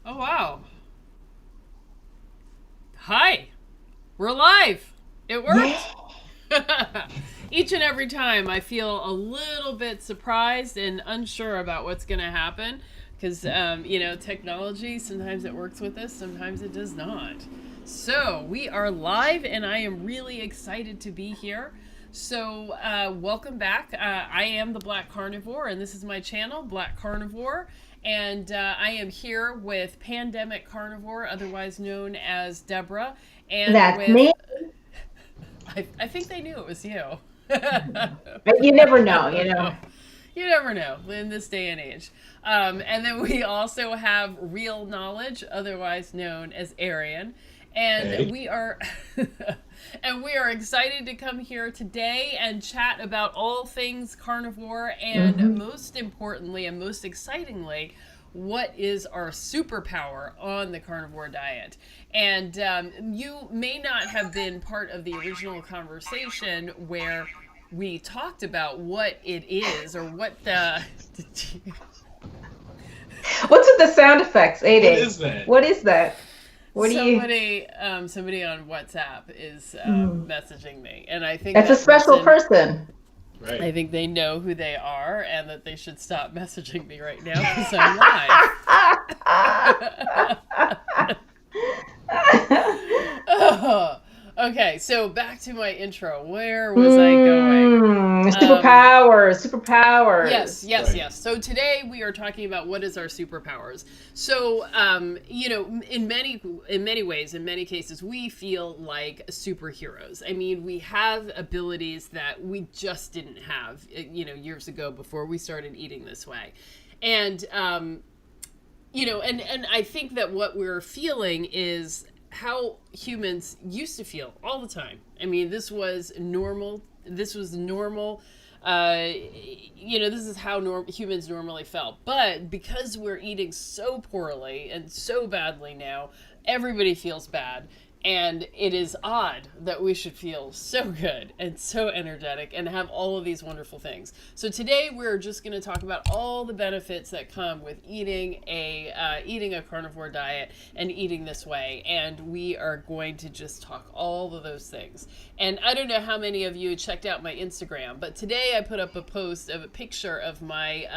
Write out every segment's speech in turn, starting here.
Oh, wow. Hi. We're live. It Yeah. worked. Each and every time I feel a little bit surprised and unsure about what's going to happen because, technology, sometimes it works with us, sometimes it does not. So we are live and I am really excited to be here. So, welcome back. I am the Black Carnivore, and this is my channel, Black Carnivore. And I am here with Pandemic Carnivore, otherwise known as Deborah, and That's with. me. I think they knew it was you. But you never know. You never know in this day and age. And then we also have Real Knowledge, otherwise known as Arien, and Hey. we are and we are excited to come here today and chat about all things carnivore, and Hmm. most importantly and most excitingly, what is our superpower on the carnivore diet. And you may not have been part of the original conversation where we talked about what it is or what the. What's with the sound effects, What 8 is that? What is that? What do you? Somebody on WhatsApp is Mm. messaging me, and I think That's a that special person. person. Right. I think they know who they are, and that they should stop messaging me right now because I'm live. Oh, okay, so back to my intro. Where was I going? Superpowers. Superpowers. Yes, Right. yes. So today we are talking about what is our superpowers. So, in many ways, in many cases, we feel like superheroes. I mean, we have abilities that we just didn't have, years ago before we started eating this way, and and I think that what we're feeling is how humans used to feel all the time. I mean, this was normal. This was normal. This is how humans normally felt. But because we're eating so poorly and so badly now, everybody feels bad. And it is odd that we should feel so good and so energetic and have all of these wonderful things. So today we're just going to talk about all the benefits that come with eating a carnivore diet and eating this way. And we are going to just talk all of those things. And I don't know how many of you checked out my Instagram, but today I put up a post of a picture of my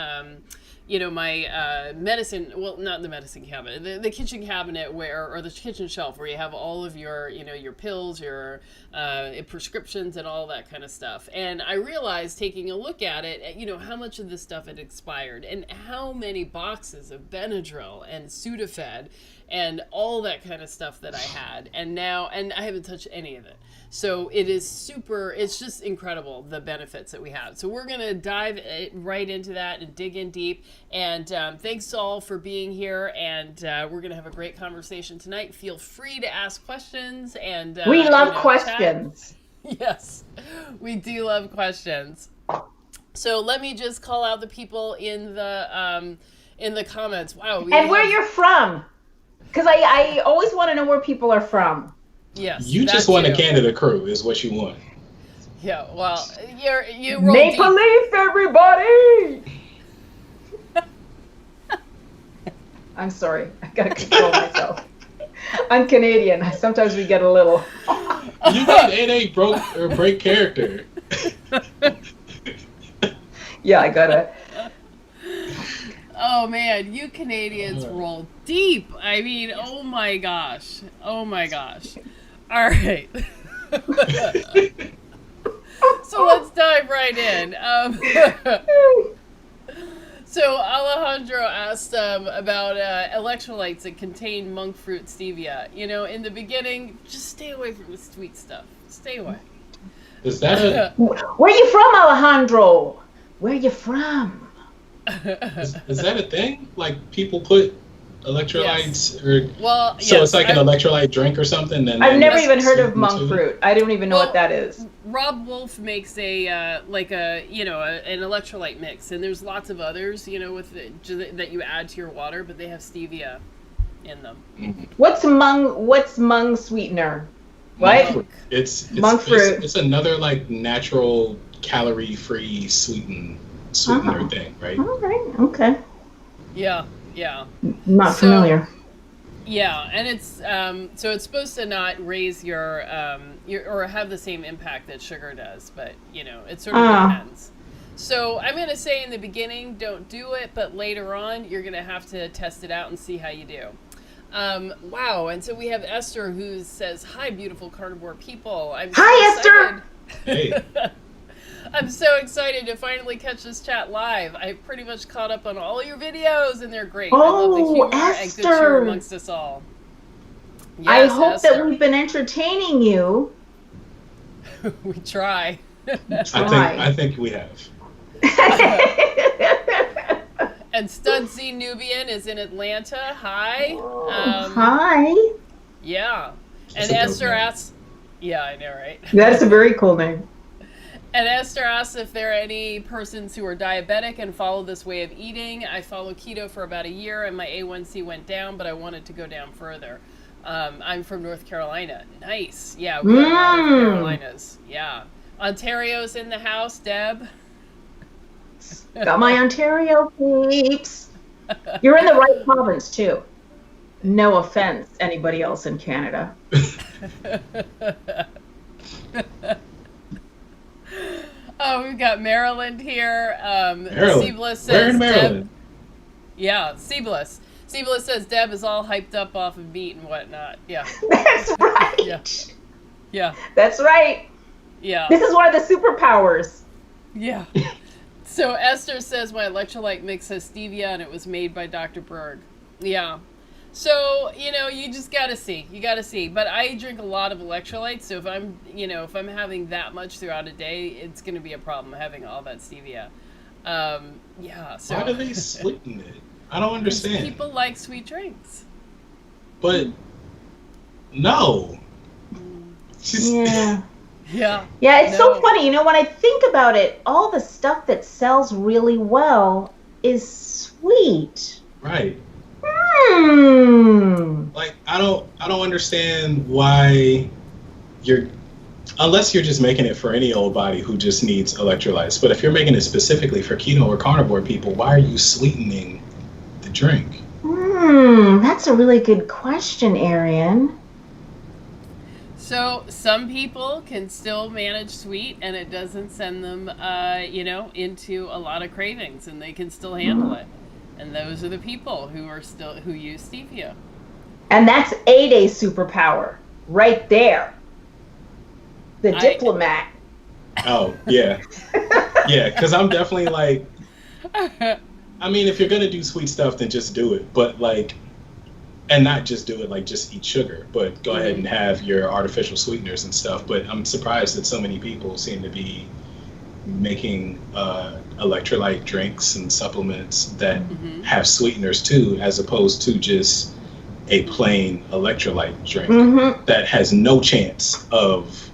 my medicine, well, not the medicine cabinet, the kitchen cabinet or the kitchen shelf where you have all of your pills, your prescriptions and all that kind of stuff. And I realized, taking a look at it, how much of this stuff had expired and how many boxes of Benadryl and Sudafed and all that kind of stuff that I had. And I haven't touched any of it. So it's just incredible, the benefits that we have. So we're going to dive right into that and dig in deep. And thanks all for being here. And we're going to have a great conversation tonight. Feel free to ask questions and We love chat. questions. Yes, we do love questions. So let me just call out the people in the comments. Wow, And where you're from. Because I always want to know where people are from. Yes, You just that want a too. Canada crew, is what you want. Yeah, well, you roll Maple deep. Leaf, everybody! I'm sorry. I got to control myself. I'm Canadian. Sometimes we get a little. You got 8 broke or break character. Yeah, I got to. Oh man, you Canadians roll deep. I mean, oh my gosh. Oh my gosh. All right. So let's dive right in. So Alejandro asked about electrolytes that contain monk fruit stevia. In the beginning, just stay away from the sweet stuff. Stay away. Is that a Where you from, Alejandro? Where you from? is that a thing? Like people put electrolytes or Well, so yes. it's like an electrolyte drink or something? And I've then never it's even heard of sweetened monk too? fruit. I don't even know Well, what that is. Rob Wolf makes an electrolyte mix, and there's lots of others, that you add to your water, but they have stevia in them. Mhm. What's mung sweetener? What? Monk fruit. It's Monk fruit. it's another like natural calorie-free sweetener Oh. thing, right? All right. Okay. Yeah, yeah. Not So- familiar. Yeah, and it's so it's supposed to not raise your or have the same impact that sugar does, but it sort of depends. So I'm gonna say in the beginning, don't do it, but later on, you're gonna have to test it out and see how you do. Wow, and so we have Esther who says, "Hi, beautiful carnivore people. Hi, Esther. Hey. I'm so excited to finally catch this chat live. I pretty much caught up on all your videos, and they're great. I love the humor and good cheer amongst us all." Yes, I hope Esther. that we've been entertaining you. We try. I think we have. And Studsy Nubian is in Atlanta. Hi. Hi. Yeah. That's And a dope Esther name. asks, yeah, I know, right? That's a very cool name. And Esther asks if there are any persons who are diabetic and follow this way of eating. I followed keto for about a year and my A1C went down, but I wanted to go down further. I'm from North Carolina. Nice. Yeah, we have a lot of Carolinas. Yeah. Ontario's in the house, Deb. Got my Ontario peeps. You're in the right province, too. No offense, anybody else in Canada. Oh, we've got Maryland here. Maryland. Seabliss says Where in Maryland? Deb. Yeah, Seabliss. Seabliss says Deb is all hyped up off of meat and whatnot. Yeah. That's right. Yeah. Yeah. That's right. Yeah. This is one of the superpowers. Yeah. So Esther says my electrolyte mix has stevia and it was made by Dr. Berg. Yeah. So, you just gotta see. You gotta see. But I drink a lot of electrolytes, so if I'm having that much throughout a day, it's gonna be a problem having all that stevia. Yeah. So Why do they sweeten it? I don't understand. people like sweet drinks. But no. Yeah. Yeah. Yeah, it's No. so funny. When I think about it, all the stuff that sells really well is sweet. Right. Hmm. Like I don't understand why unless you're just making it for any old body who just needs electrolytes. But if you're making it specifically for keto or carnivore people, why are you sweetening the drink? That's a really good question, Arien. So some people can still manage sweet and it doesn't send them, into a lot of cravings and they can still handle it. And those are the people who use stevia. And that's a superpower right there. The diplomat. Oh, yeah. Yeah, because I'm definitely like, I mean, if you're going to do sweet stuff, then just do it. But and not just do it like just eat sugar, but go ahead and have your artificial sweeteners and stuff. But I'm surprised that so many people seem to be making electrolyte drinks and supplements that have sweeteners too, as opposed to just a plain electrolyte drink that has no chance of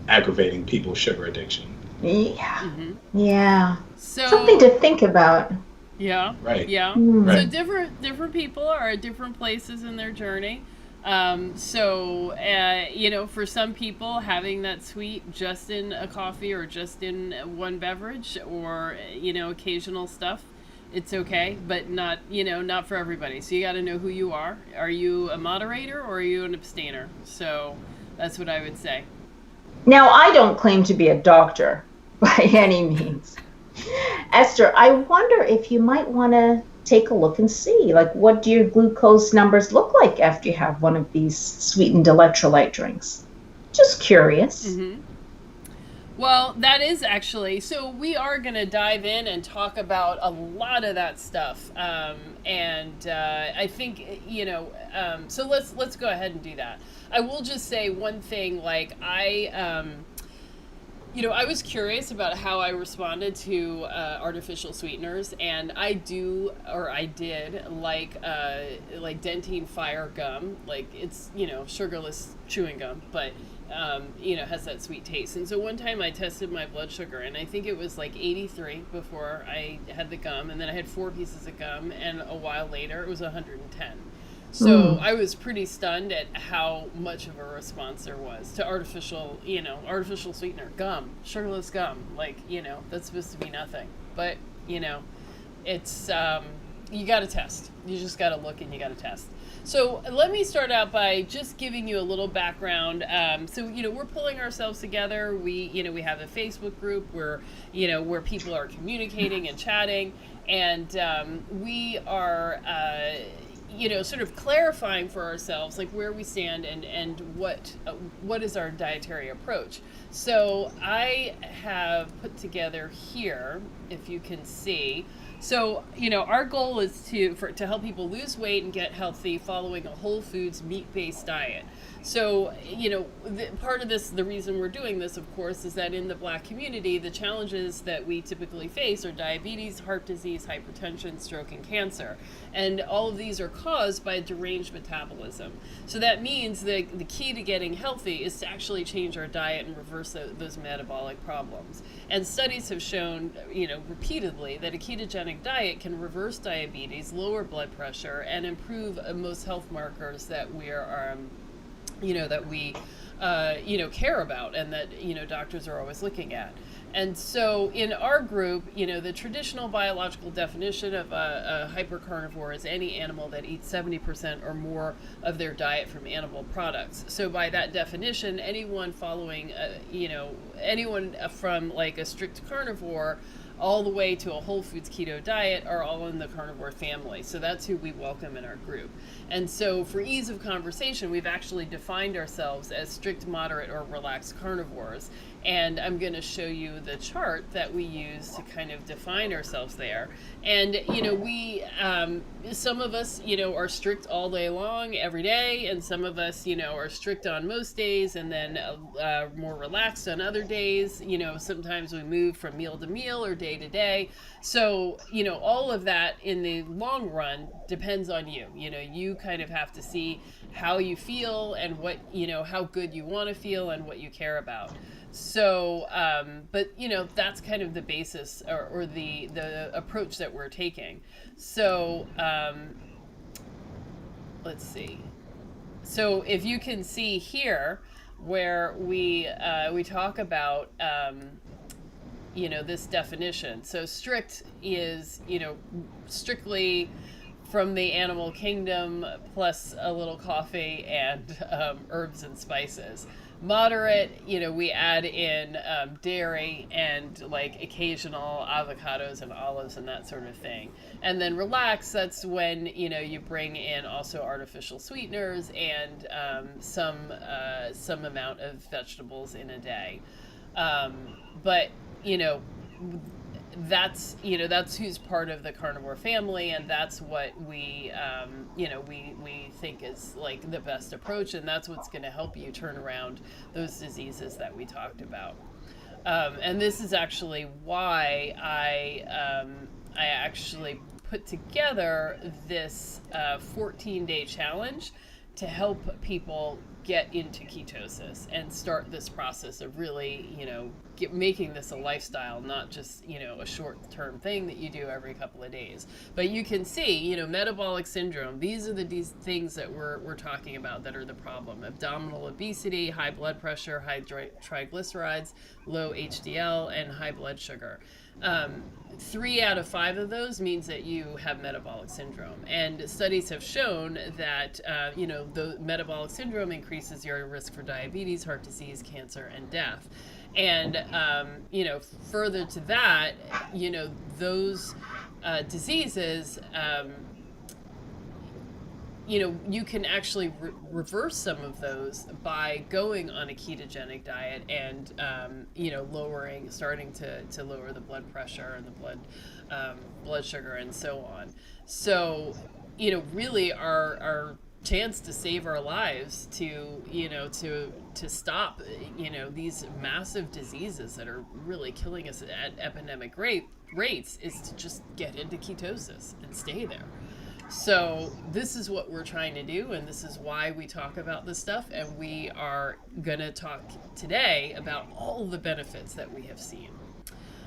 aggravating people's sugar addiction. Yeah. Yeah. So Something to think about. Yeah. Right. Yeah. Right. So different people are at different places in their journey. For some people, having that sweet just in a coffee or just in one beverage or, occasional stuff, it's okay, but not for everybody. So you got to know who you are. Are you a moderator or are you an abstainer? So that's what I would say. Now, I don't claim to be a doctor by any means. Esther, I wonder if you might want to take a look and see, what do your glucose numbers look like after you have one of these sweetened electrolyte drinks? Just curious. Well, that is actually, so we are going to dive in and talk about a lot of that stuff. I think, so let's go ahead and do that. I will just say one thing, I was curious about how I responded to artificial sweeteners, and I did like Dentine Fire gum. It's sugarless chewing gum, but has that sweet taste. And so one time I tested my blood sugar, and I think it was 83 before I had the gum, and then I had 4 pieces of gum, and a while later it was 110. So I was pretty stunned at how much of a response there was to artificial sweetener, gum, sugarless gum. That's supposed to be nothing. But, it's, You got to test. You just got to look and you got to test. So let me start out by just giving you a little background. So, we're pulling ourselves together. We have a Facebook group where people are communicating and chatting, and we are, sort of clarifying for ourselves, like, where we stand and what is our dietary approach. So I have put together here, if you can see. So, our goal is to help people lose weight and get healthy following a whole foods, meat-based diet. So, part of this, the reason we're doing this, of course, is that in the Black community, the challenges that we typically face are diabetes, heart disease, hypertension, stroke, and cancer. And all of these are caused by deranged metabolism. So that means that the key to getting healthy is to actually change our diet and reverse those metabolic problems. And studies have shown, repeatedly, that a ketogenic diet can reverse diabetes, lower blood pressure, and improve most health markers that we are care about and that, doctors are always looking at. And so in our group, the traditional biological definition of a hypercarnivore is any animal that eats 70% or more of their diet from animal products. So by that definition, anyone following, anyone from like a strict carnivore all the way to a whole foods keto diet are all in the carnivore family. So that's who we welcome in our group. And so for ease of conversation, we've actually defined ourselves as strict, moderate, or relaxed carnivores. And I'm going to show you the chart that we use to kind of define ourselves there. And, we, some of us, are strict all day long, every day. And some of us, are strict on most days and then more relaxed on other days. Sometimes we move from meal to meal or day to day. So, all of that in the long run depends on you. You kind of have to see how you feel and what, how good you want to feel and what you care about. So, but that's kind of the basis or the approach that we're taking. So, let's see. So if you can see here where we talk about, this definition. So strict is, strictly from the animal kingdom plus a little coffee and herbs and spices. Moderate, we add in dairy and like occasional avocados and olives and that sort of thing. And then relax, that's when, you bring in also artificial sweeteners and some amount of vegetables in a day. But, that's who's part of the carnivore family, and that's what we think is like the best approach, and that's what's going to help you turn around those diseases that we talked about. And this is actually why I actually put together this 14-day challenge to help people get into ketosis and start this process of really, making this a lifestyle, not just, a short-term thing that you do every couple of days. But you can see, metabolic syndrome, these are the things that we're talking about that are the problem. Abdominal obesity, high blood pressure, high triglycerides, low HDL, and high blood sugar. 3 out of 5 of those means that you have metabolic syndrome. And studies have shown that, the metabolic syndrome increases your risk for diabetes, heart disease, cancer, and death. And, further to that, those diseases, you can actually reverse some of those by going on a ketogenic diet and, starting to lower the blood pressure and the blood sugar and so on. So, really our chance to save our lives, to stop, these massive diseases that are really killing us at epidemic rates is to just get into ketosis and stay there. So this is what we're trying to do, and this is why we talk about this stuff, and we are going to talk today about all the benefits that we have seen.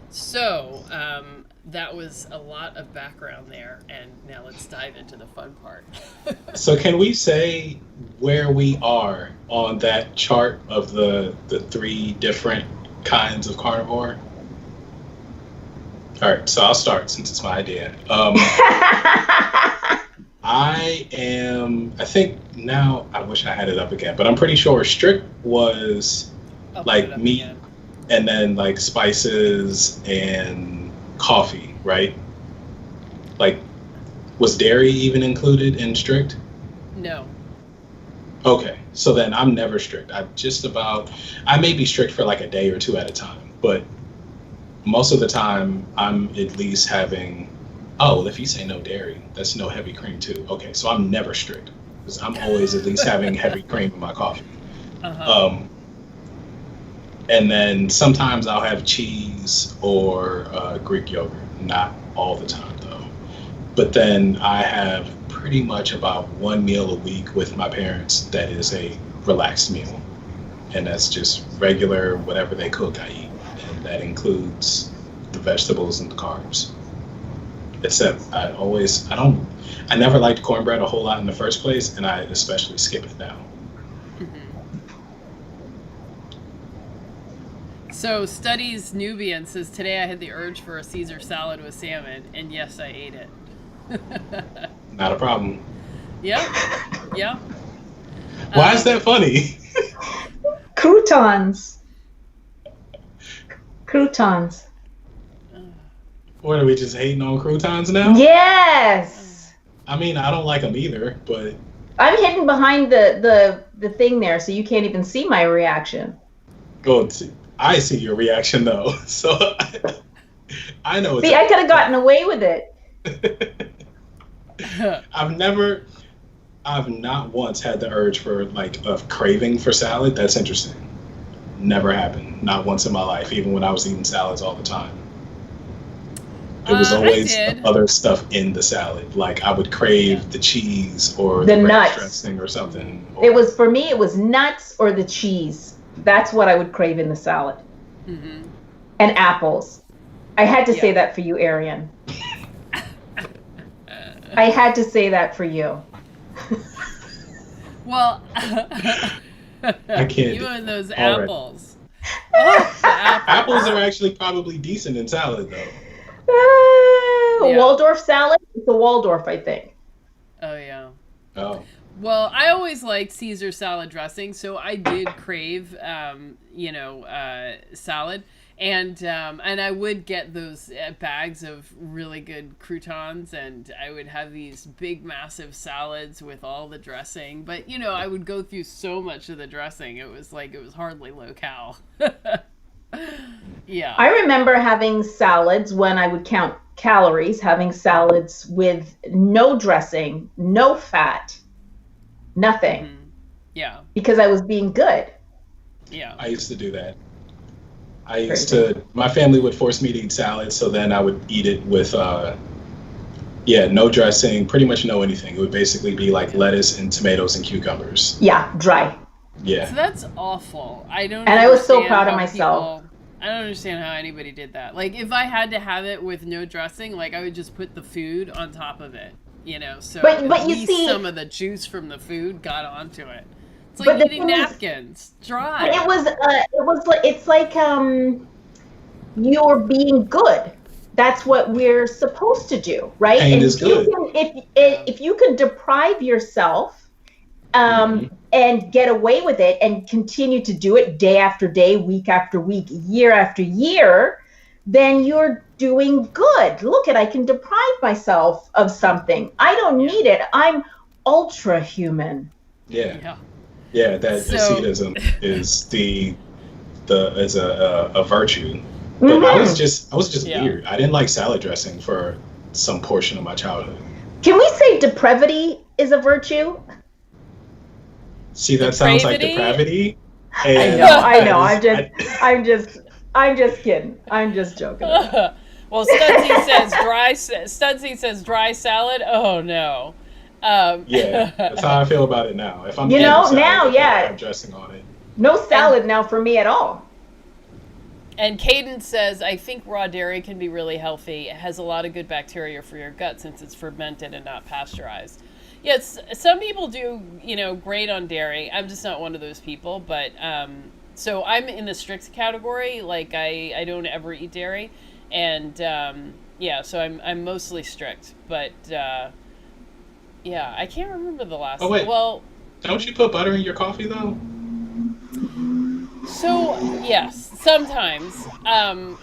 So that was a lot of background there, and now let's dive into the fun part. So can we say where we are on that chart of the 3 different kinds of carnivore? All right, so I'll start since it's my idea. I think now, I wish I had it up again, but I'm pretty sure strict was I'll put it like up meat again. and then like spices and coffee, right? Like, was dairy even included in strict? No. Okay, so then I'm never strict. I may be strict for like a day or two at a time, but most of the time I'm at least having, oh, well, if you say no dairy, that's no heavy cream too. Okay, so I'm never strict because I'm always at least having heavy cream in my coffee. Uh-huh. And then sometimes I'll have cheese or Greek yogurt. Not all the time though. But then I have pretty much about one meal a week with my parents that is a relaxed meal. And that's just regular, whatever they cook, I eat. And that includes the vegetables and the carbs. Except I never liked cornbread a whole lot in the first place, and I especially skip it now. So Studies Nubian says, today I had the urge for a Caesar salad with salmon, and yes, I ate it. Not a problem. Yep. Yep. Why is that funny? Croutons. Croutons. What, are we just hating on croutons now? Yes. I mean, I don't like them either, but I'm hidden behind the thing there, so you can't even see my reaction. I see your reaction though, so I know. See, I could have gotten away with it. I've not once had the urge for like a craving for salad. That's interesting. Never happened. Not once in my life, even when I was eating salads all the time. It was always other stuff in the salad. Like I would crave the cheese or the nuts dressing or something. It was, for me, it was nuts or the cheese. That's what I would crave in the salad. Mm-hmm. And apples. I had to say that for you, Arien. I had to say that for you. Well, I can't. you and those apples. Apples are actually probably decent in salad, though. Waldorf salad? It's a Waldorf, I think. Oh, yeah. Oh. Well, I always liked Caesar salad dressing, so I did crave, salad. And I would get those bags of really good croutons, and I would have these big, massive salads with all the dressing. But, I would go through so much of the dressing. It was hardly low-cal. Yeah. I remember having salads when I would count calories, having salads with no dressing, no fat, nothing. Mm-hmm. Yeah. Because I was being good. Yeah. I used to do that. My family would force me to eat salad, so then I would eat it with, no dressing, pretty much no anything. It would basically be like lettuce and tomatoes and cucumbers. Yeah, dry. Yeah. So that's awful. And I was so proud of myself. I don't understand how anybody did that. Like, if I had to have it with no dressing, like, I would just put the food on top of it, so but at you least see, some of the juice from the food got onto it. It's like eating napkins, dry. It's like you're being good. That's what we're supposed to do, right? Pain is good. If you can deprive yourself and get away with it and continue to do it day after day, week after week, year after year, then you're doing good. Look I can deprive myself of something. I don't need it. I'm ultra human. Yeah. Yeah, that ascetism is is a virtue. But I was just weird. I didn't like salad dressing for some portion of my childhood. Can we say depravity is a virtue? See, that sounds like depravity. I know. I'm just kidding. I'm just joking. Well, Studsy says dry salad. Oh no. Yeah, that's how I feel about it now. If I'm I'm dressing on it. No salad now for me at all. And Cadence says, I think raw dairy can be really healthy. It has a lot of good bacteria for your gut since it's fermented and not pasteurized. Yes, some people do, great on dairy. I'm just not one of those people. But so I'm in the strict category. Like I don't ever eat dairy. And yeah, so I'm mostly strict, but yeah, I can't remember the last. Oh wait, well, don't you put butter in your coffee though? so yes, sometimes.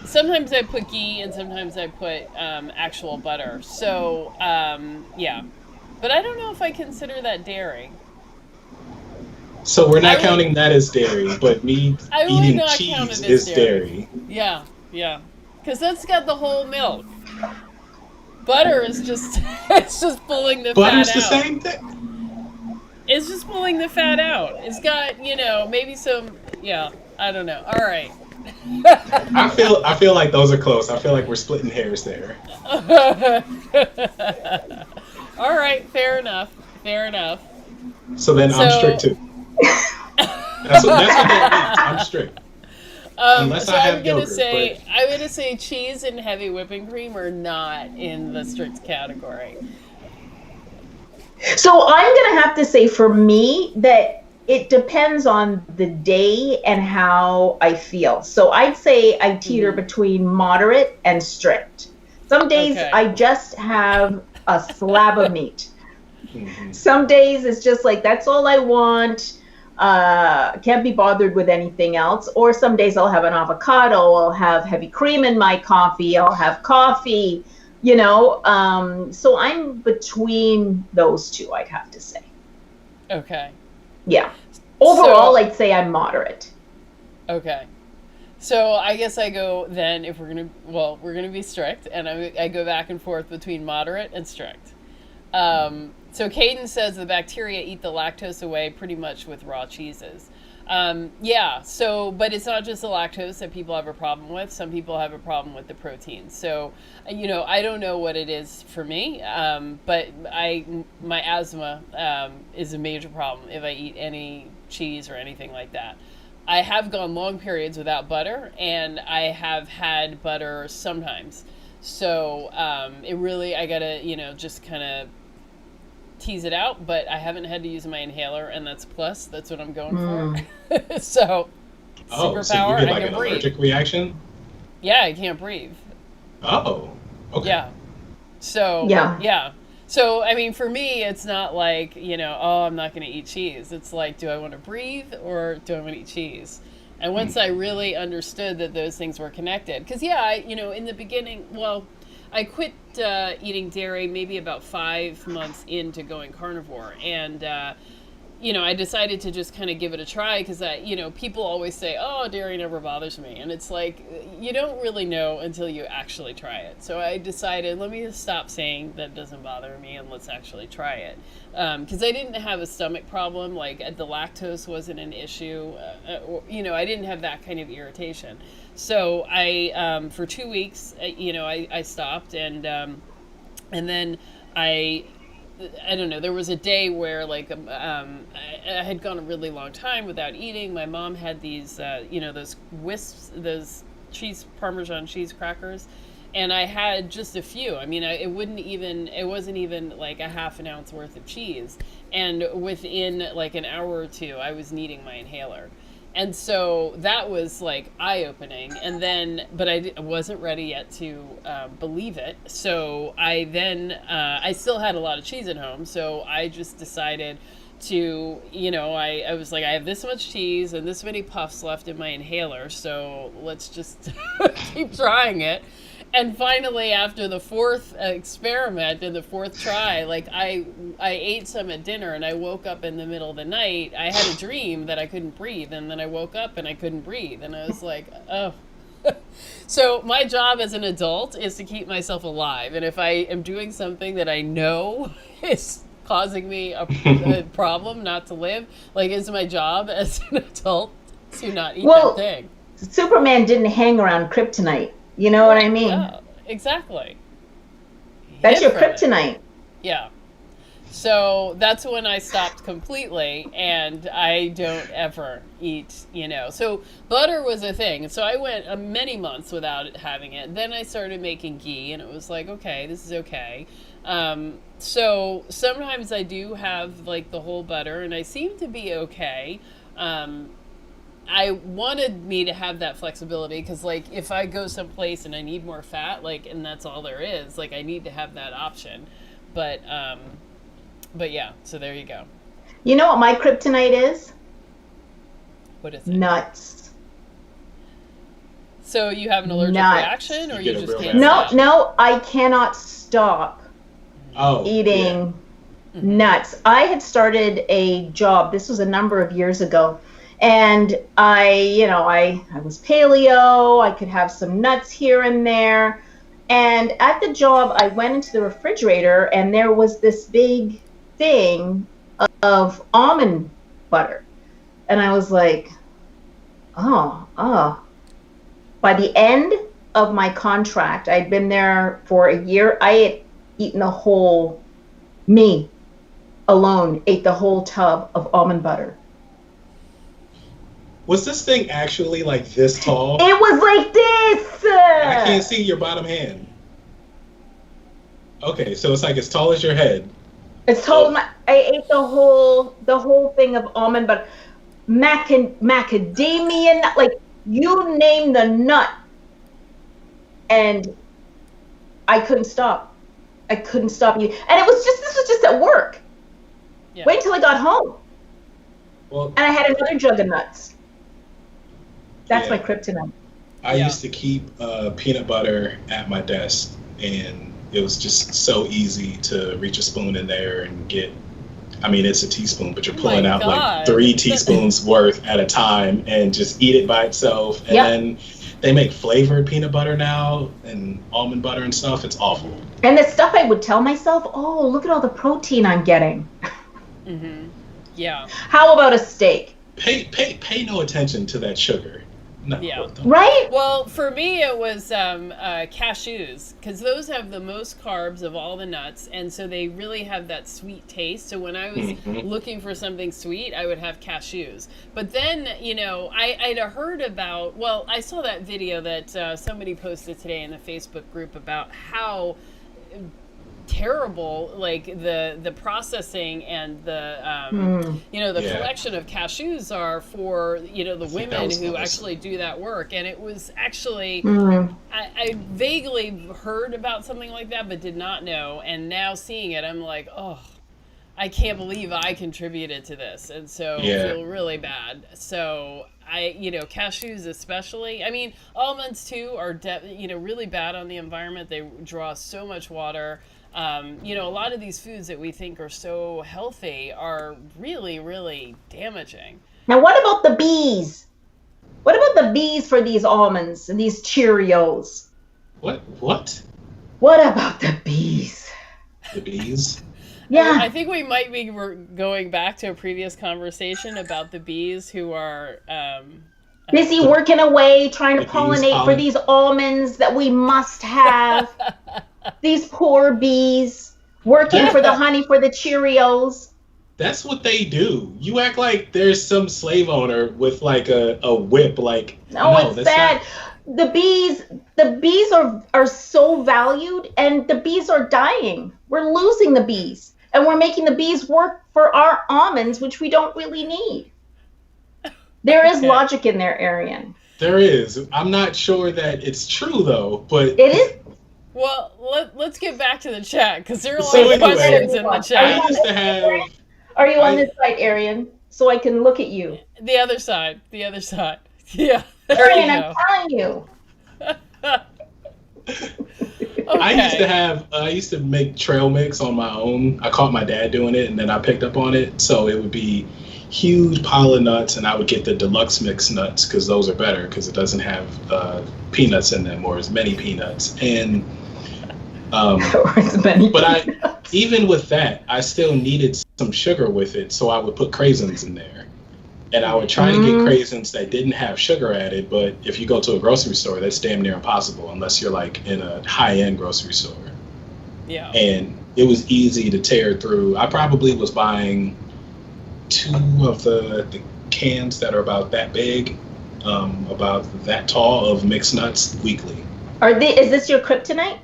Sometimes I put ghee and sometimes I put actual butter. So yeah, but I don't know if I consider that dairy. So we're not I would counting that as dairy, but me I would eating not count it cheese as is dairy. Yeah, yeah, because that's got the whole milk. Butter is just it's just pulling the Butter's fat the out. same thing. It's just pulling the fat out. It's got, maybe some, yeah, I don't know. All right. I feel like those are close. I feel like we're splitting hairs there. All right, fair enough. Fair enough. So then I'm strict So, too. That's what that means. I'm strict. Unless so I I'm have gonna yogurt. say I'm gonna say cheese and heavy whipping cream are not in the strict category. So I'm going to have to say for me that it depends on the day and how I feel. So I'd say I teeter between moderate and strict. Some days Okay. I just have a slab of meat. Mhm. Some days it's just like, that's all I want. Can't be bothered with anything else. Or some days I'll have an avocado, I'll have heavy cream in my coffee, I'll have coffee, so I'm between those two, I'd have to say. Okay. Yeah. Overall, So, I'd say I'm moderate. okay. So I guess I go then if we're gonna be strict, and I go back and forth between moderate and strict. So Caden says the bacteria eat the lactose away pretty much with raw cheeses. Yeah, but it's not just the lactose that people have a problem with. Some people have a problem with the protein. So, I don't know what it is for me, but my asthma is a major problem if I eat any cheese or anything like that. I have gone long periods without butter, and I have had butter sometimes. So it really, I gotta, just kind of tease it out, but I haven't had to use my inhaler, and that's a plus. That's what I'm going for. So, Oh, so you superpower, get I like can an breathe. allergic reaction? Yeah, I can't breathe. Oh, okay. Yeah. So, Yeah. yeah. So, I mean, for me, it's not like, oh, I'm not going to eat cheese. It's like, do I want to breathe or do I want to eat cheese? And once I really understood that those things were connected, because, yeah, in the beginning, well, I quit eating dairy maybe about 5 months into going carnivore. And, I decided to just kind of give it a try because, people always say, oh, dairy never bothers me. And it's like, you don't really know until you actually try it. So I decided, let me just stop saying that it doesn't bother me and let's actually try it. Because I didn't have a stomach problem, like the lactose wasn't an issue. I didn't have that kind of irritation. So I, for 2 weeks, I stopped and then I don't know, there was a day where I had gone a really long time without eating. My mom had these, those wisps, those Parmesan cheese crackers. And I had just a few. I mean, it wasn't even like a half an ounce worth of cheese. And within like an hour or two, I was needing my inhaler. And so that was like eye-opening. And then, but I wasn't ready yet to believe it. So I still had a lot of cheese at home. So I just decided to, I was like, I have this much cheese and this many puffs left in my inhaler. So let's just keep trying it. And finally, after the fourth experiment and the fourth try, like I ate some at dinner and I woke up in the middle of the night. I had a dream that I couldn't breathe, and then I woke up and I couldn't breathe, and I was like, oh. So my job as an adult is to keep myself alive, and if I am doing something that I know is causing me a problem not to live, like it's my job as an adult to not eat that thing. Superman didn't hang around kryptonite. You know what I mean? Yeah, exactly. That's your kryptonite. Yeah. So that's when I stopped completely, and I don't ever eat, So butter was a thing. So I went many months without having it. Then I started making ghee, and it was like, okay, this is okay. So sometimes I do have like the whole butter, and I seem to be okay. I wanted me to have that flexibility because, like, if I go someplace and I need more fat, like, and that's all there is, like, I need to have that option. But yeah, so there you go. You know what my kryptonite is? What is it? Nuts. So you have an allergic reaction, or you just can't? No, I cannot stop eating nuts. I had started a job. This was a number of years ago. And I was paleo. I could have some nuts here and there. And at the job, I went into the refrigerator, and there was this big thing of almond butter. And I was like, oh. By the end of my contract, I'd been there for a year. I had eaten me alone ate the whole tub of almond butter. Was this thing actually like this tall? It was like this. I can't see your bottom hand. Okay, so it's like as tall as your head. It's tall. I ate the whole thing of almond butter, macadamia nut, like you name the nut, and I couldn't stop. I couldn't stop eating, and this was just at work. Yeah. Wait until I got home. Well, and I had another jug of nuts. That's my kryptonite. I used to keep peanut butter at my desk, and it was just so easy to reach a spoon in there and get, I mean, it's a teaspoon, but you're pulling out like 3 teaspoons worth at a time and just eat it by itself. And then they make flavored peanut butter now and almond butter and stuff. It's awful. And the stuff I would tell myself, oh, look at all the protein I'm getting. Mm-hmm. Yeah. How about a steak? Pay no attention to that sugar. No, yeah. Right? Well, for me, it was cashews, because those have the most carbs of all the nuts, and so they really have that sweet taste. So when I was looking for something sweet, I would have cashews. But then, I'd heard about, I saw that video that somebody posted today in the Facebook group about how terrible like the processing and the collection of cashews are for the women who actually do that work. And it was actually I vaguely heard about something like that but did not know, and now seeing it I'm like, oh, I can't believe I contributed to this, and so I feel really bad. So cashews especially. I mean, almonds too are really bad on the environment. They draw so much water. A lot of these foods that we think are so healthy are really, really damaging. Now, what about the bees? What about the bees for these almonds and these Cheerios? What? What about the bees? The bees? Yeah. I think we might be going back to a previous conversation about the bees who are busy working away, trying to pollinate for these almonds that we must have. These poor bees working for the honey for the Cheerios. That's what they do. You act like there's some slave owner with like a whip. Like no, it's sad. The bees are so valued, and the bees are dying. We're losing the bees, and we're making the bees work for our almonds, which we don't really need. There is logic in there, Arien. There is. I'm not sure that it's true though, but it is. Well, let's get back to the chat, because there are a lot of questions in the chat. Are you on this side, Arien? So I can look at you. The other side. Yeah. Arien, I'm telling you. Okay. I used to make trail mix on my own. I caught my dad doing it, and then I picked up on it. So it would be huge pile of nuts, and I would get the deluxe mix nuts because those are better because it doesn't have peanuts in them or as many peanuts. And even with that, I still needed some sugar with it, so I would put craisins in there. And I would try to get craisins that didn't have sugar added, but if you go to a grocery store, that's damn near impossible unless you're like in a high-end grocery store. Yeah. And it was easy to tear through. I probably was buying 2 of the cans that are about that big, about that tall of mixed nuts weekly. Is this your kryptonite?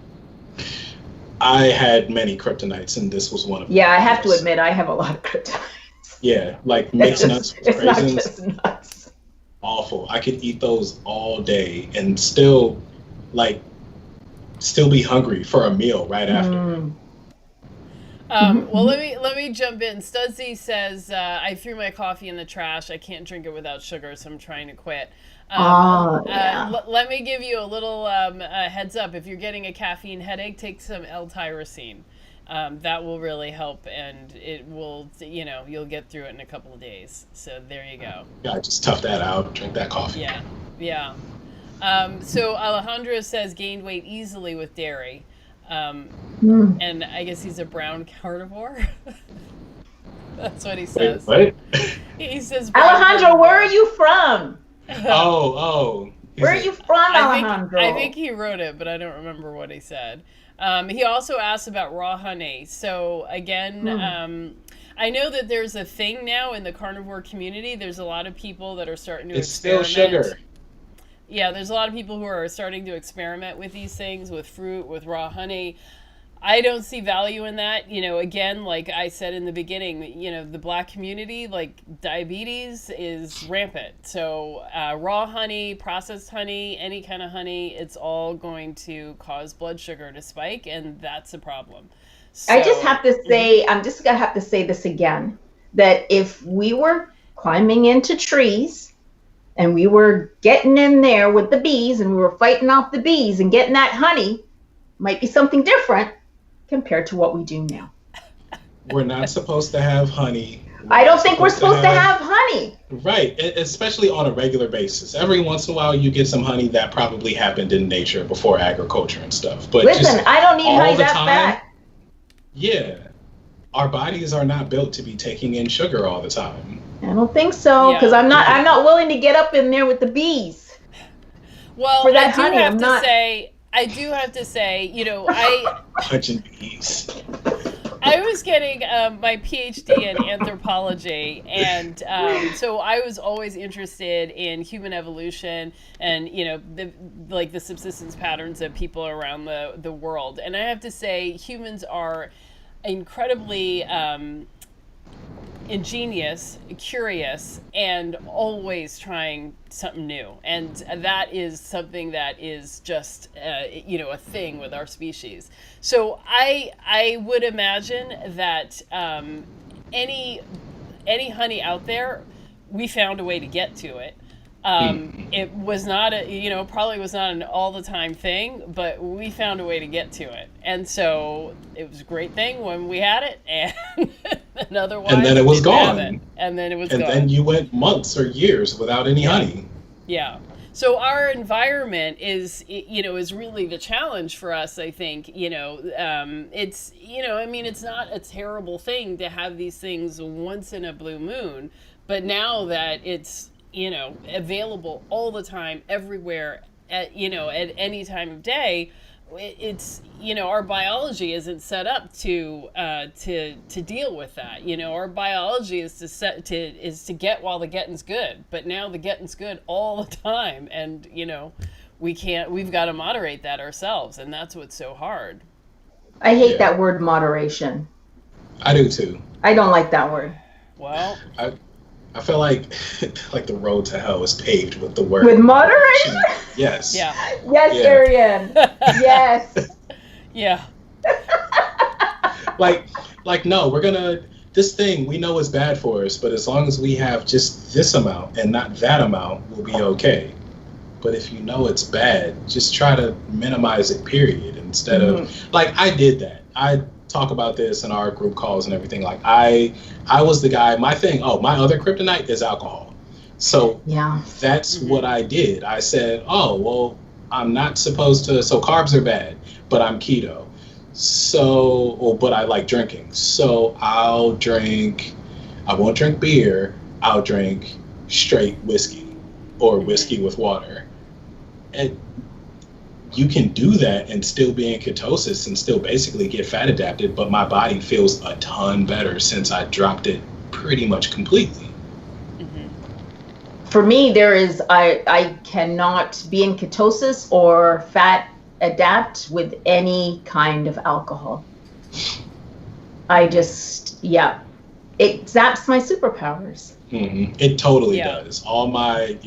I had many kryptonites, and this was one of them. Yeah, I have to admit, I have a lot of kryptonites. Yeah, like mixed nuts with it's craisins. Not just nuts. awful. I could eat those all day and still be hungry for a meal right after. Well, let me jump in. Studsy says, I threw my coffee in the trash. I can't drink it without sugar, so I'm trying to quit. Let me give you a little heads up. If you're getting a caffeine headache, take some L-tyrosine. That will really help, and it will, you'll get through it in a couple of days. So there you go. Yeah, just tough that out. Drink that coffee. Yeah. So Alejandro says gained weight easily with dairy. And I guess he's a brown carnivore. That's what he says. Wait, what? He says, Alejandro, where are you from? Oh. Where are you from, Alejandro? I think he wrote it, but I don't remember what he said. He also asked about raw honey. So again, I know that there's a thing now in the carnivore community. There's a lot of people that are starting to experiment. Still sugar. Yeah, there's a lot of people who are starting to experiment with these things, with fruit, with raw honey. I don't see value in that. Again, like I said in the beginning, the Black community, like diabetes is rampant. So raw honey, processed honey, any kind of honey, it's all going to cause blood sugar to spike, and that's a problem. So, I just have to say, I'm just going to have to say this again, that if we were climbing into trees and we were getting in there with the bees and we were fighting off the bees and getting that honey, might be something different compared to what we do now. We're not supposed to have honey. I don't think we're supposed to have honey. Right, especially on a regular basis. Every once in a while you get some honey that probably happened in nature before agriculture and stuff. But listen, I don't need honey that bad. Yeah, our bodies are not built to be taking in sugar all the time. I don't think so, because I'm not willing to get up in there with the bees. Well, for that I do honey, have to say, I punching bees. I was getting my PhD in anthropology, and so I was always interested in human evolution and the subsistence patterns of people around the world. And I have to say, humans are incredibly ingenious, curious, and always trying something new. And that is something that is just, a thing with our species. So I would imagine that any honey out there, we found a way to get to it. It was not probably was not an all the time thing, but we found a way to get to it. And so it was a great thing when we had it, and otherwise, and then it was gone. And then it was gone. And then you went months or years without any honey. Yeah. So our environment is really the challenge for us, I think. It's, it's not a terrible thing to have these things once in a blue moon, but now that it's, available all the time, everywhere, at any time of day, it's, our biology isn't set up to deal with that. Our biology is to get while the getting's good, but now the getting's good all the time, and we've got to moderate that ourselves, and that's what's so hard. I hate that word moderation. I do too. I don't like that word. Well, I feel like the road to hell is paved with the word with moderation. Yes. Yeah. Yes, yeah. Arien. Yes. Yeah. No, we're gonna, this thing we know is bad for us, but as long as we have just this amount and not that amount, we'll be okay. But if you know it's bad, just try to minimize it, period. Instead of, I did that. I talk about this in our group calls and everything. I was the guy, my other kryptonite is alcohol. So that's what I did. I said, I'm not supposed to, so carbs are bad, but I'm keto. So, but I like drinking. So I won't drink beer, I'll drink straight whiskey or whiskey with water. And you can do that and still be in ketosis and still basically get fat adapted, but my body feels a ton better since I dropped it pretty much completely. For me, I cannot be in ketosis or fat adapt with any kind of alcohol. It zaps my superpowers. It totally does. All my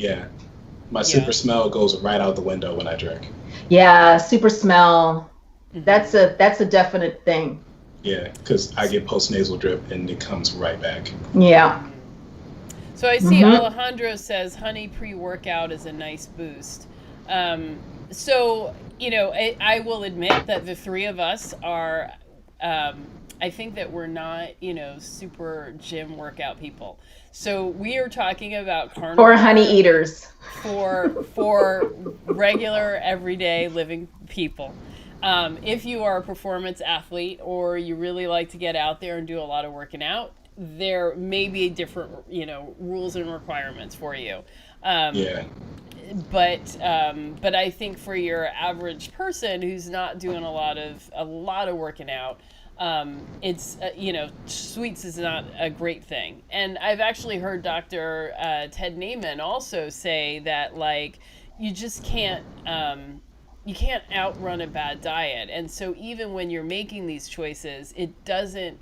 super smell goes right out the window when I drink. Yeah, super smell. That's a definite thing. Yeah, because I get post-nasal drip and it comes right back. Yeah. So I see Alejandro says honey pre-workout is a nice boost. So, you know, I will admit that the three of us are, I think that we're not, you know, super gym workout people. So we are talking about carnivore. Or honey eaters. For regular, everyday living people. If you are a performance athlete or you really like to get out there and do a lot of working out, there may be different, you know, rules and requirements for you. But I think for your average person who's not doing a lot of working out, it's you know, sweets is not a great thing. And I've actually heard Dr. Ted Naiman also say that, like, you just can't you can't outrun a bad diet. And so even when you're making these choices, it doesn't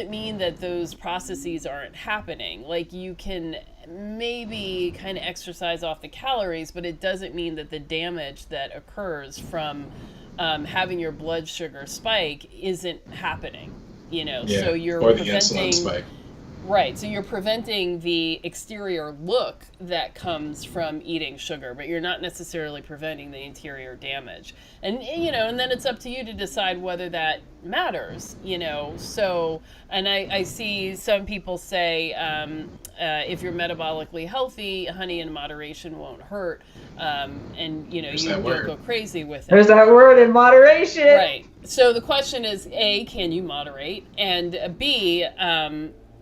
mean that those processes aren't happening. Like, you can maybe kind of exercise off the calories, but it doesn't mean that the damage that occurs from having your blood sugar spike isn't happening, you know. So you're or the insulin spike. Right, so you're preventing the exterior look that comes from eating sugar, but you're not necessarily preventing the interior damage. And, you know, and then it's up to you to decide whether that matters, you know. So, and I see some people say, if you're metabolically healthy, honey in moderation won't hurt. And, you know, you don't go crazy with it. There's that word, in moderation. Right. So the question is, A, can you moderate? And B,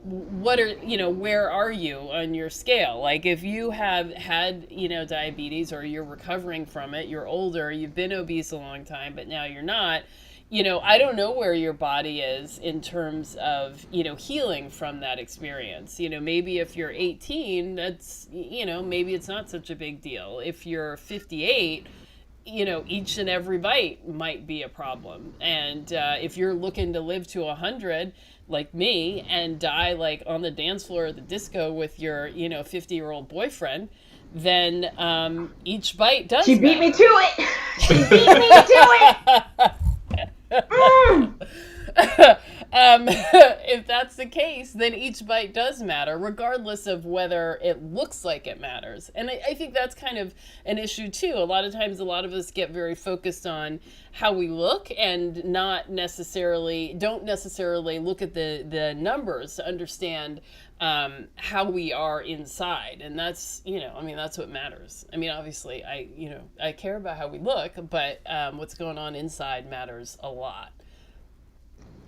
what are, you know, where are you on your scale? Like, if you have had, you know, diabetes, or you're recovering from it, you're older, you've been obese a long time, but now you're not, you know, I don't know where your body is in terms of, you know, healing from that experience. You know, maybe if you're 18, that's, you know, maybe it's not such a big deal. If you're 58, you know, each and every bite might be a problem. And if you're looking to live to 100, like me, and die like on the dance floor at the disco with your, you know, 50-year-old boyfriend, then each bite does She beat matter. me to it. She beat me to it. If that's the case, then each bite does matter, regardless of whether it looks like it matters. And I think that's kind of an issue too. A lot of times, a lot of us get very focused on how we look and don't necessarily look at the numbers to understand how we are inside. And that's, you know, I mean, that's what matters. I mean, obviously I care about how we look, but what's going on inside matters a lot.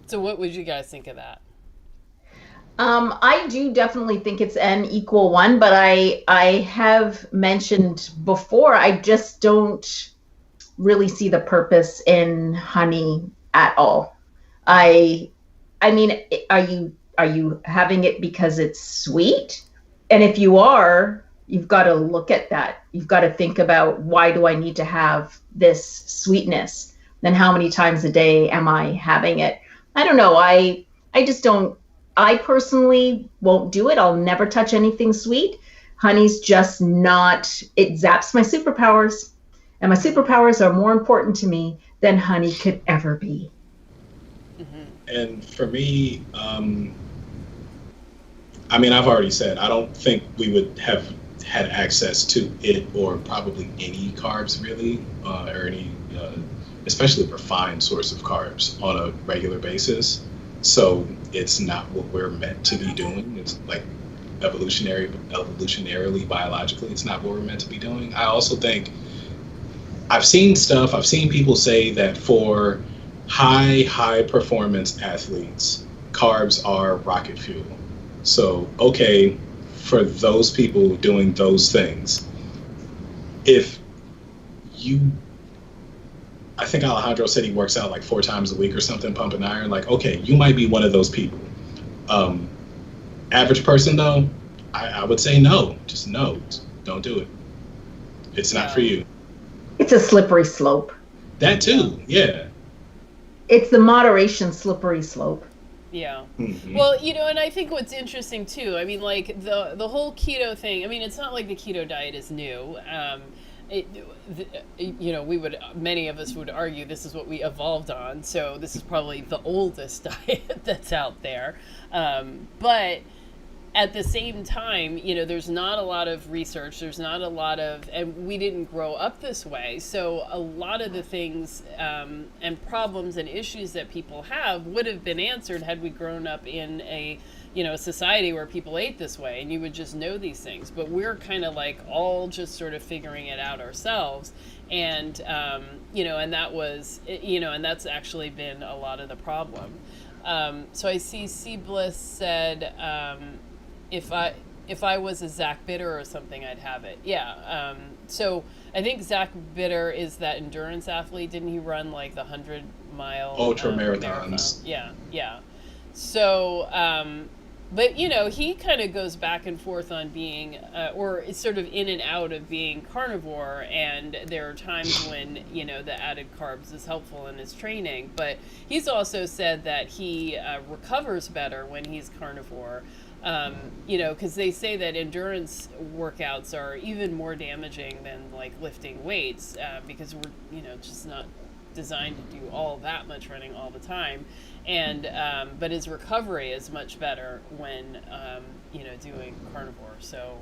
So what would you guys think of that? I do definitely think it's N equal 1, but I have mentioned before, I just don't really see the purpose in honey at all. I mean, are you having it because it's sweet? And if you are, you've got to look at that. You've got to think about, why do I need to have this sweetness? Then how many times a day am I having it? I don't know. I just don't. I personally won't do it. I'll never touch anything sweet. Honey's just not, it zaps my superpowers. And my superpowers are more important to me than honey could ever be. And for me, I mean, I've already said, I don't think we would have had access to it, or probably any carbs really, or any, especially refined source of carbs on a regular basis. So it's not what we're meant to be doing. It's like evolutionarily, biologically, it's not what we're meant to be doing. I also think I've seen people say that for high performance athletes, carbs are rocket fuel. So, okay, for those people doing those things, I think Alejandro said he works out like 4 times a week or something, pumping iron. Like, okay, you might be one of those people. Average person though, I would say no. Just no. Don't do it. It's not for you. It's a slippery slope. That too, yeah. It's the moderation slippery slope. Yeah. Mhm. Well, and I think what's interesting too, I mean, like the whole keto thing, I mean, it's not like the keto diet is new. It, many of us would argue this is what we evolved on. So this is probably the oldest diet that's out there. But at the same time, there's not a lot of research. There's not a lot of, and we didn't grow up this way. So a lot of the things and problems and issues that people have would have been answered had we grown up in a society where people ate this way, and you would just know these things. But we're kind of like all just sort of figuring it out ourselves. And, and that was, and that's actually been a lot of the problem. So I see C. Bliss said, if I was a Zach Bitter or something, I'd have it. Yeah. So I think Zach Bitter is that endurance athlete. Didn't he run like the 100-mile ultra marathons? Marathon? Yeah. So, but he kind of goes back and forth on being, or is sort of in and out of being carnivore. And there are times when the added carbs is helpful in his training. But he's also said that he recovers better when he's carnivore. Because they say that endurance workouts are even more damaging than like lifting weights, because we're, just not designed to do all that much running all the time. And, but his recovery is much better when, doing carnivore. So,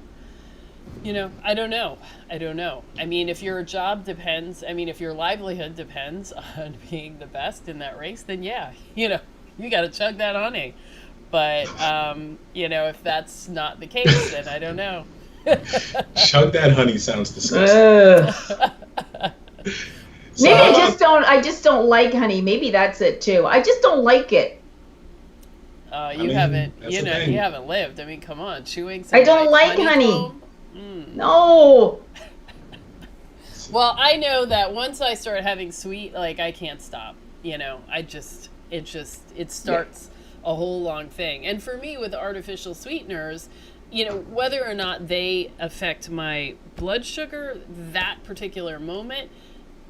I don't know. I mean, if your job depends, if your livelihood depends on being the best in that race, then yeah, you got to chug that honey. But, if that's not the case, then I don't know. Chug that honey sounds disgusting. Maybe I just don't like honey. Maybe that's it too. I just don't like it. You haven't lived. I mean, come on, chewing some I don't like honey. Mm. No. Well, I know that once I start having sweet, like I can't stop. It starts a whole long thing. And for me with artificial sweeteners, whether or not they affect my blood sugar that particular moment,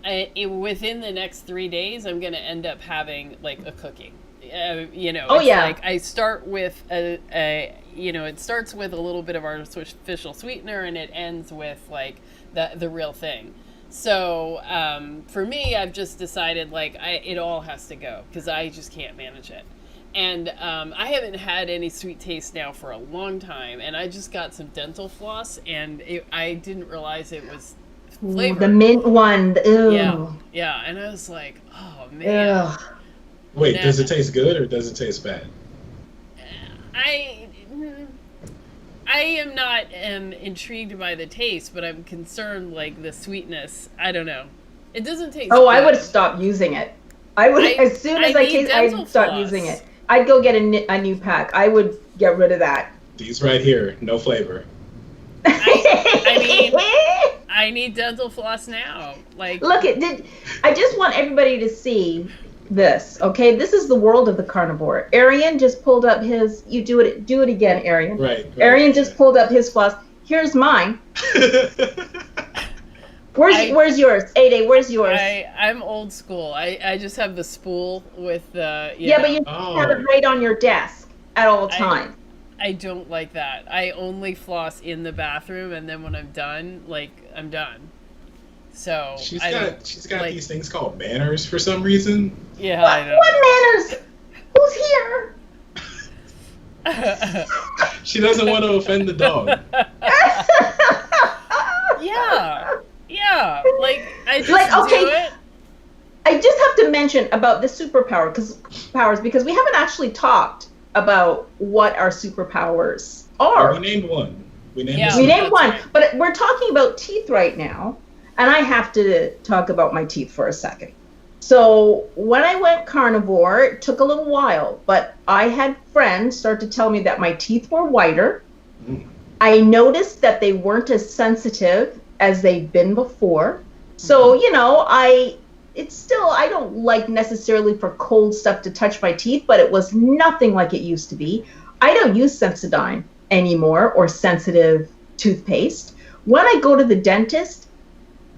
within the next 3 days, I'm going to end up having like a cookie. Like I start with it starts with a little bit of artificial sweetener and it ends with like the real thing. So for me, I've just decided like it all has to go because I just can't manage it. And I haven't had any sweet taste now for a long time, and I just got some dental floss, and I didn't realize it was flavored. The mint one. Ew. Yeah, and I was like, oh man. Ugh. Wait, does it taste good or does it taste bad? I am not intrigued by the taste, but I'm concerned like the sweetness. I don't know. It doesn't taste. Oh, good. I would stop using it. As soon as I'd stop using it. I'd go get a new pack. I would get rid of that. These right here, no flavor. I need dental floss now. Like, look, I just want everybody to see this. Okay, this is the world of the carnivore. Arien just pulled up his. You do it again, Arien. Right. Arien just pulled up his floss. Here's mine. Where's yours? A-Day, where's yours? I'm old school. I just have the spool with the... but you have it right on your desk at all times. I don't like that. I only floss in the bathroom, and then when I'm done, I'm done. So she's got these things called manners for some reason. Yeah, what, I know. What manners? Who's here? She doesn't want to offend the dog. Yeah, I just do it. I just have to mention about the superpowers because we haven't actually talked about what our superpowers are. We named one. We named one, right. But we're talking about teeth right now, and I have to talk about my teeth for a second. So when I went carnivore, it took a little while, but I had friends start to tell me that my teeth were whiter. Mm. I noticed that they weren't as sensitive as they've been before. So, I don't like necessarily for cold stuff to touch my teeth, but it was nothing like it used to be. I don't use Sensodyne anymore or sensitive toothpaste. When I go to the dentist,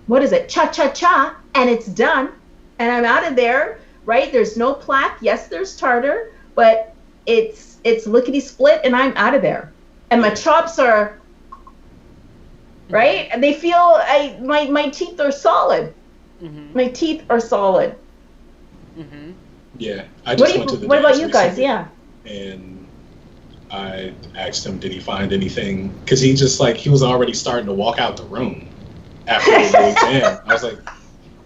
what is it? Cha-cha-cha, and it's done. And I'm out of there, right? There's no plaque. Yes, there's tartar, but it's lickety split, and I'm out of there. And my chops are right, and they feel my teeth are solid. Mm-hmm. My teeth are solid. Mm-hmm. Yeah, I just went to the. What about you guys? Yeah. And I asked him, did he find anything? Because he was already starting to walk out the room after the exam. I was like,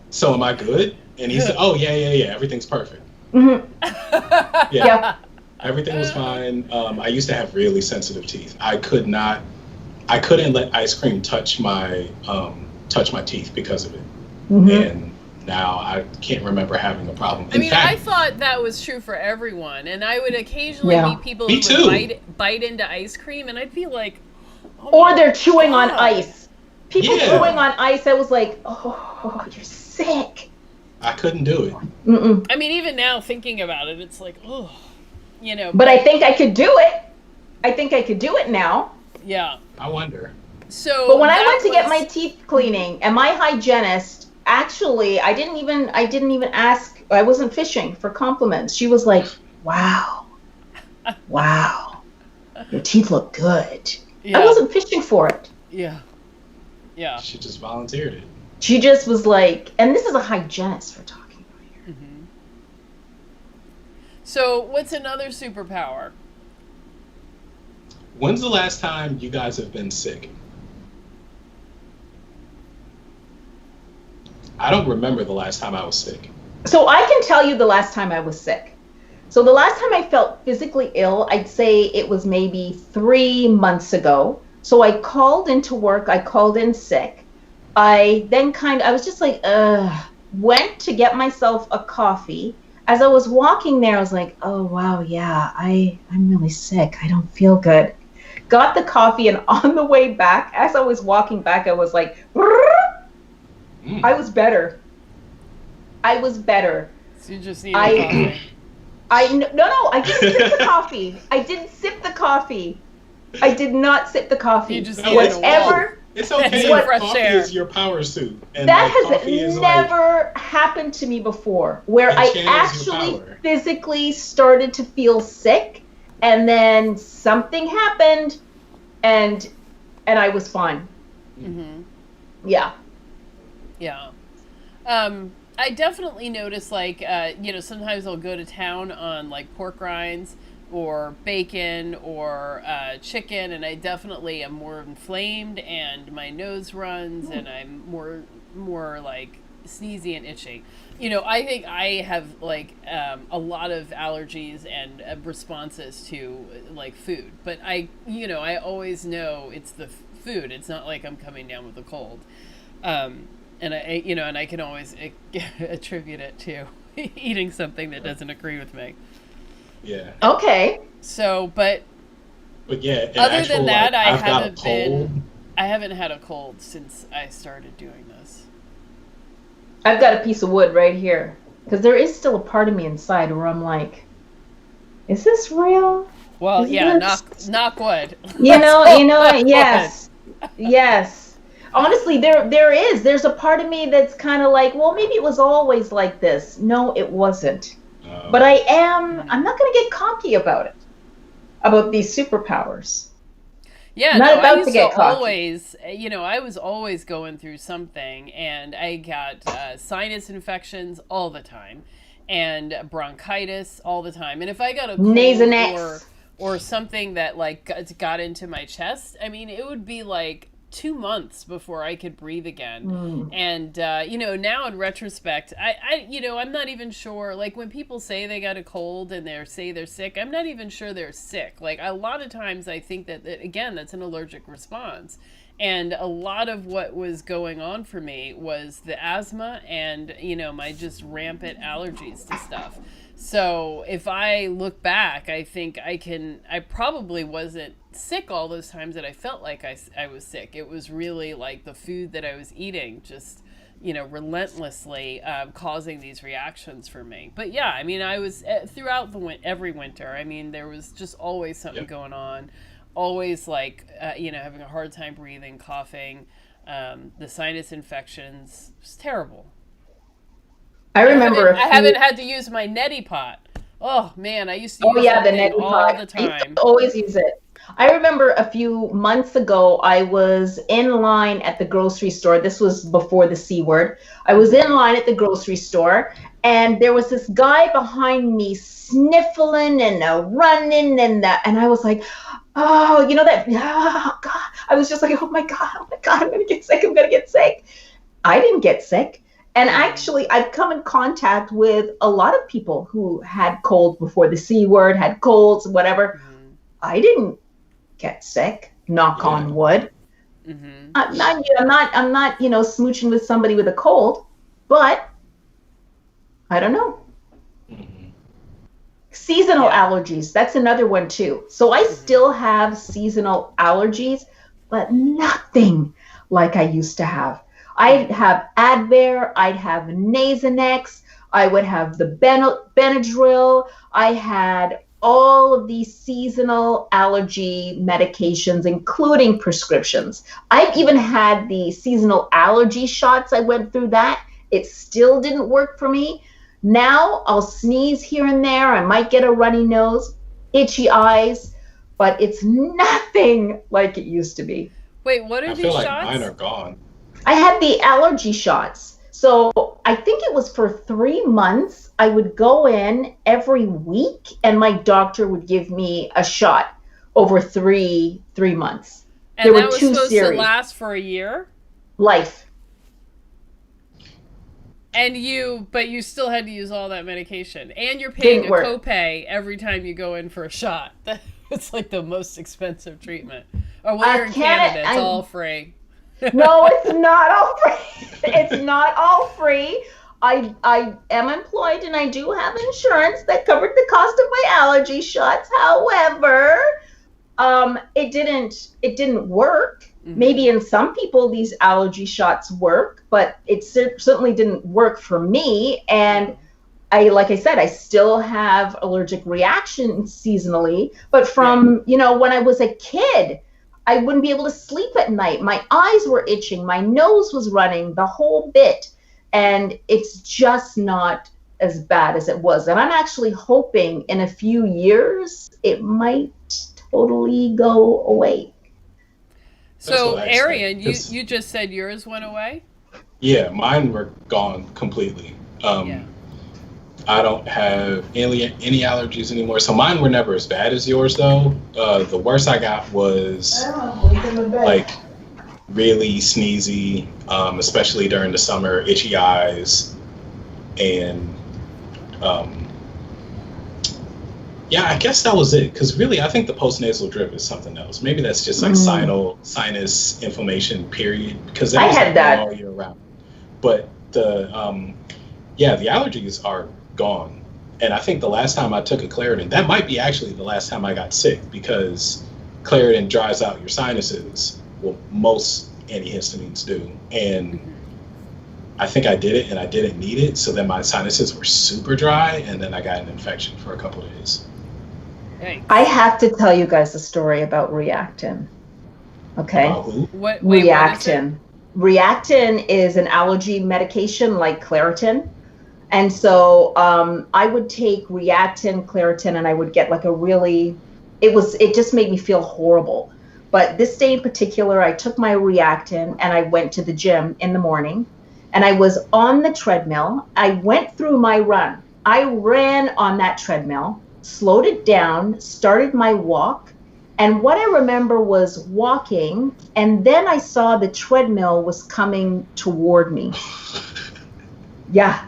so am I good? And he said, oh, yeah, everything's perfect. Mm-hmm. Yeah. Everything was fine. I used to have really sensitive teeth. I couldn't let ice cream touch my teeth because of it. Mm-hmm. And now I can't remember having a problem. I mean, I thought that was true for everyone, and I would occasionally meet people who would bite into ice cream, and I'd be like, or they're chewing on ice. People chewing on ice, I was like, oh, you're sick. I couldn't do it. Mm-mm. I mean, even now thinking about it, it's like, oh, you know. But I think I could do it. I think I could do it now. Yeah. I wonder. But when I went to get my teeth cleaning, and my hygienist, actually, I didn't even ask. I wasn't fishing for compliments. She was like, wow, your teeth look good. Yeah. I wasn't fishing for it. Yeah. She just volunteered it. She just was like, and this is a hygienist we're talking about here. Mm-hmm. So what's another superpower? When's the last time you guys have been sick? I don't remember the last time I was sick. So I can tell you the last time I was sick. So the last time I felt physically ill, I'd say it was maybe 3 months ago. So I called into work. I called in sick. I then I was just like, went to get myself a coffee. As I was walking there, I was like, oh, wow, yeah, I'm really sick. I don't feel good. Got the coffee, and on the way back, as I was walking back, I was like, I was better. So you just needed coffee. No, I didn't sip the coffee. I didn't sip the coffee. I did not sip the coffee. You just needed whatever. It's okay. Coffee is your power suit. And that has never happened to me before, where I actually physically started to feel sick, and then something happened, and I was fine. Mm-hmm. Yeah. Yeah. I definitely notice, like, sometimes I'll go to town on, like, pork rinds or bacon or chicken, and I definitely am more inflamed, and my nose runs, and I'm more like sneezy and itchy. I think I have like a lot of allergies and responses to like food, but I always know it's the food. It's not like I'm coming down with a cold, and I can always attribute it to eating something that doesn't agree with me. Yeah. Okay. So, but yeah. Other than that, I haven't had a cold since I started doing this. I've got a piece of wood right here, because there is still a part of me inside where I'm like, is this real? Well, knock wood. Yes. Honestly, there's a part of me that's kind of like, well, maybe it was always like this. No, it wasn't. But I'm not going to get cocky about it, about these superpowers. Yeah, I used to always, I was always going through something, and I got sinus infections all the time, and bronchitis all the time. And if I got a cold or something that like got into my chest, I mean, it would be like 2 months before I could breathe again. And, now in retrospect, I'm not even sure, like when people say they got a cold and say they're sick, I'm not even sure they're sick. Like a lot of times I think that again, that's an allergic response. And a lot of what was going on for me was the asthma and, my just rampant allergies to stuff. So if I look back, I think I probably wasn't sick all those times that I felt like I was sick. It was really like the food that I was eating just, relentlessly causing these reactions for me. But yeah, I mean, I was throughout every winter. I mean, there was just always something going on. Always like, having a hard time breathing, coughing, the sinus infections. It was terrible. I remember I haven't had to use my neti pot. Oh man, I used to Oh use yeah, that the thing neti all pot. the I used time. to always use it. I remember a few months ago, I was in line at the grocery store. This was before the C word. I was in Hmm. line at the grocery store, and there was this guy behind me sniffling and running and I was like, oh, you know that, oh, God. I was just like, oh my God, I'm gonna get sick. I'm gonna get sick. I didn't get sick. And Hmm. actually, I've come in contact with a lot of people who had colds before the C word, had colds, whatever. Hmm. I didn't get sick, knock Yeah. on wood. Hmm. I'm not, smooching with somebody with a cold, but I don't know. Mhm. Seasonal Yeah. allergies, that's another one too. So I Hmm. still have seasonal allergies, but nothing like I used to have. I'd Hmm. have Advair, I'd have Nasonex, I would have the Benadryl. I had all of these seasonal allergy medications, including prescriptions. I've even Hmm. had the seasonal allergy shots. I went through that. It still didn't work for me. Now I'll sneeze here and there. I might get a runny nose, itchy eyes, but it's nothing like it used to be. Wait, what are I feel these like mine are shots? gone. I had the allergy shots. So I think it was for 3 months. I would go in every week and my doctor would give me a shot over three months. There And were that was two supposed to series. last for a year? Life But you still had to use all that medication. And you're paying didn't a work. copay every time you go in for a shot. It's like the most expensive treatment. Oh, well, you're in Canada, Canada. It's all free. no, it's not all free. It's not all free. I am employed and I do have insurance that covered the cost of my allergy shots. However, it didn't work. Maybe Hmm. in some people these allergy shots work, but it certainly didn't work for me. And No. like I said, I still have allergic reactions seasonally, but Yeah. from, when I was a kid, I wouldn't be able to sleep at night. My eyes were itching, my nose was running, the whole bit. And it's just not as bad as it was. And I'm actually hoping in a few years it might totally go away. That's So, what I expect. Arian, you, Because you just said yours went away? yeah, mine were gone completely. Yeah. I don't have any allergies anymore. So mine were never as bad as yours though. The worst I got was like really sneezy, especially during the summer, itchy eyes, and um, yeah, I guess that was it. Because really, I think the postnasal drip is something else. Maybe that's just like sinus inflammation, period. Because that I was had like that. all year round. But the allergies are gone. And I think the last time I took a Claritin, that might be actually the last time I got sick because Claritin dries out your sinuses. Well, most antihistamines do. And Hmm. I think I did it and I didn't need it. So then my sinuses were super dry and then I got an infection for a couple of days. I Yikes. have to tell you guys a story about Reactin. Okay? About who? What is it? Reactin. Reactin is an allergy medication like Claritin. And so I would take Reactin, Claritin, and I would get like it just made me feel horrible. But this day in particular, I took my Reactin and I went to the gym in the morning and I was on the treadmill. I went through my run. I ran on that treadmill, slowed it down, started my walk. And what I remember was walking, and then I saw the treadmill was coming toward me. Yeah,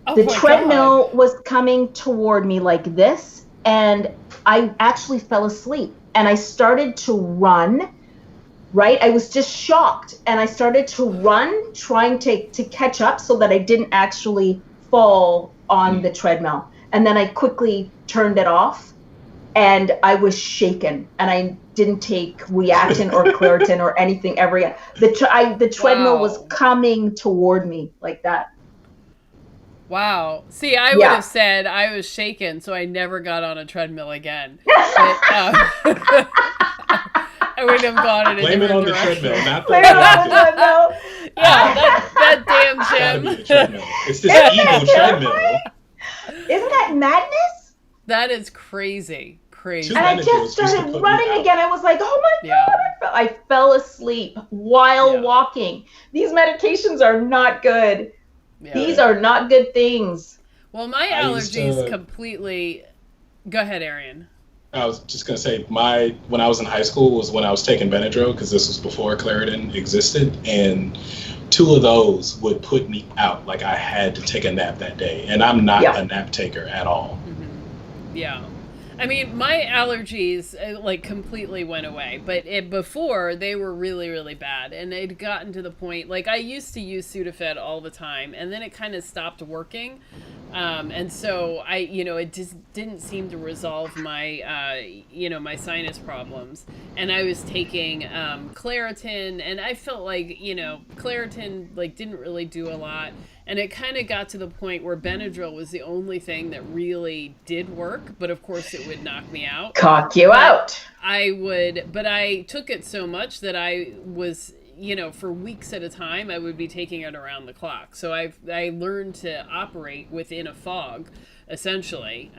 Oh the my God. treadmill was coming toward me like this, and I actually fell asleep and I started to run. Right, I was just shocked and I started to run trying to catch up so that I didn't actually fall on the treadmill. And then I quickly turned it off and I was shaken and I didn't take Reactin or Claritin or anything ever again. The treadmill was Wow. coming toward me like that. Wow. See, I would Yeah. have said I was shaken, so I never got on a treadmill again. But I would have gone in a Blame it different on the treadmill, direction. not the Clear it on the Reactin. treadmill. Yeah, that Gotta damn be the gym. treadmill. It's this Isn't that evil treadmill. terrifying? Isn't that madness? That is crazy. Crazy. And I just started running again. I was like, oh my God, I fell asleep while walking. These medications are not good. Yeah. These are not good things. Well, my allergies completely... Go ahead, Arien. I was just going to say, when I was in high school was when I was taking Benadryl, because this was before Claritin existed, and 2 of those would put me out. Like, I had to take a nap that day, and I'm not a nap taker at all. Mm-hmm. Yeah. I mean, my allergies, like, completely went away. But before, they were really, really bad. And it had gotten to the point, like, I used to use Sudafed all the time. And then it kind of stopped working. And so, it just didn't seem to resolve my, my sinus problems. And I was taking Claritin. And I felt like, Claritin, like, didn't really do a lot. And it kind of got to the point where Benadryl was the only thing that really did work. But of course, it would knock me out. Cock you out. But I took it so much that I was, for weeks at a time, I would be taking it around the clock. So I learned to operate within a fog, essentially.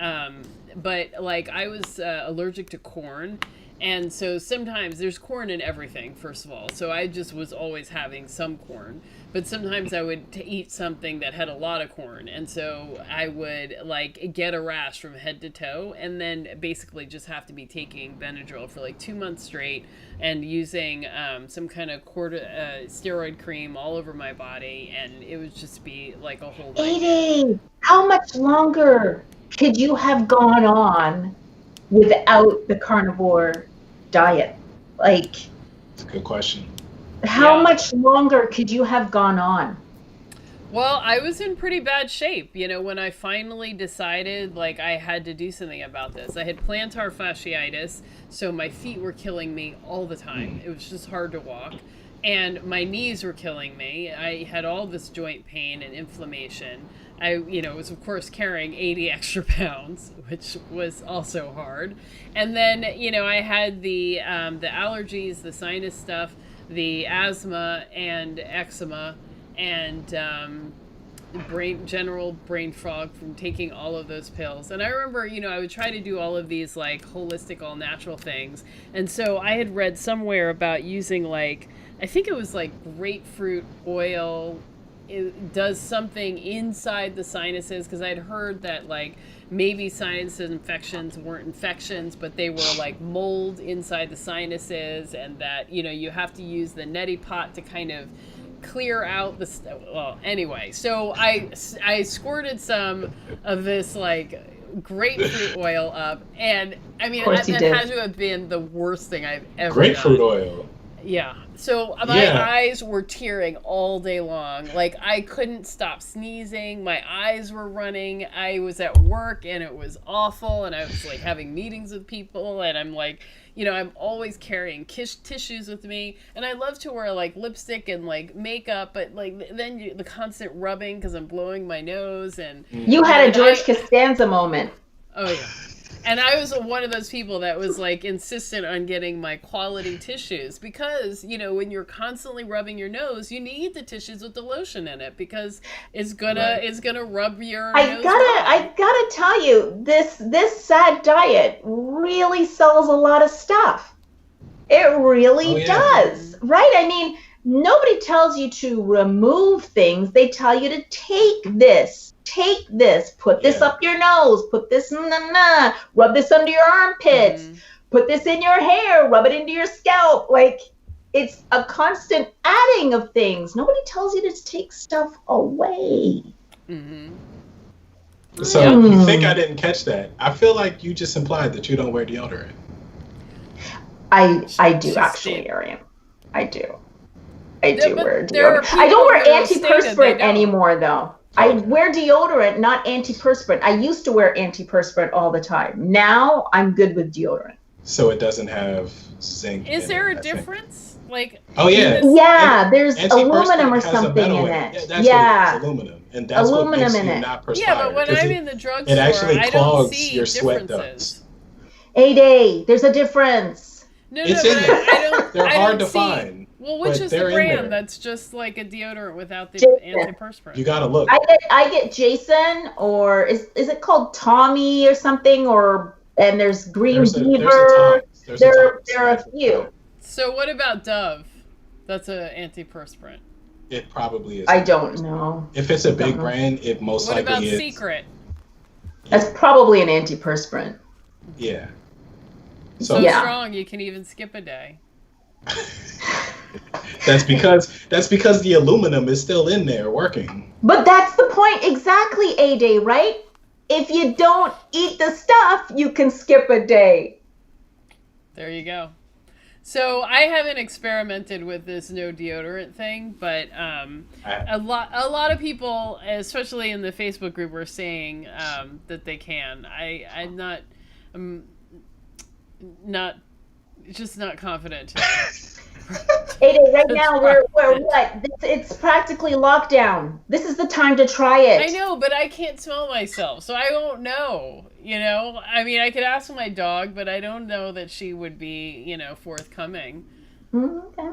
But like I was allergic to corn. And so sometimes there's corn in everything, first of all. So I just was always having some corn. But sometimes I would eat something that had a lot of corn. And so I would like get a rash from head to toe and then basically just have to be taking Benadryl for like 2 months straight and using some kind of steroid cream all over my body. And it would just be like a whole nightmare. How much longer could you have gone on without the carnivore diet? Like, that's a good question. How much longer could you have gone on? Well, I was in pretty bad shape, when I finally decided like I had to do something about this. I had plantar fasciitis, so my feet were killing me all the time. It was just hard to walk. And my knees were killing me. I had all this joint pain and inflammation. I, was of course carrying 80 extra pounds, which was also hard. And then, I had the allergies, the sinus stuff, the asthma and eczema, and general brain fog from taking all of those pills. And I remember, I would try to do all of these like holistic, all natural things. And so I had read somewhere about using like, I think it was like grapefruit oil. It does something inside the sinuses, because I'd heard that like maybe sinus infections weren't infections, but they were like mold inside the sinuses, and that you have to use the neti pot to kind of clear out the well, anyway, so I squirted some of this like grapefruit oil up, and I mean that had to have been the worst thing I've ever grapefruit done. Oil. Yeah. So my eyes were tearing all day long. Like I couldn't stop sneezing. My eyes were running. I was at work and it was awful. And I was like having meetings with people. And I'm like, I'm always carrying tissues with me. And I love to wear like lipstick and like makeup. But like then the constant rubbing because I'm blowing my nose. And you had a George Costanza moment. Oh, yeah. And I was one of those people that was like insistent on getting my quality tissues because, when you're constantly rubbing your nose, you need the tissues with the lotion in it because it's gonna rub your nose. I gotta tell you, this sad diet really sells a lot of stuff. It really does, right? I mean, nobody tells you to remove things. They tell you to take this, put this up your nose, put this, rub this under your armpits, put this in your hair, rub it into your scalp. Like, it's a constant adding of things. Nobody tells you to take stuff away. So you think I didn't catch that? I feel like you just implied that you don't wear deodorant. I do actually, Arien. I do wear deodorant. I don't wear antiperspirant anymore, though. I wear deodorant, not antiperspirant. I used to wear antiperspirant all the time. Now I'm good with deodorant. So it doesn't have zinc. Is there a difference? Like, there's aluminum or something in it. It's aluminum, and that's aluminum what makes you not perspire. Yeah, but when I'm in the drugstore, it actually I clogs don't see your differences. sweat ducts. A-Day, there's a difference. It's in there. They're hard to find. Well, which But is the they're in brand there. that's just like a deodorant without the Jason. antiperspirant? You gotta look. I get Jason, or is it called Tommy or something, and there's Green There's a Beaver. There's a Tom There are a Smash. few. So what about Dove? That's an antiperspirant. It probably is. I don't know. If it's a big know. brand, it most What about likely is. Secret? That's probably an antiperspirant. Yeah. So Yeah. strong you can even skip a day. That's because the aluminum is still in there working. But that's the point exactly, A-Day, right? If you don't eat the stuff, you can skip a day. There you go. So I haven't experimented with this no deodorant thing, but a lot of people, especially in the Facebook group, were saying that they can. I'm just not confident. A-Day, right now we're what? It's practically lockdown. This is the time to try it. I know, but I can't smell myself, so I won't know. You know, I mean, I could ask my dog, but I don't know that she would be, forthcoming. Okay.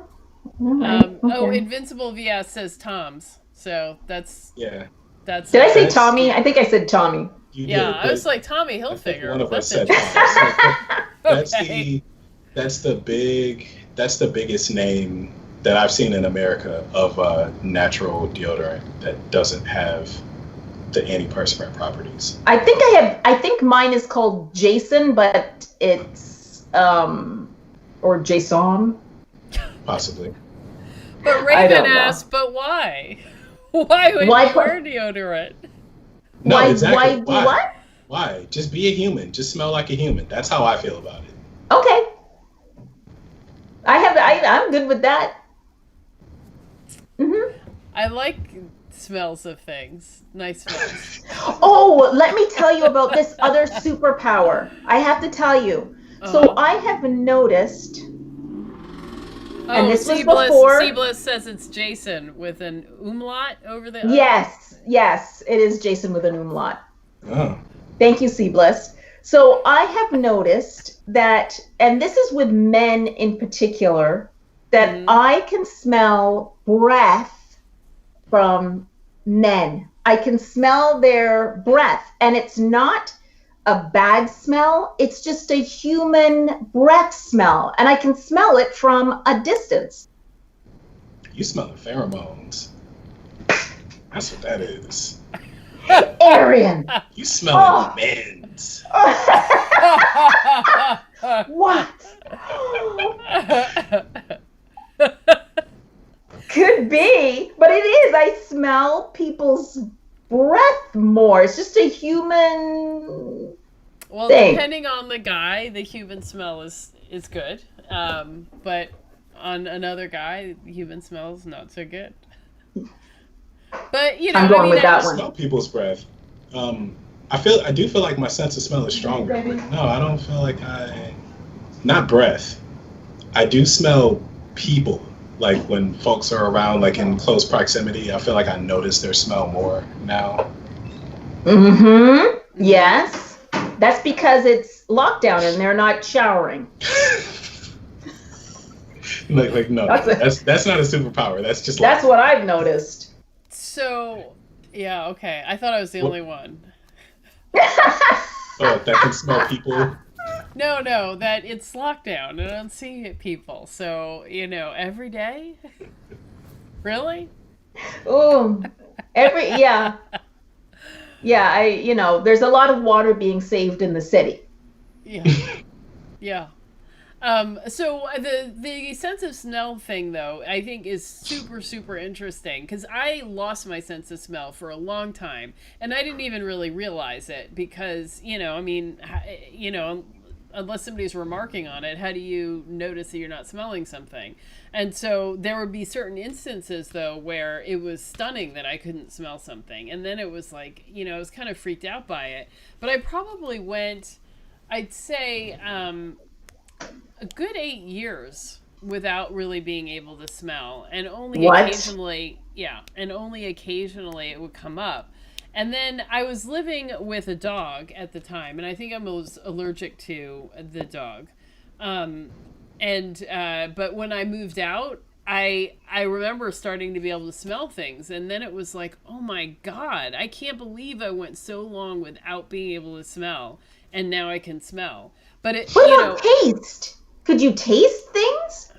Okay. Oh, Invincible VS says Tom's, so that's. Yeah. That's. Did I say Tommy? I think I said Tommy. You Yeah, did, I was like Tommy Hilfiger. One of us That's said that. Okay. That's the biggest name that I've seen in America of natural deodorant that doesn't have the antiperspirant properties. I think mine is called Jason, but it's or Jason. Possibly. But I don't Raven know. asked, but why? Why would Why you wear deodorant? No, why exactly. do what? Why? Just be a human. Just smell like a human. That's how I feel about it. Okay. I'm good with that. I like smells of things. Nice smells. Oh, let me tell you about this other superpower. I have to tell you. So I have noticed, and this was before. Seabliss says it's Jason with an umlaut over the. Yes, it is Jason with an umlaut. Oh. Thank you, Seabliss. So I have noticed that, and this is with men in particular, that I can smell breath from men. I can smell their breath, and it's not a bad smell. It's just a human breath smell, and I can smell it from a distance. You smell the pheromones. That's what that is. Arien! You smell the men's. What? Could be, but it is. I smell people's breath more. It's just a human Well, thing. depending on the guy, the human smell is good. But on another guy, the human smell is not so good. But I'm going with that I one. smell people's breath. I do feel like my sense of smell is stronger. But no, I don't feel like not breath. I do smell people. Like when folks are around, like in close proximity, I feel like I notice their smell more now. Mm-hmm. Yes. That's because it's lockdown and they're not showering. like no, that's not a superpower. That's just That's what I've noticed. So, yeah, okay. I thought I was the only one. Oh, that can smell people. No, that it's lockdown and I don't see people. So, every day? Really? Ooh. Yeah. Yeah, there's a lot of water being saved in the city. Yeah. Yeah. So the sense of smell thing, though, I think is super, super interesting because I lost my sense of smell for a long time and I didn't even really realize it because, unless somebody's remarking on it, how do you notice that you're not smelling something? And so there would be certain instances, though, where it was stunning that I couldn't smell something. And then it was like, I was kind of freaked out by it. But I probably went, I'd say, a good 8 years without really being able to smell. And only occasionally it would come up. And then I was living with a dog at the time, and I think I was allergic to the dog. But when I moved out, I remember starting to be able to smell things, and then it was like, oh my God, I can't believe I went so long without being able to smell, and now I can smell. But what about taste? Could you taste things?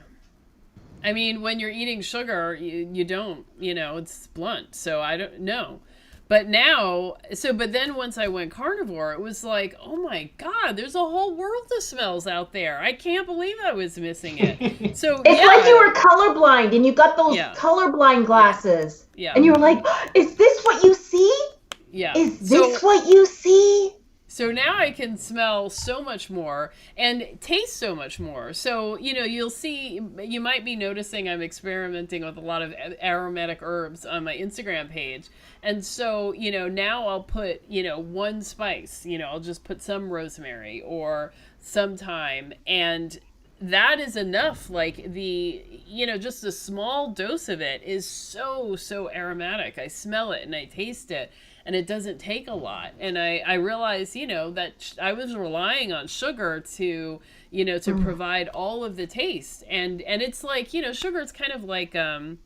I mean, when you're eating sugar, you don't, it's blunt. So I don't know. But now, but then once I went carnivore, it was like, oh my God, there's a whole world of smells out there. I can't believe I was missing it. So it's like you were colorblind and you got those colorblind glasses. Yeah. And you were like, is this what you see? Yeah. Is this what you see? So now I can smell so much more and taste so much more. So, you might be noticing I'm experimenting with a lot of aromatic herbs on my Instagram page. And so, now I'll put, one spice, I'll just put some rosemary or some thyme, and that is enough. Like just a small dose of it is so aromatic. I smell it and I taste it. And it doesn't take a lot. And I realized, that I was relying on sugar to, to provide all of the taste. And it's like, sugar is kind of like a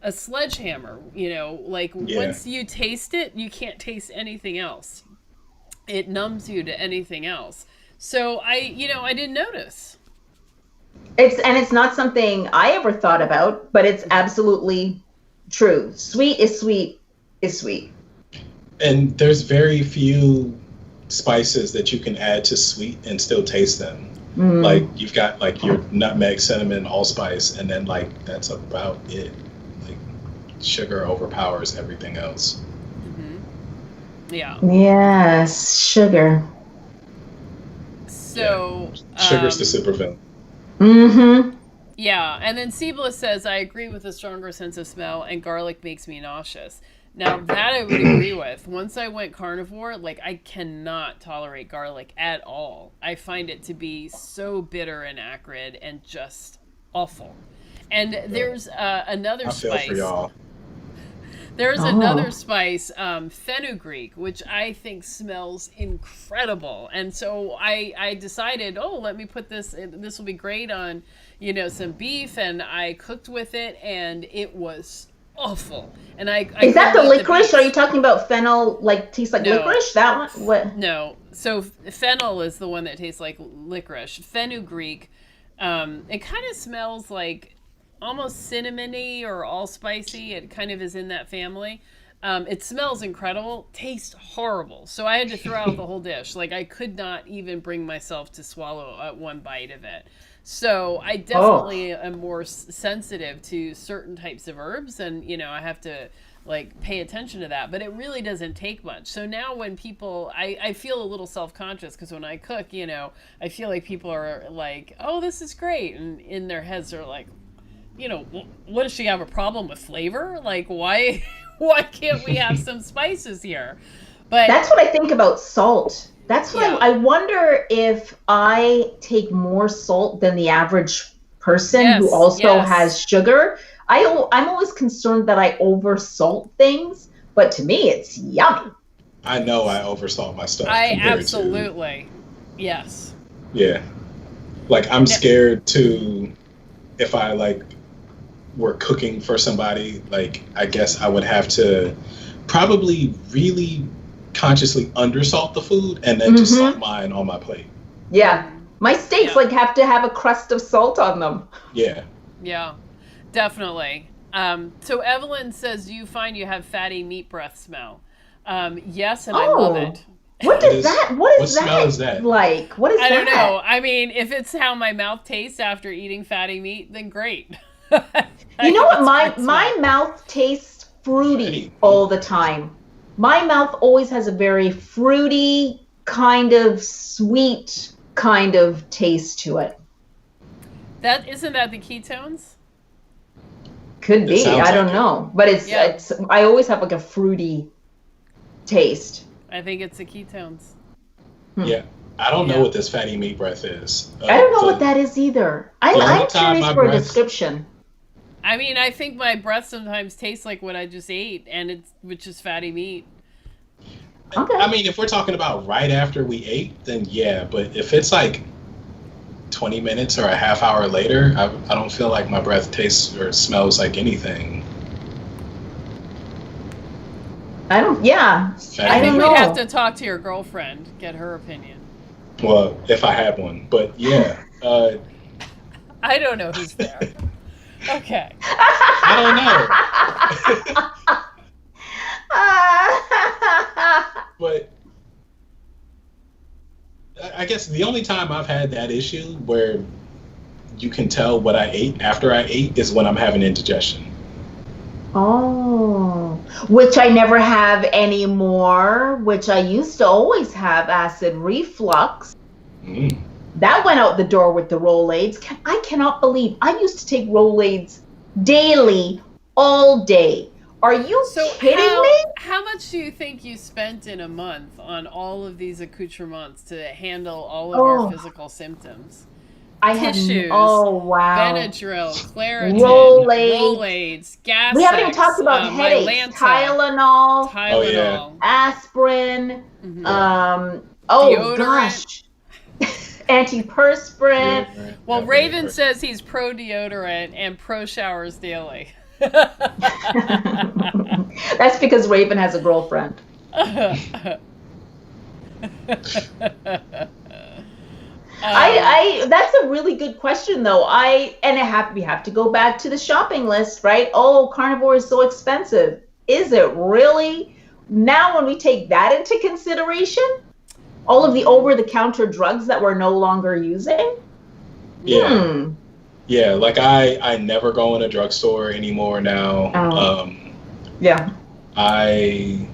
sledgehammer, once you taste it, you can't taste anything else. It numbs you to anything else. So I didn't notice. It's not something I ever thought about, but it's absolutely true. Sweet is sweet is sweet. And there's very few spices that you can add to sweet and still taste them. Like you've got like your nutmeg, cinnamon, allspice, and then like that's about it. Like sugar overpowers everything else. Yeah. Yes, sugar. So sugar's the supervillain. Yeah, and then Siebla says, I agree with a stronger sense of smell, and garlic makes me nauseous. Now, that I would agree with. Once I went carnivore, I cannot tolerate garlic at all. I find it to be so bitter and acrid and just awful. And there's another spice. I feel for y'all. There's another spice, fenugreek, which I think smells incredible. And so I decided, let me put this will be great on, some beef. And I cooked with it, and it was awful. And I is that the licorice? Are you talking about fennel, tastes like licorice? That one? What? No. So fennel is the one that tastes like licorice. Fenugreek, it kind of smells like almost cinnamony or allspicey. It kind of is in that family. It smells incredible, tastes horrible. So I had to throw out the whole dish. I could not even bring myself to swallow one bite of it. So I definitely am more sensitive to certain types of herbs, and I have to pay attention to that. But it really doesn't take much. So now when people, I feel a little self-conscious because when I cook, I feel like people are like, "Oh, this is great," and in their heads they're like, what does she have a problem with flavor? Why can't we have some spices here? But that's what I think about salt. That's why I wonder if I take more salt than the average person who also has sugar. I'm always concerned that I oversalt things, but to me it's yummy. I know I oversalt my stuff. I absolutely. Yes. Yeah. I'm scared to, if I were cooking for somebody, I guess I would have to probably really consciously undersalt the food and then just salt mine on my plate. Yeah. My steaks have to have a crust of salt on them. Yeah. Yeah, definitely. So Evelyn says, do you find you have fatty meat breath smell? Yes, and I love it. What is that? What smell is that? Like? What is that? I don't know. I mean, if it's how my mouth tastes after eating fatty meat, then great. You know what? My mouth tastes fruity all the time. My mouth always has a very fruity, kind of sweet kind of taste to it. Isn't that the ketones? Could be. I don't know. But it's I always have a fruity taste. I think it's the ketones. Yeah. I don't know what this fatty meat breath is. I don't know what that is either. I'm curious for a description. I mean, I think my breath sometimes tastes like what I just ate, which is fatty meat. Okay. I mean, if we're talking about right after we ate, then yeah. But if it's 20 minutes or a half hour later, I don't feel like my breath tastes or smells like anything. I don't know. I think we'd have to talk to your girlfriend, get her opinion. Well, if I had one, but yeah. I don't know who's there. Okay. I don't know. But I guess the only time I've had that issue where you can tell what I ate after I ate is when I'm having indigestion. Oh, which I never have anymore, which I used to always have acid reflux. That went out the door with the Rolaids. I cannot believe I used to take Rolaids daily, all day. Are you kidding me? How much do you think you spent in a month on all of these accoutrements to handle all of your physical symptoms? Tissues, Benadryl, Claritin, Rolaids, gas. We haven't even talked about headaches. Tylenol, aspirin. Deodorant. Gosh, antiperspirant. Well, Raven says he's pro deodorant and pro showers daily. That's because Raven has a girlfriend. That's a really good question, though. We have to go back to the shopping list, right? Oh, Carnivore is so expensive. Is it really? Now, when we take that into consideration, all of the over-the-counter drugs that we're no longer using. Yeah. Yeah, like I never go in a drugstore anymore now. I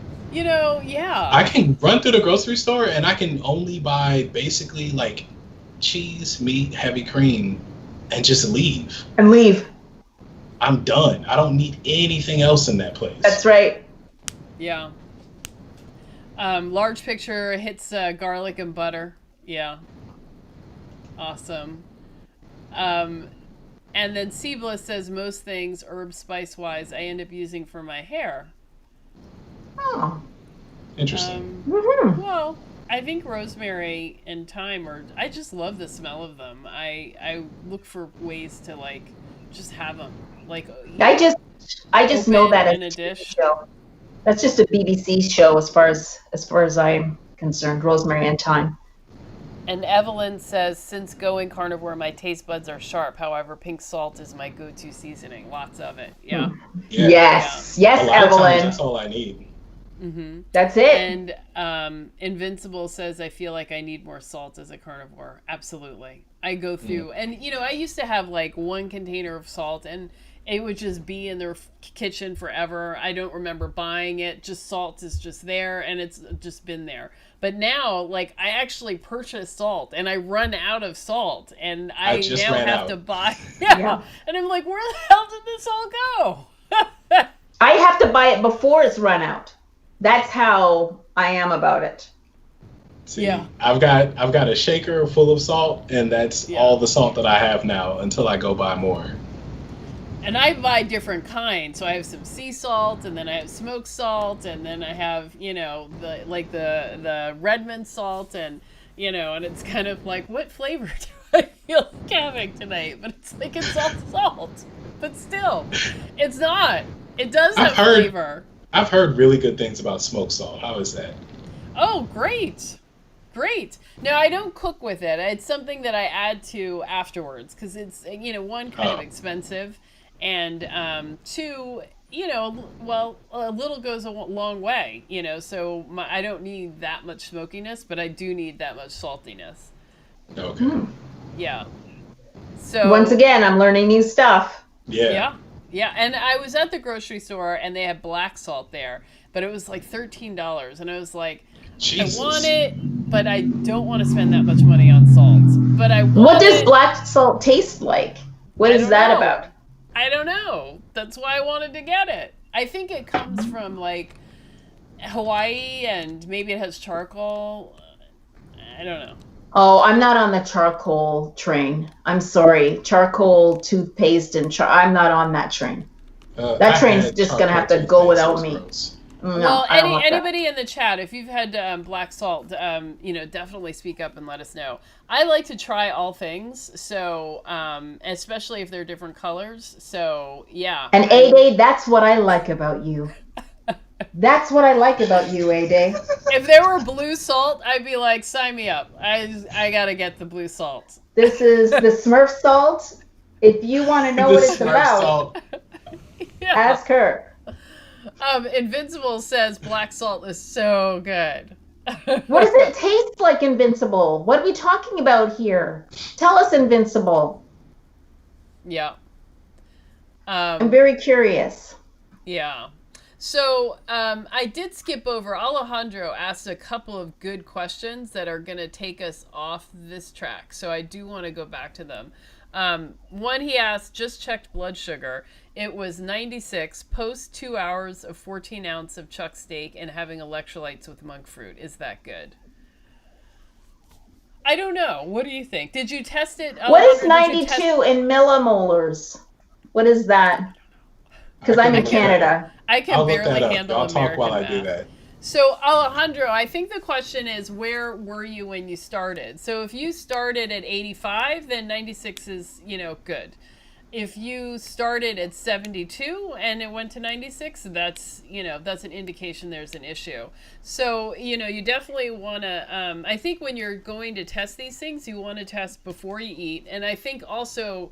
can run through the grocery store and I can only buy basically like cheese, meat, heavy cream, and just leave. I'm done. I don't need anything else in that place. That's right. Yeah. Large picture hits garlic and butter. Yeah. Awesome. And then Seabliss says most things herb spice wise I end up using for my hair. Oh. Interesting. Well, I think rosemary and thyme I just love the smell of them. I look for ways to like just have them. Like I just know that in a dish. Show. That's just a BBC show as far as I'm concerned, rosemary and thyme. And Evelyn says, since going carnivore, my taste buds are sharp. However, pink salt is my go-to seasoning. Lots of it. Yeah. Yes, Evelyn. That's all I need. Mm-hmm. That's it. And Invincible says, I feel like I need more salt as a carnivore. Absolutely. I go through, and I used to have like one container of salt, and it would just be in their kitchen forever. I don't remember buying it. Just salt is just there, and it's just been there. But now, like, I actually purchase salt, and I run out of salt, and I now have to buy. Yeah. And I'm like, where the hell did this all go? I have to buy it before it's run out. That's how I am about it. See, I've got a shaker full of salt, and that's all the salt that I have now until I go buy more. And I buy different kinds. So I have some sea salt, and then I have smoked salt, and then I have, the Redmond salt, and and it's kind of like, what flavor do I feel like having tonight? But it's like it's all salt. But still, it's not. It does have flavor. I've heard really good things about smoked salt. How is that? Oh, great. Great. Now, I don't cook with it. It's something that I add to afterwards because it's, one, kind of expensive. And two, a little goes a long way, so I don't need that much smokiness, but I do need that much saltiness. Okay. Yeah. So once again, I'm learning new stuff. Yeah. And I was at the grocery store and they had black salt there, but it was like $13. And I was like, Jesus. I want it, but I don't want to spend that much money on salt. But what does black salt taste like? What is that about? I don't know. That's why I wanted to get it. I think it comes from like Hawaii and maybe it has charcoal. I don't know. Oh, I'm not on the charcoal train. I'm sorry. Charcoal, toothpaste, and I'm not on that train. That train's just going to have to go without me. No, Well, I don't want that. anybody in the chat, if you've had black salt, definitely speak up and let us know. I like to try all things, so especially if they're different colors. So yeah. And A-Day, that's what I like about you. That's what I like about you, A-Day. If there were blue salt, I'd be like, sign me up. I gotta get the blue salt. This is the Smurf salt. If you want to know what it's about, Salt. Yeah. ask her. Invincible says black salt is so good. What does it taste like, Invincible? What are we talking about here? Tell us, Invincible. Yeah. I'm very curious. Yeah. So I did skip over. Alejandro asked a couple of good questions that are going to take us off this track. So I do want to go back to them. One, he asked, just checked blood sugar. It was 96 post 2 hours of 14 ounce of chuck steak and having electrolytes with monk fruit. Is that good? I don't know. What do you think? Did you test it? What is 92 in millimolars? What is that? Because I'm in Canada. I can barely handle I'll talk while I math. do that. So Alejandro, I think the question is, where were you when you started? So if you started at 85, then 96 is, good. If you started at 72 and it went to 96, that's an indication there's an issue. So, you definitely want to, I think when you're going to test these things, you want to test before you eat. And I think also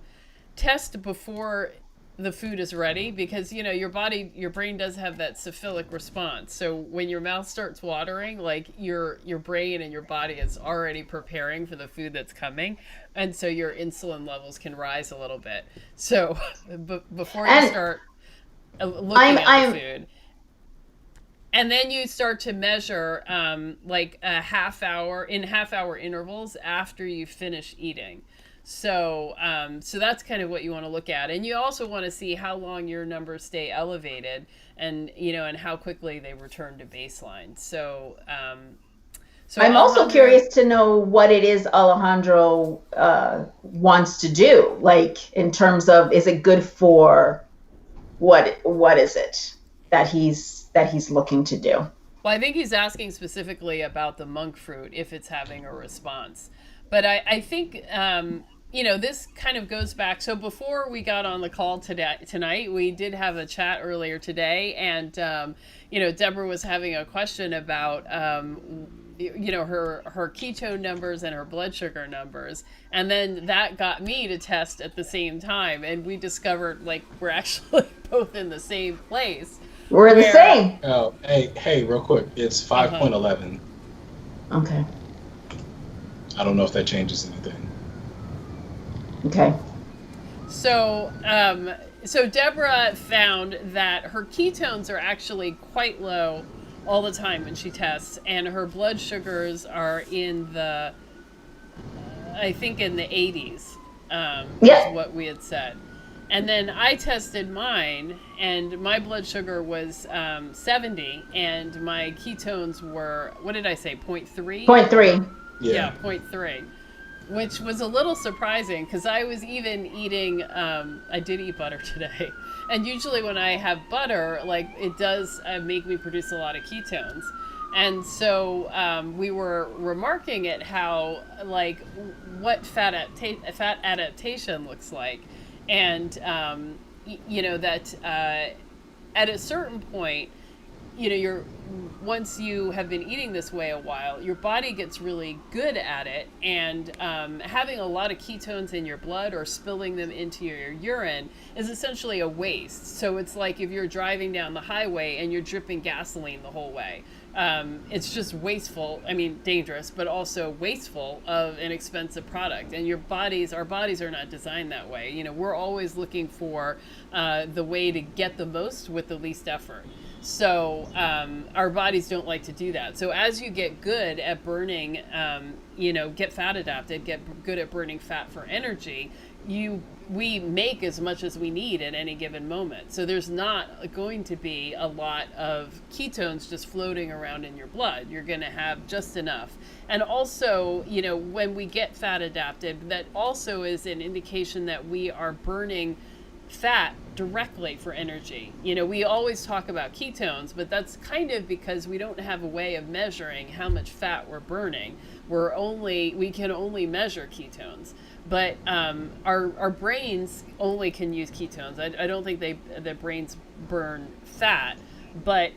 test before the food is ready, because your brain does have that syphilic response. So when your mouth starts watering, like your brain and your body is already preparing for the food that's coming, and so your insulin levels can rise a little bit. So before you start looking at the food, and then you start to measure like a half hour intervals after you finish eating. So that's kind of what you want to look at. And you also want to see how long your numbers stay elevated and how quickly they return to baseline. So I'm also curious to know what it is Alejandro wants to do, like in terms of, is it good for what is it that he's looking to do? Well, I think he's asking specifically about the monk fruit, if it's having a response. But I think, this kind of goes back. So before we got on the call tonight, we did have a chat earlier today. And, Deborah was having a question about, her ketone numbers and her blood sugar numbers. And then that got me to test at the same time. And we discovered, we're actually both in the same place. We're the same. Oh, hey, real quick. It's 5.11. Okay. I don't know if that changes anything. Okay. So Deborah found that her ketones are actually quite low all the time when she tests, and her blood sugars are in the, I think in the 80s, is what we had said. And then I tested mine, and my blood sugar was 70, and my ketones were, what did I say, 0.3? 0.3. Yeah, 0.3, which was a little surprising because I was even eating, I did eat butter today. And usually when I have butter, it does make me produce a lot of ketones. And so we were remarking at how, what fat adaptation looks like. And, that at a certain point, once you have been eating this way a while, your body gets really good at it, and having a lot of ketones in your blood or spilling them into your urine is essentially a waste. So it's like if you're driving down the highway and you're dripping gasoline the whole way. It's just wasteful, dangerous, but also wasteful of an expensive product. And our bodies are not designed that way. We're always looking for the way to get the most with the least effort. So our bodies don't like to do that. So as you get good at burning, get fat adapted, get good at burning fat for energy, we make as much as we need at any given moment. So there's not going to be a lot of ketones just floating around in your blood. You're going to have just enough. And also, when we get fat adapted, that also is an indication that we are burning fat directly for energy. We always talk about ketones, but that's kind of because we don't have a way of measuring how much fat we're burning. We can only measure ketones, but our brains only can use ketones. I don't think the brains burn fat, but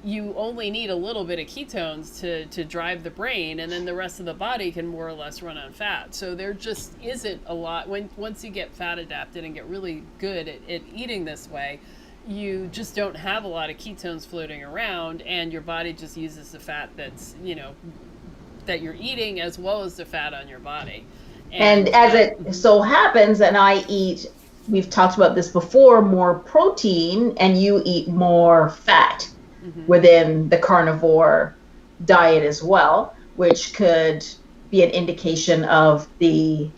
you only need a little bit of ketones to drive the brain, and then the rest of the body can more or less run on fat. So there just isn't a lot. Once you get fat adapted and get really good at eating this way, you just don't have a lot of ketones floating around, and your body just uses the fat that's, that you're eating as well as the fat on your body. And as it so happens, and I eat, we've talked about this before, more protein, and you eat more fat within the carnivore diet as well, which could be an indication of the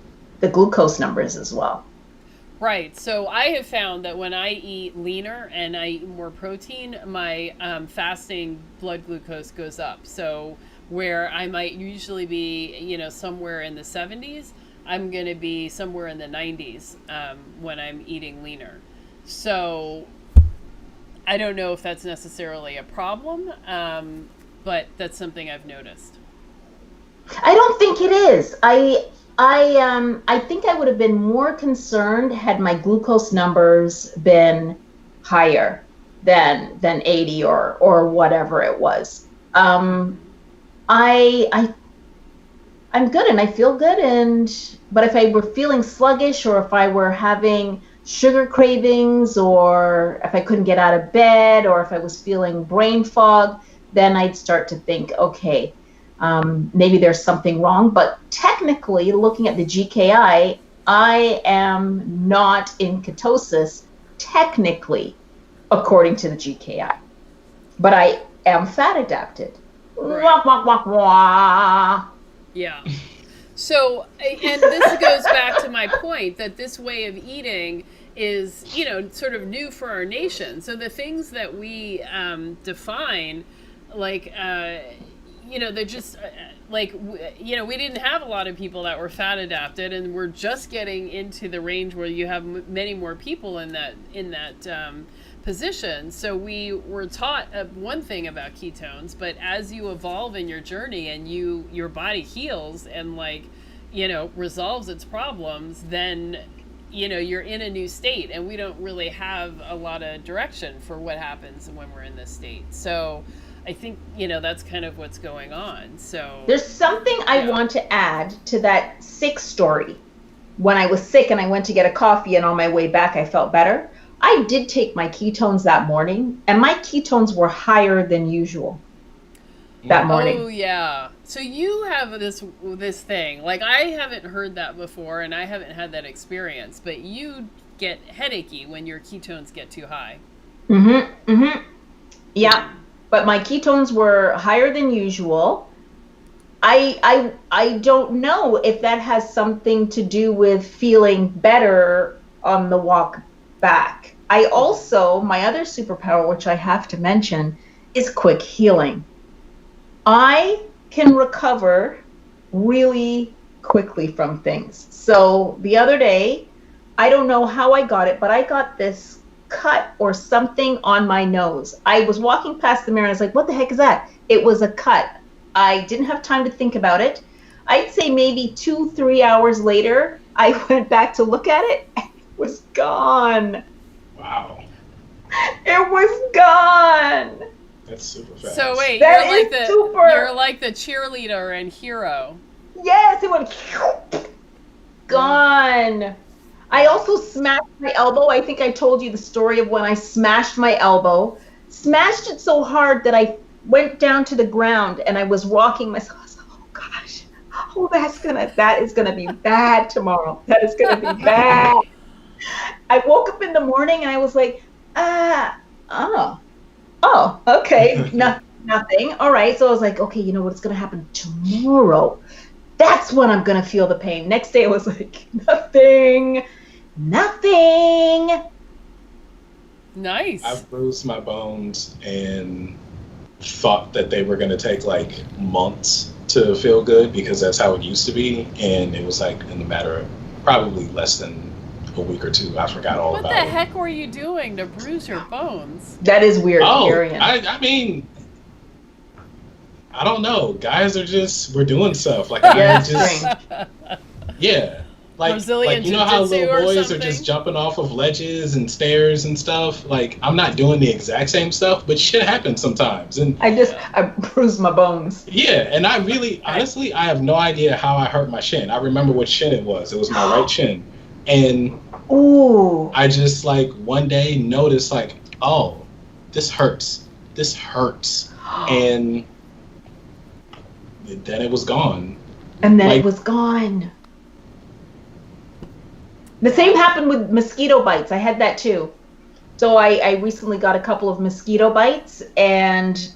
glucose numbers as well. Right. So I have found that when I eat leaner and I eat more protein, my fasting blood glucose goes up. So where I might usually be, somewhere in the 70s, I'm going to be somewhere in the 90s when I'm eating leaner. So I don't know if that's necessarily a problem, but that's something I've noticed. I don't think it is. I think I would have been more concerned had my glucose numbers been higher than 80 or whatever it was. I'm good and I feel good, but if I were feeling sluggish, or if I were having sugar cravings, or if I couldn't get out of bed, or if I was feeling brain fog, then I'd start to think, okay, maybe there's something wrong. But technically, looking at the GKI, I am not in ketosis, technically, according to the GKI. But I am fat adapted. Right. Wah, wah, wah, wah. Yeah. So, and this goes back to my point that this way of eating is, sort of new for our nation. So the things that we define, like, they're just we didn't have a lot of people that were fat adapted, and we're just getting into the range where you have many more people in that position. So we were taught one thing about ketones, but as you evolve in your journey and your body heals and resolves its problems, then you're in a new state, and we don't really have a lot of direction for what happens when we're in this state. So I think that's kind of what's going on. So there's something I want to add to that sick story. When I was sick and I went to get a coffee, and on my way back I felt better, I did take my ketones that morning, and my ketones were higher than usual that morning. Oh, yeah. So you have this thing. Like, I haven't heard that before, and I haven't had that experience, but you get headachy when your ketones get too high. Yeah, but my ketones were higher than usual. I don't know if that has something to do with feeling better on the walk back. I also, my other superpower, which I have to mention, is quick healing. I can recover really quickly from things. So the other day, I don't know how I got it, but I got this cut or something on my nose. I was walking past the mirror and I was like, what the heck is that? It was a cut. I didn't have time to think about it. I'd say maybe 2-3 hours later, I went back to look at it, and it was gone. Wow. It was gone. That's super fast. So wait, That you're like the cheerleader and hero. Yes, it went gone. I also smashed my elbow. I think I told you the story of when I smashed my elbow. Smashed it so hard that I went down to the ground, and I was rocking myself. I was like, oh gosh, that is gonna be bad tomorrow. That is gonna be bad. I woke up in the morning and I was like, okay, nothing. All right. So I was like, okay, you know what's going to happen tomorrow? That's when I'm going to feel the pain. Next day I was like, nothing. Nice. I bruised my bones and thought that they were going to take like months to feel good, because that's how it used to be. And it was like in a matter of probably less than a week or two. I forgot all What about the it. heck were you doing to bruise your bones? That is weird, Oh, Arien. I mean, I don't know. Guys are just, we're doing stuff. Like, Yeah, I that's just, strange. yeah. Brazilian Like you know how jiu-jitsu little or boys are something? just jumping off of ledges and stairs and stuff? Like, I'm not doing the exact same stuff, but shit happens sometimes. And I bruised my bones. yeah, and I really, honestly, I have no idea how I hurt my shin. I remember what shin it was. It was my right shin. And Ooh. I just, like, one day noticed, like, oh, this hurts. This hurts. And then it was gone. And then Like- it was gone. The same happened with mosquito bites. I had that too. So I recently got a couple of mosquito bites, and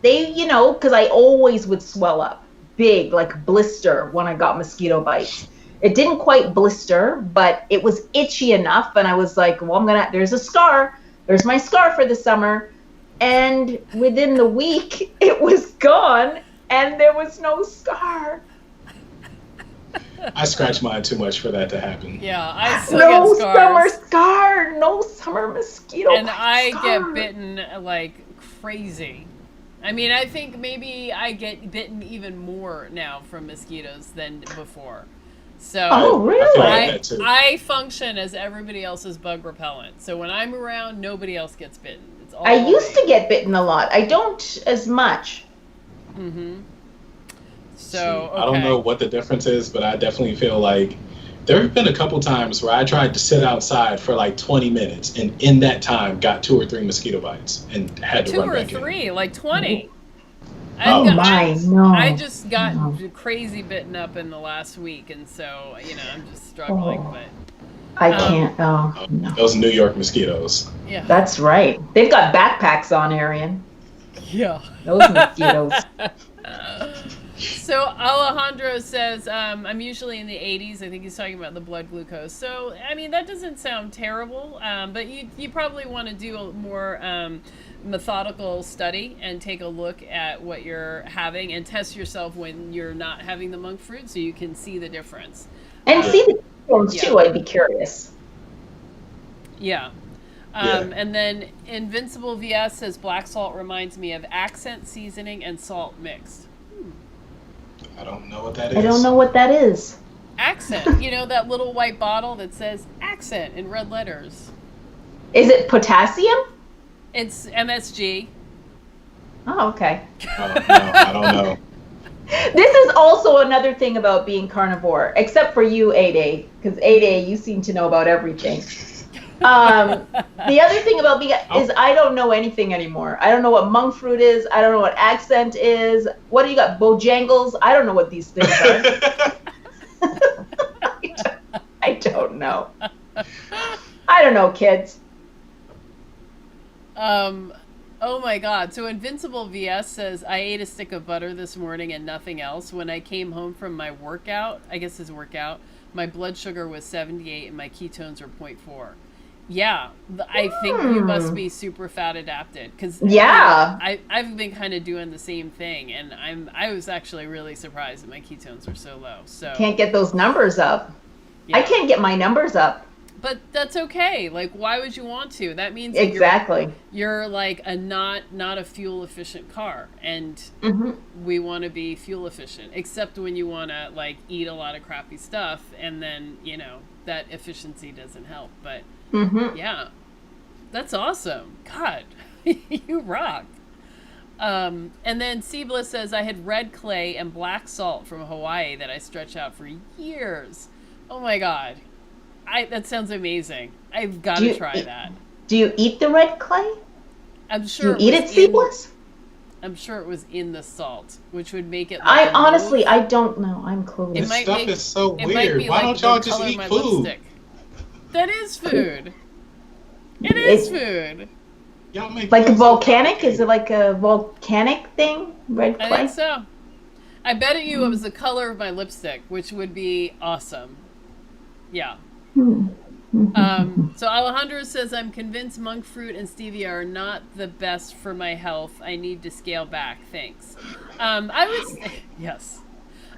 they, you know, because I always would swell up big, like blister when I got mosquito bites. It didn't quite blister, but it was itchy enough. And I was like, well, there's a scar. There's my scar for the summer. And within the week, it was gone and there was no scar. I scratched mine too much for that to happen. Yeah, I still No get summer scars. scar. No summer mosquito And bite I scar. get bitten like crazy. I mean, I think maybe I get bitten even more now from mosquitoes than before. So Oh, really? like that too. I function as everybody else's bug repellent. So when I'm around, nobody else gets bitten. It's all I used me. to get bitten a lot. I don't as much. Mm-hmm. So I don't know what the difference is, but I definitely feel like there have been a couple times where I tried to sit outside for like 20 minutes, and in that time got 2 or 3 mosquito bites and had to 2 run or back 3, like 20. Oh, I just got crazy bitten up in the last week, and so I'm just struggling. Oh. But I can't. Oh, no. in. Those New York mosquitoes. yeah, That's right. They've got backpacks on, Arien. yeah. Those mosquitoes. So Alejandro says, I'm usually in the 80s. I think he's talking about the blood glucose. So, I mean, that doesn't sound terrible, but you probably want to do a more methodical study and take a look at what you're having and test yourself when you're not having the monk fruit so you can see the difference. And see the ones Yeah. too. I'd be curious. Yeah. And then Invincible VS says black salt reminds me of accent seasoning and salt mixed. I don't know what that is. I don't know what that is. Accent, that little white bottle that says accent in red letters. Is it potassium? It's MSG. Oh, okay. Oh, no, I don't know. This is also another thing about being carnivore, except for you, 8A, because 8A, you seem to know about everything. The other thing about being is I don't know anything anymore. I don't know what monk fruit is. I don't know what accent is. What do you got? Bojangles? I don't know what these things are. I don't know. I don't know, kids. Oh my God. So Invincible VS says, I ate a stick of butter this morning and nothing else. When I came home from my workout, I guess his workout, my blood sugar was 78 and my ketones were 0.4. Yeah, I think you must be super fat adapted because I've been kind of doing the same thing, and I was actually really surprised that my ketones were so low. So Can't get those numbers up. yeah. I can't get my numbers up. But that's okay. Like, why would you want to? That means that Exactly. you're like a not a fuel efficient car, and we want to be fuel efficient. Except when you want to like eat a lot of crappy stuff, and then that efficiency doesn't help. But yeah, that's awesome. God, you rock. And then Seabla says, I had red clay and black salt from Hawaii that I stretched out for years. Oh my God. That sounds amazing. I've got to try that. Do you eat the red clay? I'm sure. Do you eat it, Seedless? I'm sure it was in the salt, which would make it. I honestly, I don't know. I'm clueless. This stuff is so weird. Why don't y'all just eat food? Lipstick. That is food. It is food. Y'all make like a food volcanic? so Is it like a volcanic thing? Red clay? I think so. I bet you it was the color of my lipstick, which would be awesome. Yeah. So Alejandro says, I'm convinced monk fruit and stevia are not the best for my health. I need to scale back. Thanks. Yes.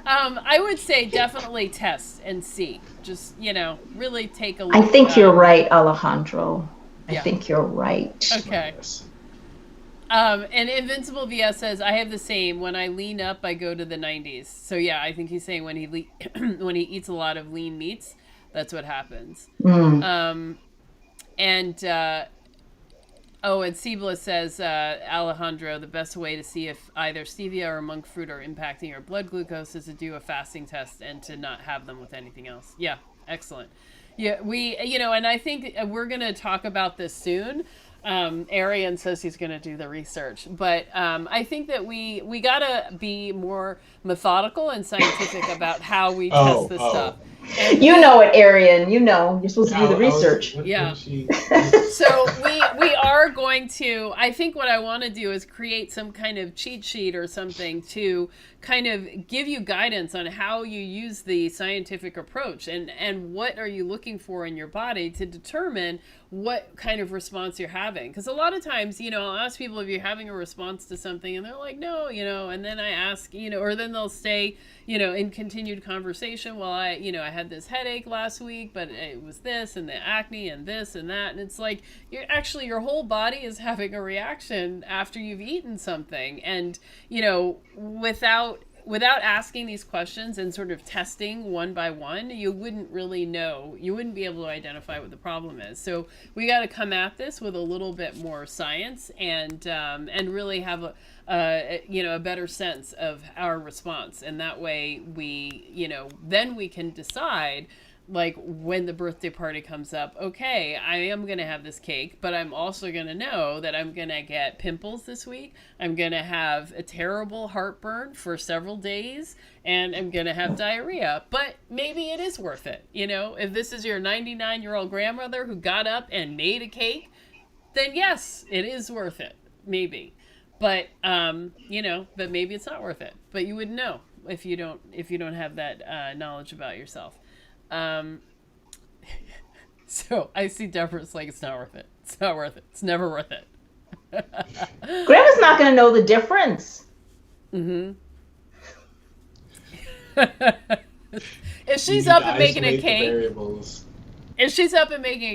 I would say definitely test and see. Just, really take a look. I think you're right, Alejandro. I Yeah. think you're right. Okay. And Invincible VS says, I have the same. When I lean up, I go to the 90s. So yeah, I think he's saying when he when he eats a lot of lean meats, that's what happens. Mm. And Cibola says, Alejandro, the best way to see if either stevia or monk fruit are impacting your blood glucose is to do a fasting test and to not have them with anything else. Yeah, excellent. Yeah, and I think we're going to talk about this soon. Arien says he's going to do the research, but I think that we got to be more methodical and scientific about how we test this stuff. And you know it, Arien. You're supposed to do the research. So we are going to, I think what I want to do is create some kind of cheat sheet or something to kind of give you guidance on how you use the scientific approach and what are you looking for in your body to determine what kind of response you're having. Because a lot of times, I'll ask people if you're having a response to something and they're like, no, and then I ask, or then they'll stay, in continued conversation, well, I had this headache last week, but it was this and the acne and this and that. And it's like, your whole body is having a reaction after you've eaten something. And, without asking these questions and sort of testing one by one, you wouldn't really know. You wouldn't be able to identify what the problem is. So we got to come at this with a little bit more science and really have a better sense of our response. And that way then we can decide, like when the birthday party comes up, okay, I am going to have this cake, but I'm also going to know that I'm going to get pimples this week. I'm going to have a terrible heartburn for several days, and I'm going to have diarrhea. But maybe it is worth it. If this is your 99-year-old grandmother who got up and made a cake, then yes, it is worth it. Maybe. But, but maybe it's not worth it. But you wouldn't know if you don't have that knowledge about yourself. So I see Deborah's like, it's not worth it. It's not worth it. It's never worth it. Grandma's not going to know the difference. Mm-hmm. If she's up and making a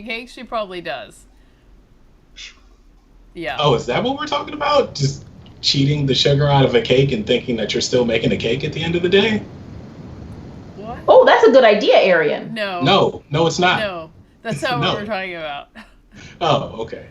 cake, she probably does. Yeah. Oh, is that what we're talking about? Just cheating the sugar out of a cake and thinking that you're still making a cake at the end of the day? What? Oh, that's a good idea, Arien. No, it's not. No, that's not what we're talking about. Oh, okay.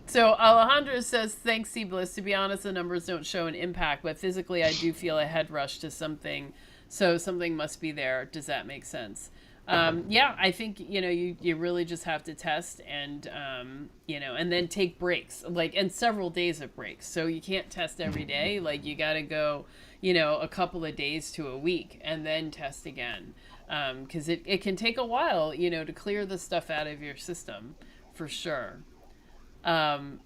So Alejandro says, thanks, Bliss. To be honest, the numbers don't show an impact, but physically I do feel a head rush to something. So something must be there. Does that make sense? Yeah, I think, you really just have to test and, and then take breaks, and several days of breaks. So you can't test every day. Like you got to go, a couple of days to a week and then test again. Cause it can take a while, to clear the stuff out of your system for sure. And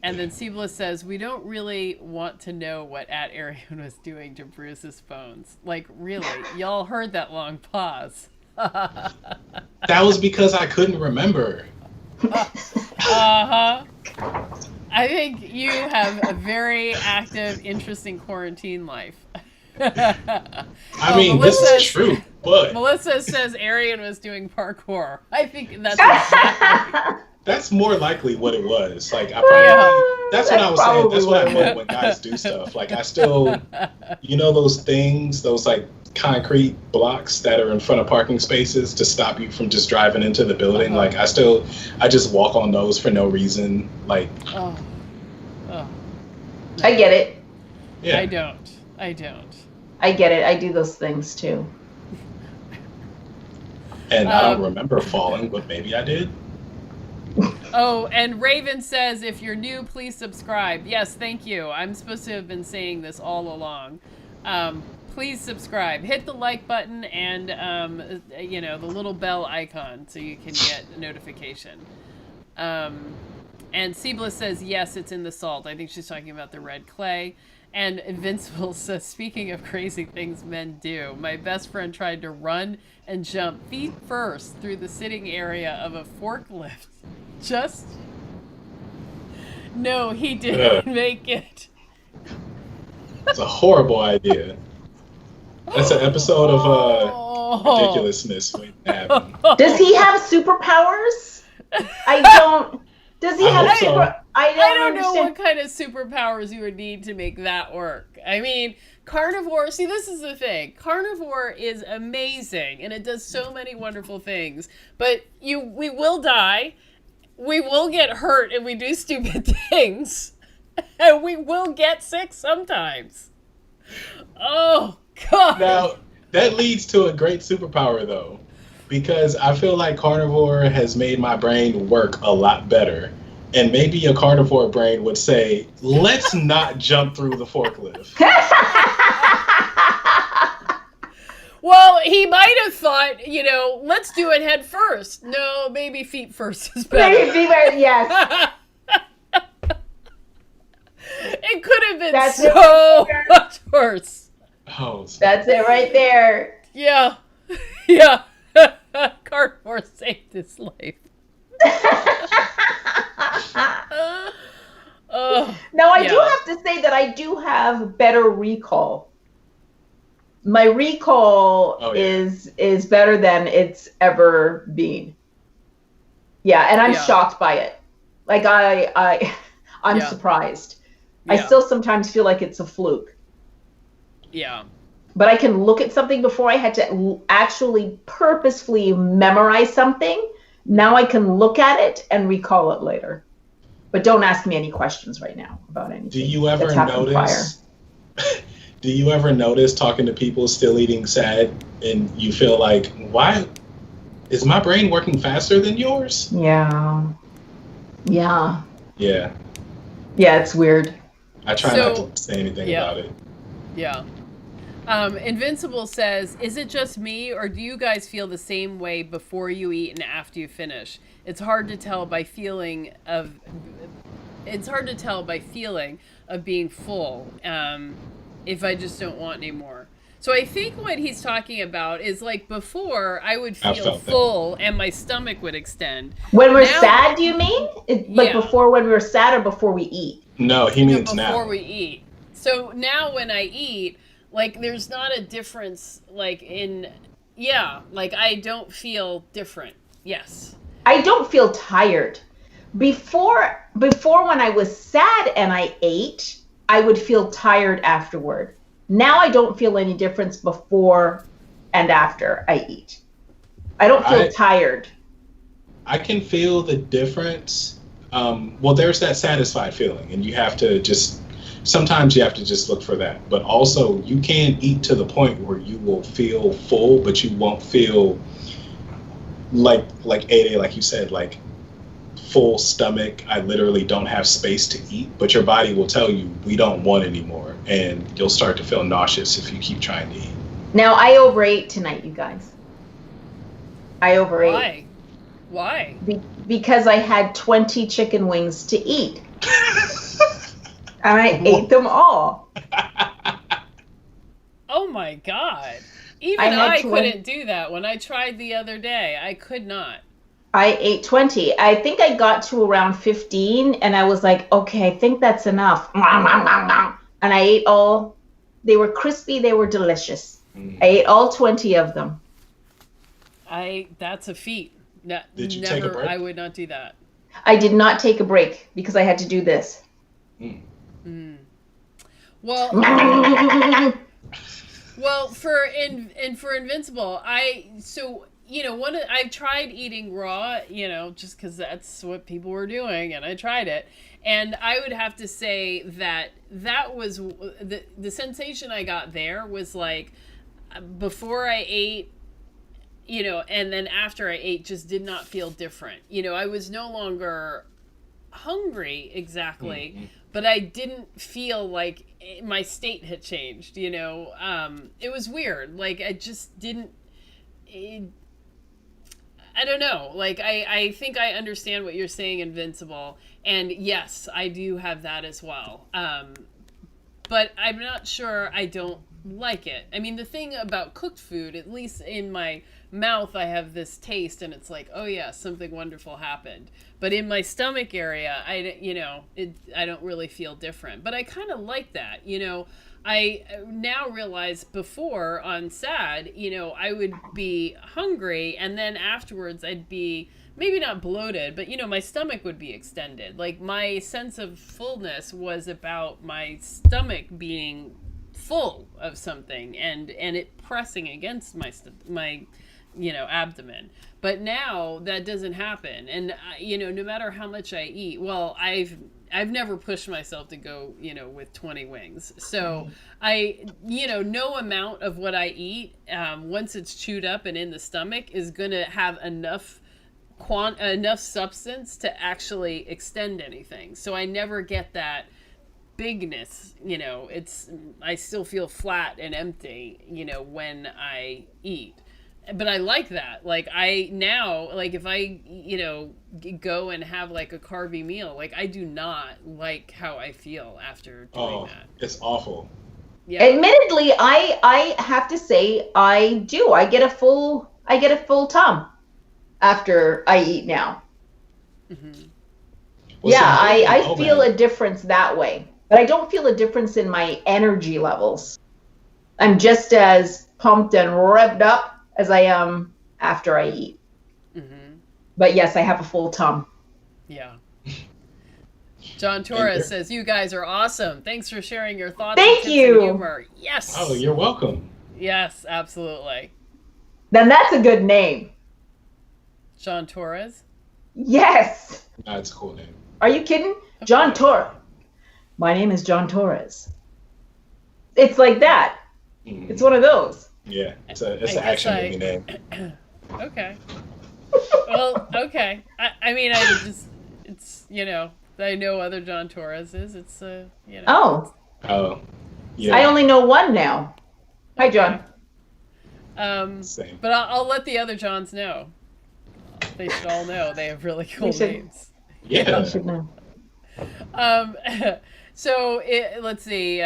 then Bliss says, we don't really want to know what Arien was doing to Bruce's bones. Like really, y'all heard that long pause. That was because I couldn't remember. I think you have a very active, interesting quarantine life. I mean, this is true, but Melissa says Arien was doing parkour. I think that's exactly. That's more likely what it was. Like I probably, that's what I was saying. That's what I meant when guys do stuff. Like I still, those things, those like concrete blocks that are in front of parking spaces to stop you from just driving into the building. Like I just walk on those for no reason. Like, I get it. Yeah. I don't. I get it. I do those things too. And I don't remember falling, but maybe I did. Oh, and Raven says, if you're new, please subscribe. Yes, thank you. I'm supposed to have been saying this all along. Please subscribe. Hit the like button and, the little bell icon so you can get a notification. And Bliss says, yes, it's in the salt. I think she's talking about the red clay. And Invincible says, speaking of crazy things men do, my best friend tried to run and jump feet first through the sitting area of a forklift. No, he didn't make it. It's a horrible idea. That's an episode of ridiculousness waiting to happen. Does he have superpowers? I don't. Does he I have hope so. super? I I don't don't know what understand. kind of superpowers you would need to make that work. I mean, Carnivore, see, this is the thing. Carnivore is amazing, and it does so many wonderful things. But we will die, we will get hurt, and we do stupid things. And we will get sick sometimes. Oh, God. Now, that leads to a great superpower, though, because I feel like Carnivore has made my brain work a lot better. And maybe a carnivore brain would say, let's not jump through the forklift. Well, he might have thought, let's do it head first. No, maybe feet first is better. Yes. It could have been That's so much worse. Oh, That's it right there. Yeah. Yeah. Carnivore saved his life. Now, I do yeah. have to say that I do have better recall. My recall is better than it's ever been. Yeah, and I'm shocked by it. Like I'm surprised. Yeah. I still sometimes feel like it's a fluke. Yeah. But I can look at something before I had to actually purposefully memorize something. Now I can look at it and recall it later. But don't ask me any questions right now about anything. Do you ever notice? Do you ever notice talking to people still eating sad, and you feel like, why is my brain working faster than yours? Yeah. Yeah. Yeah, it's weird. I try not to say anything about it. Yeah. Invincible says, is it just me, or do you guys feel the same way before you eat and after you finish? It's hard to tell by feeling of being full, if I just don't want any more. So I think what he's talking about is, like, before I would feel full and my stomach would extend. When we're sad, do you mean? Before when we're sad or before we eat? No, he means now. Before we eat. So now when I eat, like, there's not a difference, like, like, I don't feel different. Yes. I don't feel tired. Before when I was sad and I ate, I would feel tired afterward. Now I don't feel any difference before and after I eat. I don't feel tired. I can feel the difference. Well, there's that satisfied feeling, and sometimes you have to just look for that. But also, you can eat to the point where you will feel full, but you won't feel like A-Day, like you said, like full stomach. I literally don't have space to eat, but your body will tell you we don't want anymore, and you'll start to feel nauseous if you keep trying to eat. Now, I overate tonight, you guys. I overate. Why? Because I had 20 chicken wings to eat. And I ate them all. Oh my God. Even I couldn't do that. When I tried the other day, I could not. I ate 20. I think I got to around 15 and I was like, okay, I think that's enough. And I ate all. They were crispy. They were delicious. I ate all 20 of them. That's a feat. Did you take a break? I would not do that. I did not take a break because I had to do this. Well, for Invincible, I've tried eating raw, just because that's what people were doing, and I tried it, and I would have to say that was the sensation I got there was like before I ate, and then after I ate, just did not feel different. I was no longer hungry exactly, but I didn't feel like my state had changed. It was weird. Like, I just didn't. I don't know. Like, I think I understand what you're saying, Invincible, and yes, I do have that as well. But I'm not sure I don't like it. I mean, the thing about cooked food, at least in my mouth, I have this taste, and it's like, oh yeah, something wonderful happened. But in my stomach area, I don't really feel different. But I kind of like that, I now realize before on SAD, I would be hungry, and then afterwards I'd be maybe not bloated, but my stomach would be extended. Like my sense of fullness was about my stomach being full of something and it pressing against my abdomen. But now that doesn't happen, and no matter how much I eat, well, I've never pushed myself to go, with 20 wings. So no amount of what I eat, once it's chewed up and in the stomach, is going to have enough substance to actually extend anything. So I never get that bigness, I still feel flat and empty, when I eat. But I like that. Like if I, go and have like a carby meal, like I do not like how I feel after doing that. It's awful. Yeah. Admittedly, I have to say I do. I get a full tum after I eat now. Mm-hmm. I feel a difference that way. But I don't feel a difference in my energy levels. I'm just as pumped and revved up as I am after I eat. Mm-hmm. But yes, I have a full tum. Yeah. John Torres says, you guys are awesome. Thanks for sharing your thoughts Thank and you. tips and humor. Yes. Oh, you're welcome. Yes, absolutely. Then that's a good name. John Torres? Yes. That's a cool name. Are you kidding? Okay. John Torres. My name is John Torres. It's like that. Mm-hmm. It's one of those. Yeah, it's an action movie name. Okay. Well, okay. I mean, I know other John Torreses. It's, Oh. Yeah. I only know one now. Hi, John. Same. But I'll let the other Johns know. They should all know they have really cool names. Yeah. They should know. So let's see.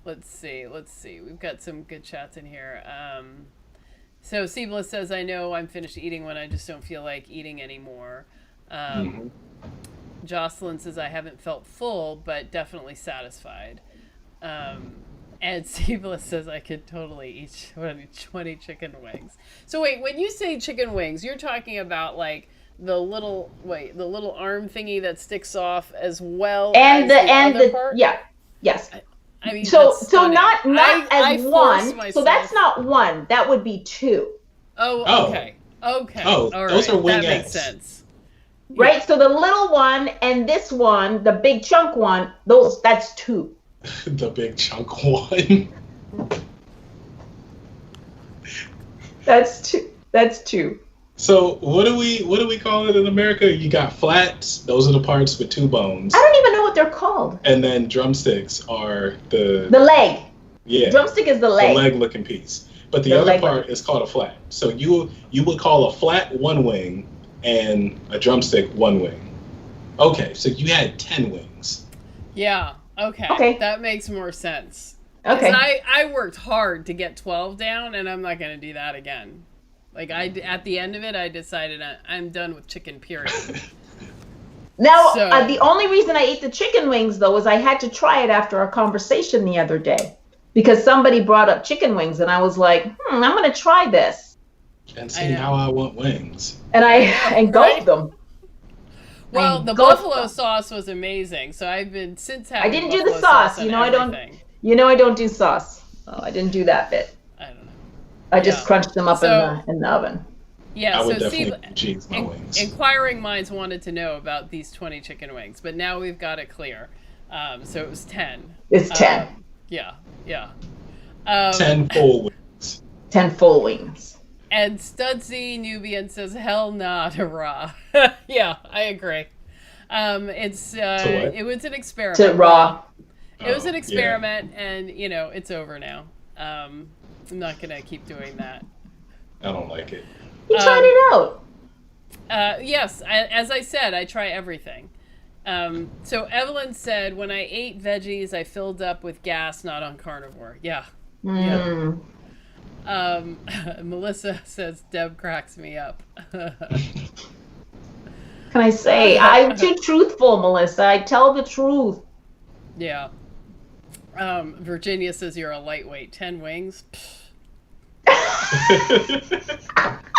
Let's see. We've got some good chats in here. So Siebla says, I know I'm finished eating when I just don't feel like eating anymore. Jocelyn says, I haven't felt full, but definitely satisfied. And Siebla says, I could totally eat 20 chicken wings. So wait, when you say chicken wings, you're talking about like the little arm thingy that sticks off as well as the other part? Yeah. Yes. I mean, so not as one. Myself. So that's not one. That would be two. Oh, okay. Okay. Oh, all those right. are wingettes. That makes sense. Right. Yeah. So the little one and this one, the big chunk one, that's two. The big chunk one. That's two. That's two. So what do we call it in America? You got flats. Those are the parts with two bones. I don't even know what they're called. And then drumsticks are the leg. Yeah. Drumstick is the leg. The leg looking piece. But the other part is called a flat. So you would call a flat one wing and a drumstick one wing. Okay, so you had 10 wings. Yeah. Okay. That makes more sense. Okay. I worked hard to get 12 down, and I'm not going to do that again. Like at the end of it, I decided I'm done with chicken, period. Now, the only reason I ate the chicken wings, though, is I had to try it after our conversation the other day. Because somebody brought up chicken wings, and I was like, I'm going to try this. And see how I want wings. And I engulfed them. Well, the buffalo sauce was amazing. So I've been since having I didn't do the sauce. I don't do sauce. Oh, I didn't do that bit. I don't know. I just crunched them up in the oven. Yeah, I would definitely cheese my wings. Inquiring minds wanted to know about these 20 chicken wings, but now we've got it clear. So it was 10. It's 10. Yeah. 10 full wings. 10 full wings. And Studsy Nubian says, hell nah to raw. Yeah, I agree. It was an experiment. To raw. It was an experiment, and it's over now. I'm not gonna keep doing that. I don't like it. You tried it out. Yes, as I said, I try everything. So Evelyn said, when I ate veggies, I filled up with gas, not on carnivore. Yeah. Melissa says Deb cracks me up. Can I say, I'm too truthful, Melissa. I tell the truth. Yeah. Virginia says you're a lightweight. 10 wings.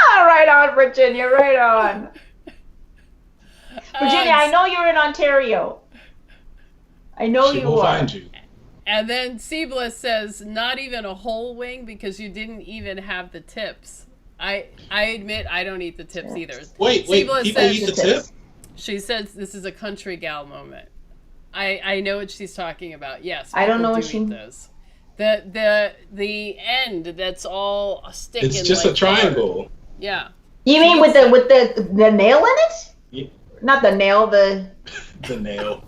Right on, Virginia. Right on. Virginia, I know you're in Ontario. I know she you will are. Find you. And then Seabliss says, not even a whole wing because you didn't even have the tips. I admit I don't eat the tips either. Wait, Seabliss people says, eat the tip? She says this is a country gal moment. I know what she's talking about. Yes, I don't know what she eat those. The end that's all sticking. It's just like a triangle. Hard. Yeah. You mean with the nail in it? Yeah. Not the nail, the nail.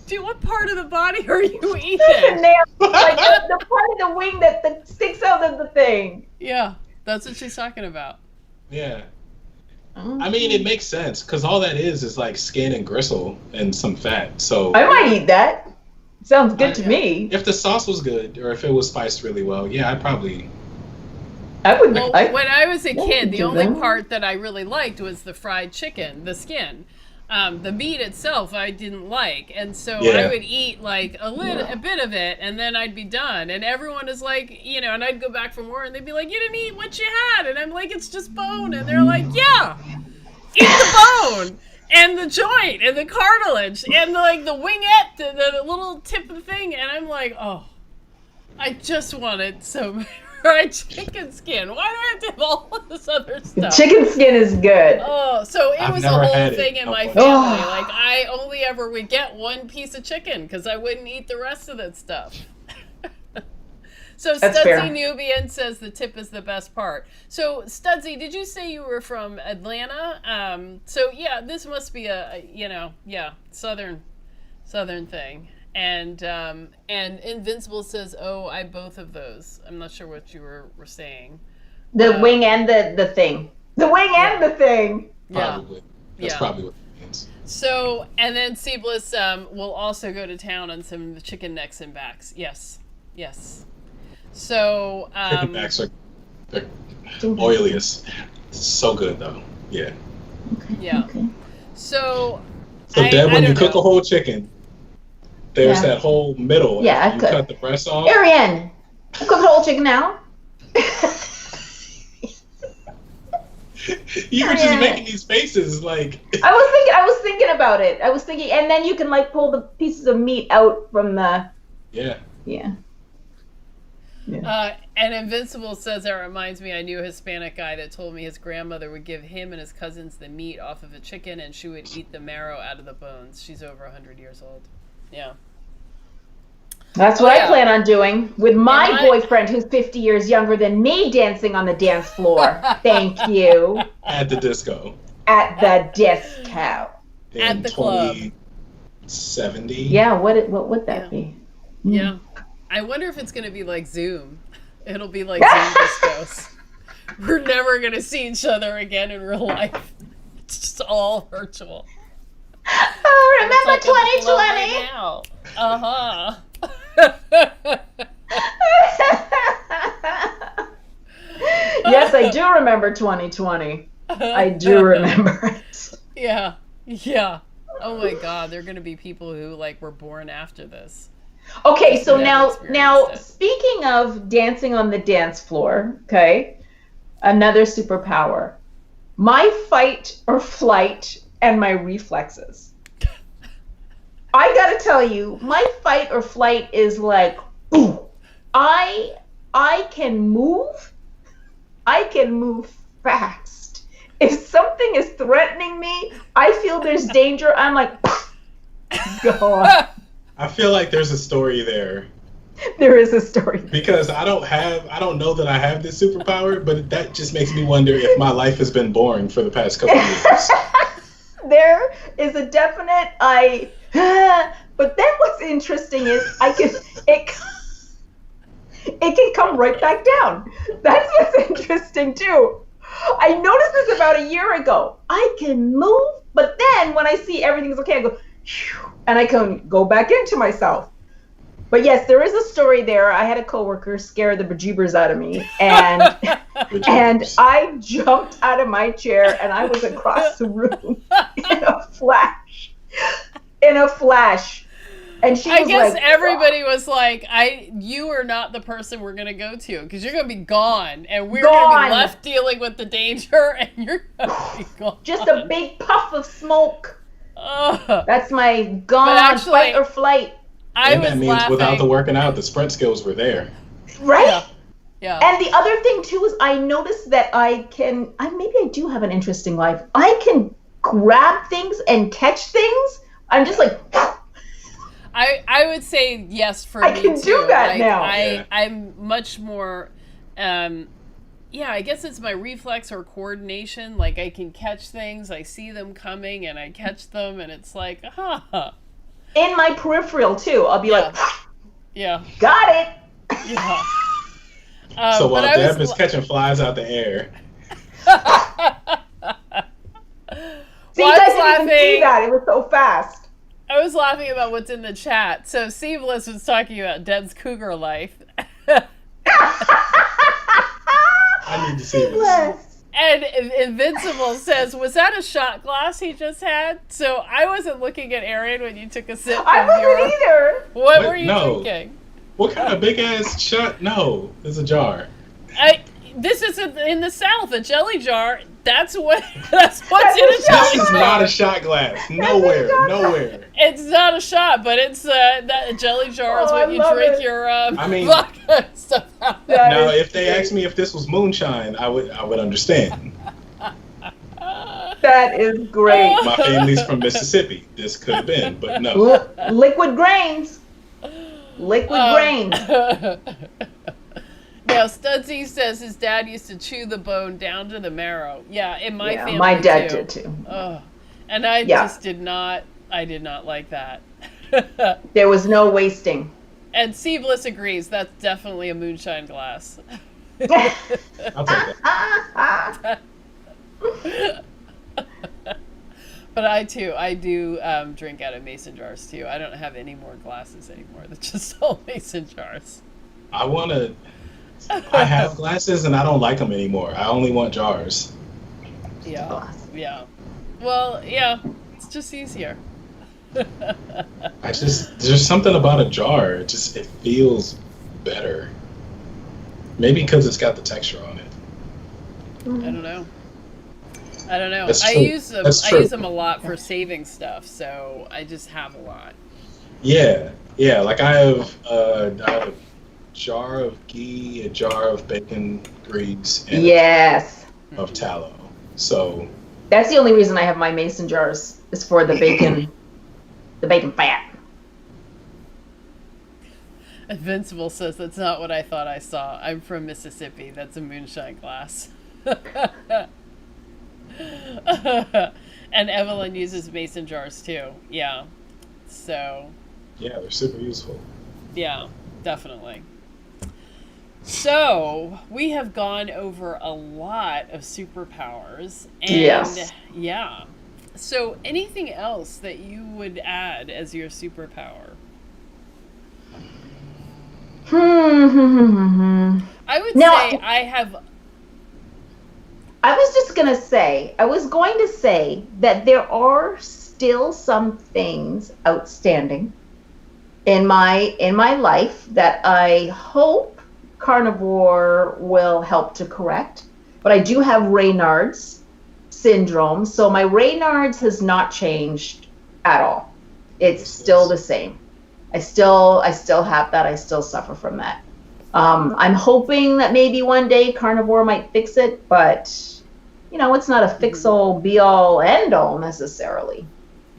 Dude, what part of the body are you eating? The nail, like the part of the wing that sticks out of the thing. Yeah, that's what she's talking about. Yeah. I mean, it makes sense because all that is like skin and gristle and some fat. So I might eat that. Sounds good to me. If the sauce was good or if it was spiced really well, yeah, I'd probably. I would. Well, when I was a kid, the only that. part that I really liked was the fried chicken, the skin. The meat itself I didn't like, and so I would eat like a bit of it, and then I'd be done. And everyone is like, and I'd go back from work, and they'd be like, "You didn't eat what you had," and I'm like, "It's just bone," and they're like, "Yeah, eat the bone and the joint and the cartilage and the wingette, the little tip of the thing," and I'm like, "Oh, I just wanted so." Fried chicken skin. Why do I have to have all of this other stuff? Chicken skin is good. Oh, so it was a whole thing in my family. Like, I only ever would get one piece of chicken because I wouldn't eat the rest of that stuff. So Studsy Nubian says the tip is the best part. So Studsy, did you say you were from Atlanta? So yeah, this must be a southern thing. And Invincible says, "Oh, I both of those." I'm not sure what you were saying. The wing and the thing. The wing and the thing. Probably. That's probably what it means. So, and then Seabliss will also go to town on some of the chicken necks and backs. Yes. So chicken backs are oiliest. So good though. Yeah. Okay. Yeah. Okay. So Deb, when you cook a whole chicken, there's that whole middle. Yeah, you cut the breast off. Arien, I cook a whole chicken now. You were just making these faces like. I was thinking about it. And then you can pull the pieces of meat out from the. Yeah. Yeah. And Invincible says, that reminds me, I knew a Hispanic guy that told me his grandmother would give him and his cousins the meat off of a chicken, and she would eat the marrow out of the bones. She's over 100 years old. Yeah. That's what I plan on doing with my boyfriend who's 50 years younger than me, dancing on the dance floor. Thank you. At the disco. At the disco. At the club. 2070. Yeah, what would that be? Yeah. I wonder if it's going to be like Zoom. It'll be like Zoom discos. We're never going to see each other again in real life. It's just all virtual. Oh, remember 2020? Right now. Uh-huh. Yes, I do remember 2020. I do remember it. Yeah. Oh my God, there are going to be people who were born after this. Okay, so now speaking of dancing on the dance floor, okay, another superpower. My fight or flight and my reflexes. I gotta tell you, my fight or flight is ooh, I can move. I can move fast. If something is threatening me, I feel there's danger, I'm like, go on. I feel like there's a story there. There is a story. Because I don't know that I have this superpower, but that just makes me wonder if my life has been boring for the past couple of years. There is a definite but then what's interesting is it can come right back down. That's what's interesting too. I noticed this about a year ago. I can move, but then when I see everything's okay, I go, and I can go back into myself. But yes, there is a story there. I had a coworker scare the bejeebers out of me, and I jumped out of my chair and I was across the room in a flash. And she was guess like, everybody was like, you are not the person we're going to go to because you're going to be gone and we're going to be left dealing with the danger and you're going to be gone. Just a big puff of smoke. That's my gone, actually, fight or flight. That means without the working out, the sprint skills were there. Right? Yeah. And the other thing too is I noticed that maybe I do have an interesting life. I can grab things and catch things. I'm just like... I would say yes for me too. I can do that now. I'm much more... I guess it's my reflex or coordination. Like, I can catch things, I see them coming, and I catch them, and it's like, In my peripheral, too. I'll be like, yeah. Got it! Yeah. So while Deb is catching flies out the air. See, you guys didn't even see that. It was so fast. I was laughing about what's in the chat. So, Seamless was talking about Deb's cougar life. I need to see this. And Invincible says, was that a shot glass he just had? So I wasn't looking at Arien when you took a sip. I wasn't either. What were you drinking? What kind of big ass shot? No, it's a jar. This is in the South, a jelly jar. That's what's in a jelly jar. This is not a shot glass. Nowhere. It's not a shot, but it's that jelly jar is what you drink your vodka stuff out. Now, if they asked me if this was moonshine, I would understand. That is great. My family's from Mississippi. This could have been, but no. Liquid grains. Now, Studsy says his dad used to chew the bone down to the marrow. Yeah, in my family, my dad did too. And I just did not like that. There was no wasting. And Seabliss agrees, that's definitely a moonshine glass. I'll take that. But I do drink out of mason jars too. I don't have any more glasses anymore. They're just all mason jars. I have glasses and I don't like them anymore. I only want jars. Yeah. Well, yeah, it's just easier. There's something about a jar. It feels better. Maybe because it's got the texture on it. I don't know. I use them a lot for saving stuff, so I just have a lot. Yeah. Like I have a jar of ghee, a jar of bacon grease, and of tallow. So that's the only reason I have my mason jars is for the bacon, the bacon fat. Invincible says that's not what I thought I saw. I'm from Mississippi. That's a moonshine glass. And Evelyn uses mason jars too. Yeah. So. Yeah, they're super useful. Yeah, definitely. So, we have gone over a lot of superpowers. And yeah. So, anything else that you would add as your superpower? I would say I have... I was going to say that there are still some things outstanding in my life that I hope Carnivore will help to correct. But I do have Raynaud's syndrome, so my Raynaud's has not changed at all. It's still the same. I still have that. I still suffer from that. I'm hoping that maybe one day Carnivore might fix it, but it's not a fix-all, be-all, end-all necessarily.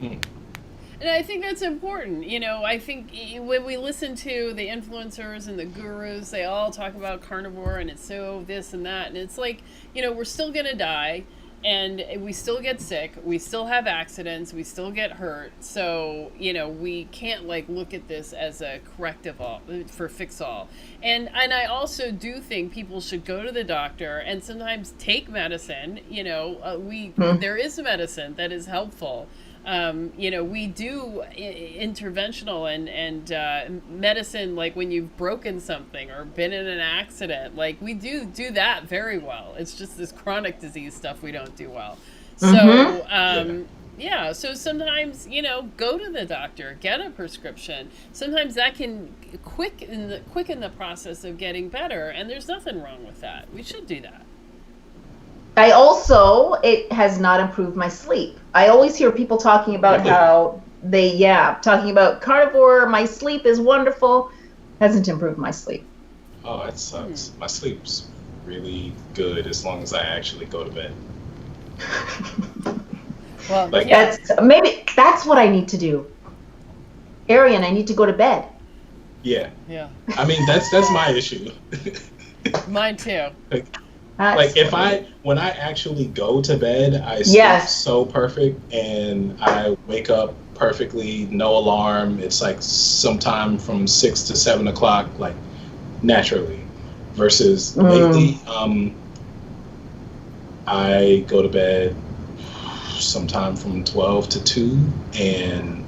And I think that's important. I think when we listen to the influencers and the gurus, they all talk about Carnivore and it's so this and that. And it's like, we're still going to die and we still get sick. We still have accidents. We still get hurt. So, we can't look at this as a corrective all for fix all. And I also do think people should go to the doctor and sometimes take medicine. There is medicine that is helpful. You know, we do interventional and medicine, like when you've broken something or been in an accident, like we do that very well. It's just this chronic disease stuff we don't do well. So, yeah, so sometimes, you know, go to the doctor, get a prescription. Sometimes that can quicken the process of getting better, and there's nothing wrong with that. We should do that. It has not improved my sleep. I always hear people talking about how talking about Carnivore, my sleep is wonderful. Hasn't improved my sleep. Oh, that sucks. My sleep's really good as long as I actually go to bed. Well, like, that's what I need to do. Arien, I need to go to bed. Yeah. Yeah. I mean, that's my issue. Mine too. When I actually go to bed, I sleep so perfect, and I wake up perfectly, no alarm. It's like sometime from 6 to 7 o'clock, like naturally. Versus lately, I go to bed sometime from 12 to 2, and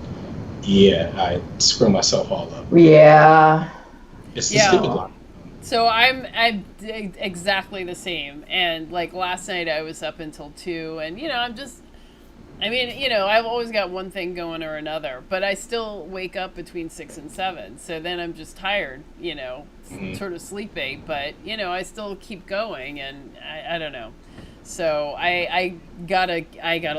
I screw myself all up. Yeah. It's the stupid line. So I'm exactly the same. And like last night I was up until 2, and you know, I've always got one thing going or another, but I still wake up between 6 and 7. So then I'm just tired, you know, sort of sleepy, but you know, I still keep going, and I don't know. So I gotta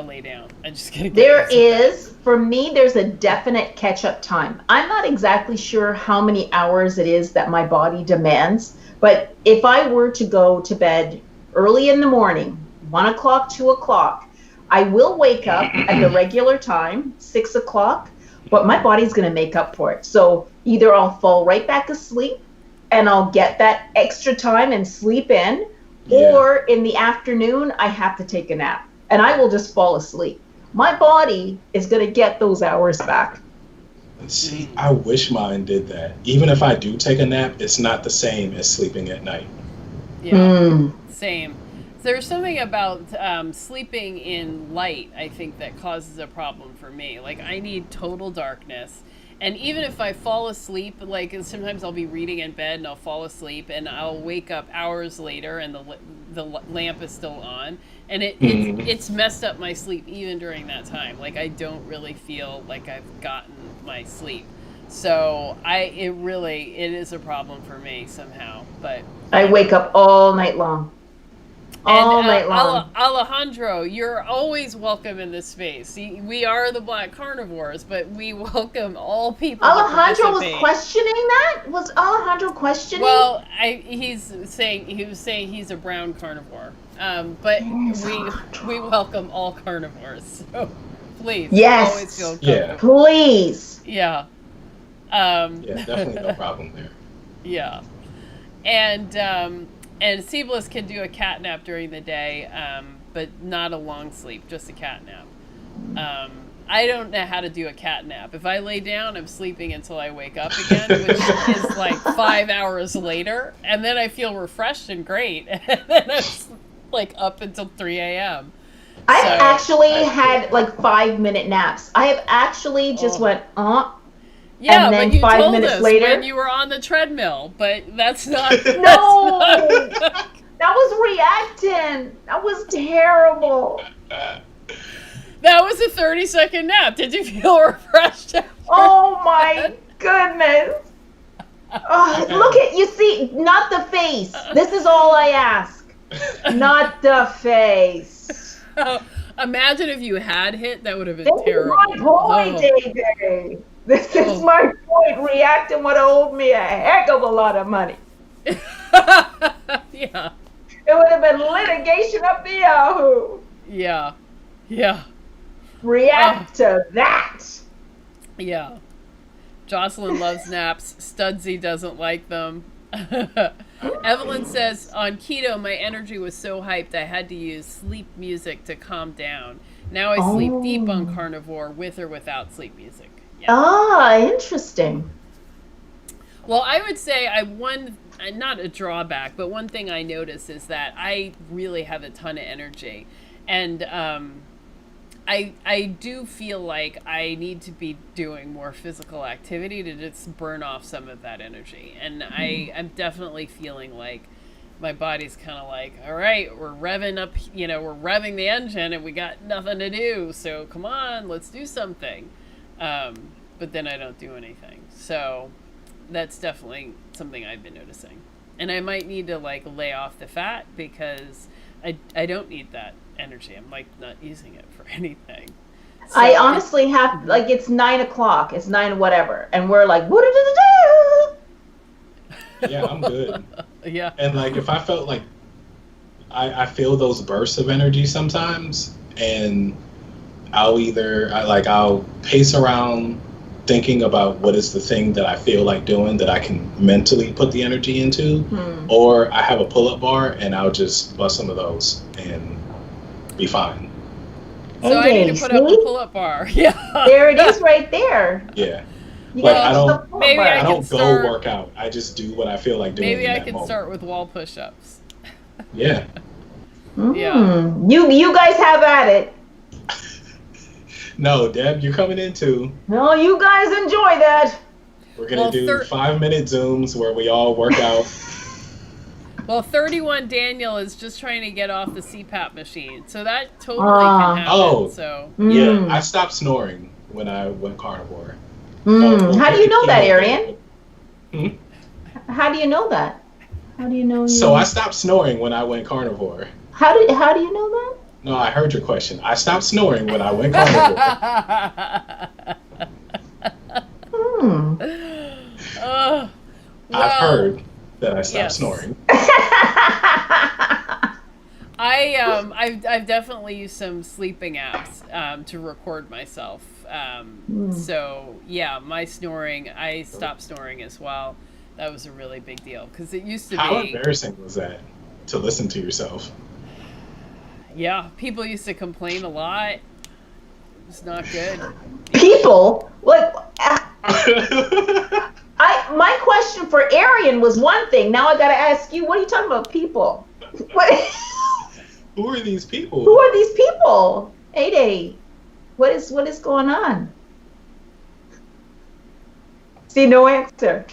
lay down. I just gotta get for me, there's a definite catch-up time. I'm not exactly sure how many hours it is that my body demands, but if I were to go to bed early in the morning, 1 o'clock, 2 o'clock, I will wake up at the regular time, 6 o'clock, but my body's gonna make up for it. So either I'll fall right back asleep and I'll get that extra time and sleep in, or in the afternoon, I have to take a nap, and I will just fall asleep. My body is going to get those hours back. See, I wish mine did that. Even if I do take a nap, it's not the same as sleeping at night. Yeah, same. There's something about sleeping in light, I think, that causes a problem for me. Like, I need total darkness. And even if I fall asleep, like sometimes I'll be reading in bed and I'll fall asleep and I'll wake up hours later and the lamp is still on, and it's messed up my sleep even during that time. Like I don't really feel like I've gotten my sleep. So it is a problem for me somehow. But I wake up all night long. All night long. Alejandro, you're always welcome in this space. We are the Black Carnivores, but we welcome all people. Alejandro was questioning that? Was Alejandro questioning? Well, he was saying he's a brown carnivore. But we welcome all carnivores. So please, always feel comfortable. Yeah. Please. Yeah. Definitely no problem there. Yeah. And Seabliss can do a cat nap during the day, but not a long sleep, just a cat nap. I don't know how to do a cat nap. If I lay down, I'm sleeping until I wake up again, which is like 5 hours later, and then I feel refreshed and great, and then I'm like up until 3 a.m. I've actually had like 5-minute naps. I have actually just went, yeah, and then but you 5 told minutes us later, when you were on the treadmill, but that's not. No, that was reacting. That was terrible. That was a 30-second nap. Did you feel refreshed? Oh my goodness. Look at, you see, not the face. This is all I ask. Not the face. Imagine if you had hit, that would have been this terrible. This is my point, AJ. This is my point. Reacting would have owed me a heck of a lot of money. Yeah. It would have been litigation up the Yahoo. Yeah. Yeah. React to that. Yeah. Jocelyn loves naps. Studsy doesn't like them. Evelyn says, on keto, my energy was so hyped I had to use sleep music to calm down. Now I sleep deep on Carnivore with or without sleep music. Yeah. Interesting. Well, I would say not a drawback, but one thing I notice is that I really have a ton of energy. And I do feel like I need to be doing more physical activity to just burn off some of that energy. And I'm definitely feeling like my body's kind of like, all right, we're revving up, we're revving the engine and we got nothing to do. So come on, let's do something. But then I don't do anything. So that's definitely something I've been noticing. And I might need to like lay off the fat because I don't need that energy. I'm like not using it for anything. So I honestly have, like, it's 9 o'clock, it's 9 whatever, and we're like, what did it do? Yeah, I'm good. Yeah. And like, if I felt like I feel those bursts of energy sometimes, and I'll pace around thinking about what is the thing that I feel like doing that I can mentally put the energy into, or I have a pull-up bar and I'll just bust some of those and be fine. So I need to put up a pull-up bar. Yeah. There it is right there. Yeah. You Like, gotta use the I pull-up bar. don't go work out. I just do what I feel like doing. Maybe in I that can moment. start with wall push-ups. Yeah. Yeah. You guys have at it. No, Deb, you're coming in too. No, you guys enjoy that. We're gonna do 5-minute Zooms where we all work out. Well, 31 Daniel is just trying to get off the CPAP machine, so that totally can happen. Oh, so yeah, I stopped snoring when I went carnivore. How do you know that, Arien? Hmm? How do you know that? How do you know? So I stopped snoring when I went carnivore. How do you know that? No, I heard your question. I stopped snoring when I went carnivore. Well, I've heard that I stopped snoring. I've definitely used some sleeping apps to record myself. So yeah, my snoring, I stopped snoring as well. That was a really big deal because it used to be. How embarrassing was that to listen to yourself? Yeah, people used to complain a lot. It's not good. People? Like, my question for Arien was one thing. Now I got to ask you, what are you talking about, people? What? Who are these people? Who are these people? A-Day, what is going on? See, no answer.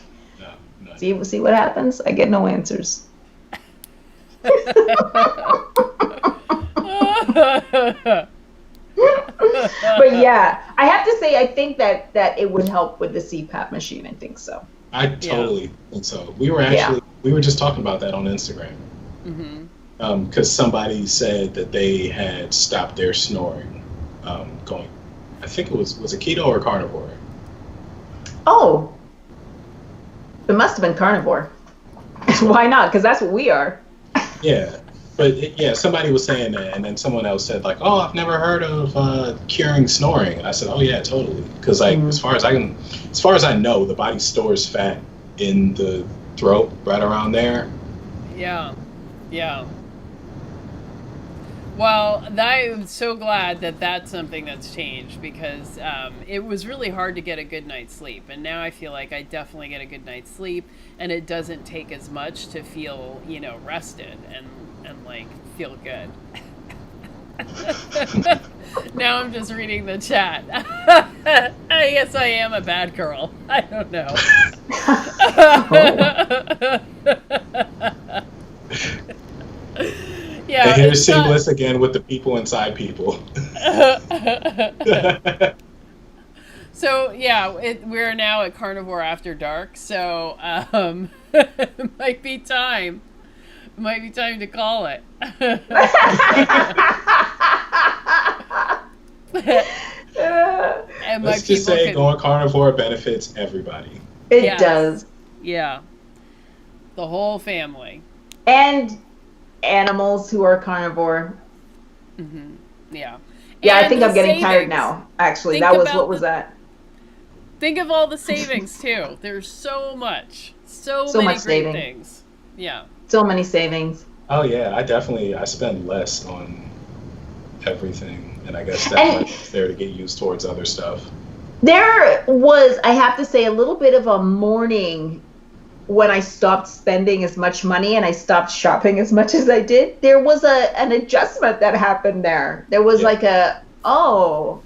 No. See what happens? I get no answers. But yeah, I have to say, I think that it would help with the CPAP machine. I think so. I totally think so. We were just talking about that on Instagram. Because somebody said that they had stopped their snoring going. I think it was it keto or carnivore? Oh, it must have been carnivore. Why not? Because that's what we are. Yeah. But somebody was saying that, and then someone else said like, "Oh, I've never heard of curing snoring." And I said, "Oh yeah, totally." Because like as far as I know, the body stores fat in the throat, right around there. Yeah. Well, I'm so glad that that's something that's changed because it was really hard to get a good night's sleep, and now I feel like I definitely get a good night's sleep, and it doesn't take as much to feel rested and like feel good. Now I'm just reading the chat. I guess I am a bad girl. I don't know. Yeah. Here's Seamless again with the people inside people. So yeah, we're now at Carnivore After Dark. So it might be time. It might be time to call it. And let's just say going carnivore benefits everybody. It does. Yeah. The whole family. And animals who are carnivore. Yeah. Yeah, and I think I'm getting tired savings. now. Actually, Think that was about what was that? Think of all the savings too. There's so much. So many much great saving. things. Yeah. So many savings. Oh yeah, I spend less on everything, and I guess that money is there to get used towards other stuff. There was, I have to say, a little bit of a morning when I stopped spending as much money and I stopped shopping as much as I did. There was an adjustment that happened there. There was like Oh,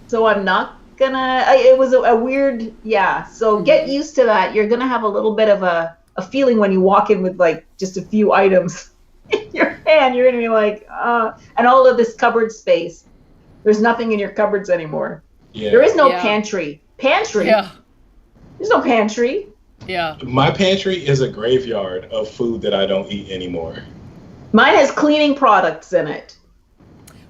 so I'm not gonna. It was a weird, yeah. So get used to that. You're gonna have a little bit of a feeling when you walk in with like just a few items in your hand. You're gonna be like, and all of this cupboard space. There's nothing in your cupboards anymore. Yeah. There is no pantry. Pantry? Yeah. There's no pantry. Yeah. My pantry is a graveyard of food that I don't eat anymore. Mine has cleaning products in it.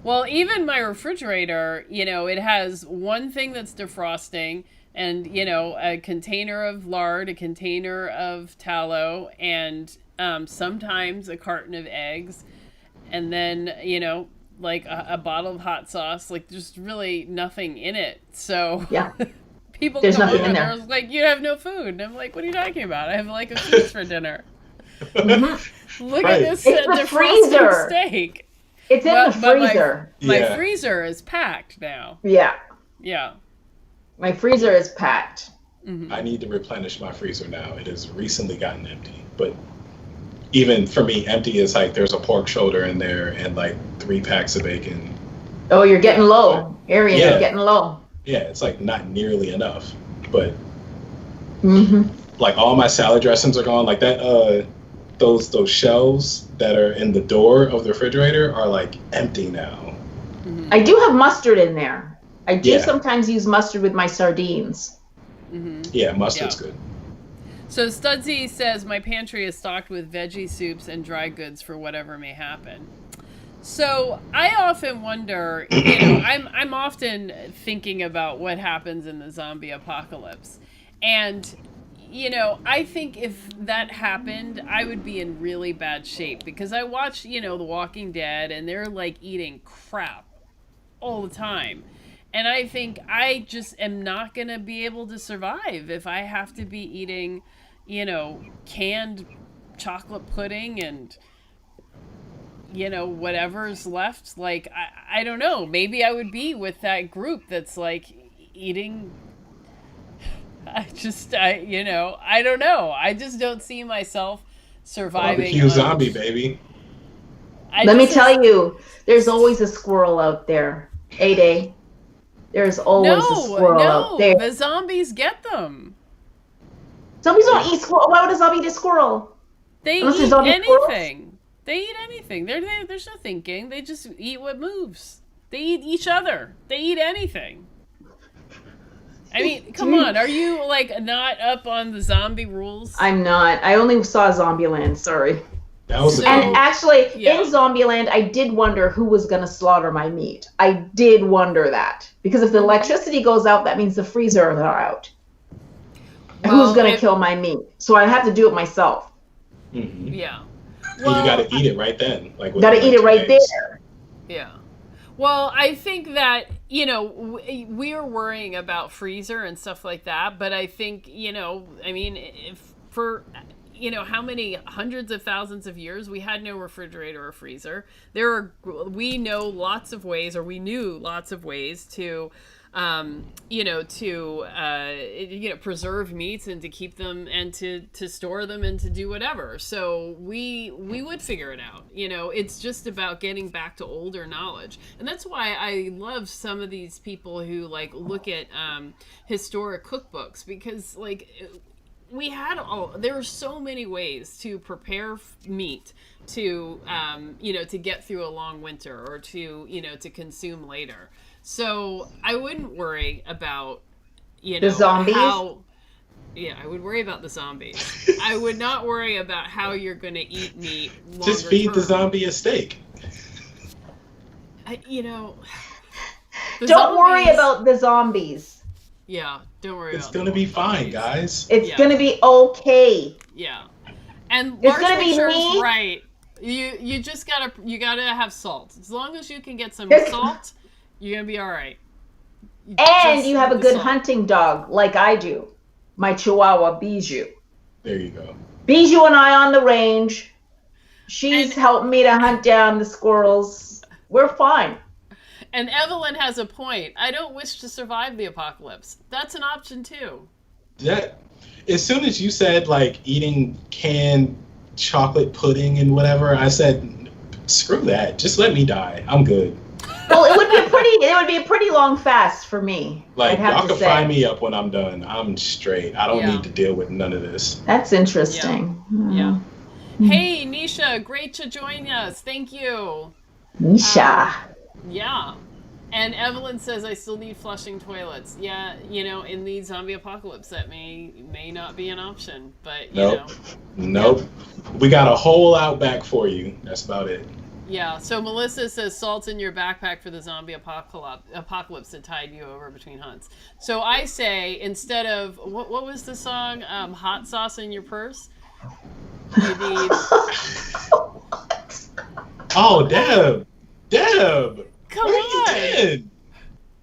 Well, even my refrigerator, it has one thing that's defrosting and, a container of lard, a container of tallow, and sometimes a carton of eggs. And then, like a bottle of hot sauce, like just really nothing in it. So yeah. People come over and they're like, you have no food. And I'm like, what are you talking about? I have like a feast for dinner. Look at this defrosted steak. It's in the freezer. My freezer is packed now. Yeah. Yeah. My freezer is packed. Mm-hmm. I need to replenish my freezer now. It has recently gotten empty. But even for me, empty is like there's a pork shoulder in there and like 3 packs of bacon. Oh, you're getting low. Arien, you're getting low. Yeah, it's like not nearly enough. But like all my salad dressings are gone. Like that those shelves that are in the door of the refrigerator are like empty now. Mm-hmm. I do have mustard in there. I do sometimes use mustard with my sardines. Mm-hmm. Yeah, mustard's good. So Studsy says my pantry is stocked with veggie soups and dry goods for whatever may happen. So I often wonder, I'm often thinking about what happens in the zombie apocalypse. And I think if that happened, I would be in really bad shape because I watch, The Walking Dead and they're like eating crap all the time. And I think I just am not going to be able to survive if I have to be eating, canned chocolate pudding and, whatever's left. Like, I don't know. Maybe I would be with that group that's like eating. I don't know. I just don't see myself surviving. Barbecue zombie, baby. Let me tell you, there's always a squirrel out there. A-Day. There's always a squirrel out there. The zombies get them. Zombies don't eat squirrel. Why would a zombie eat a squirrel? They eat anything. They eat anything. There's no thinking. They just eat what moves. They eat each other. They eat anything. I mean, come on. Are you, like, not up on the zombie rules? I'm not. I only saw Zombieland. Sorry. And actually, in Zombieland, I did wonder who was going to slaughter my meat. I did wonder that. Because if the electricity goes out, that means the freezer are out. Well, who's going to kill my meat? So I have to do it myself. Mm-hmm. Yeah. Well, you got to eat it right then. Like got to eat it right there. Yeah. Well, I think that, we are worrying about freezer and stuff like that. But I think, if for... how many hundreds of thousands of years we had no refrigerator or freezer. We knew lots of ways to, preserve meats and to keep them and to store them and to do whatever. So we would figure it out. It's just about getting back to older knowledge. And that's why I love some of these people who like look at historic cookbooks because like there were so many ways to prepare meat to to get through a long winter or to to consume later. So I wouldn't worry about the zombies. I would worry about the zombies. I would not worry about how you're going to eat meat longer Just feed term. the zombie a steak. Don't worry about the zombies. Yeah, don't worry. It's gonna be fine, guys. It's gonna be okay. Yeah, and it's gonna be me. Right. You just gotta have salt. As long as you can get some salt, you're gonna be all right. And you have a good hunting dog, like I do. My Chihuahua Bijou. There you go. Bijou and I on the range. She's helping me to hunt down the squirrels. We're fine. And Evelyn has a point. I don't wish to survive the apocalypse. That's an option too. Yeah. As soon as you said like eating canned chocolate pudding and whatever, I said, screw that. Just let me die. I'm good. Well, it would be a pretty long fast for me. Like, I'd have y'all to can say. fry me up when I'm done. I'm straight. I don't Yeah. need to deal with none of this. That's interesting. Yeah. Hey, Nisha, great to join us. Thank you. Nisha. Yeah. And Evelyn says, I still need flushing toilets. Yeah, you know, in the zombie apocalypse, that may not be an option, but, you know. Nope. We got a hole out back for you. That's about it. Yeah, so Melissa says, salt's in your backpack for the zombie apocalypse that tied you over between hunts. So I say, instead of, what was the song? Hot sauce in your purse? You need... Oh, Deb! Come what on! You did?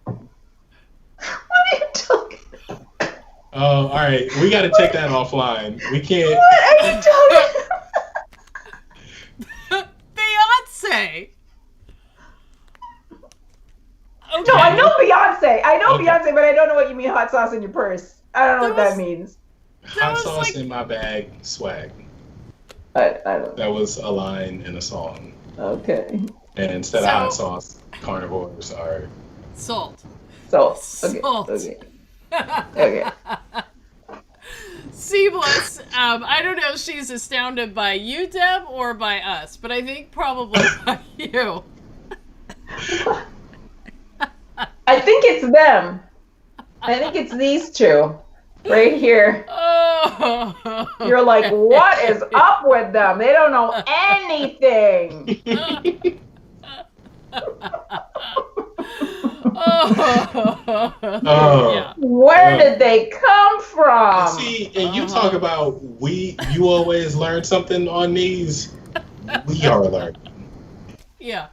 What are you talking about? Oh, all right. We got to take that offline. We can't. What are you talking Beyonce! Okay. No, I know Beyonce. Okay. Beyonce, but I don't know what you mean hot sauce in your purse. I don't know what that means. Hot sauce in my bag, swag. I don't know. That was a line in a song. Okay. And instead of hot sauce, carnivores are Salt. So, Salt. okay. Okay. Seamless. I don't know if she's astounded by you, Deb, or by us, but I think probably by you. I think it's them. I think it's these two. Right here. Oh. You're like, what is up with them? They don't know anything. Oh. Where did they come from? See, and you talk about you always learn something on these. We are learning. Yeah.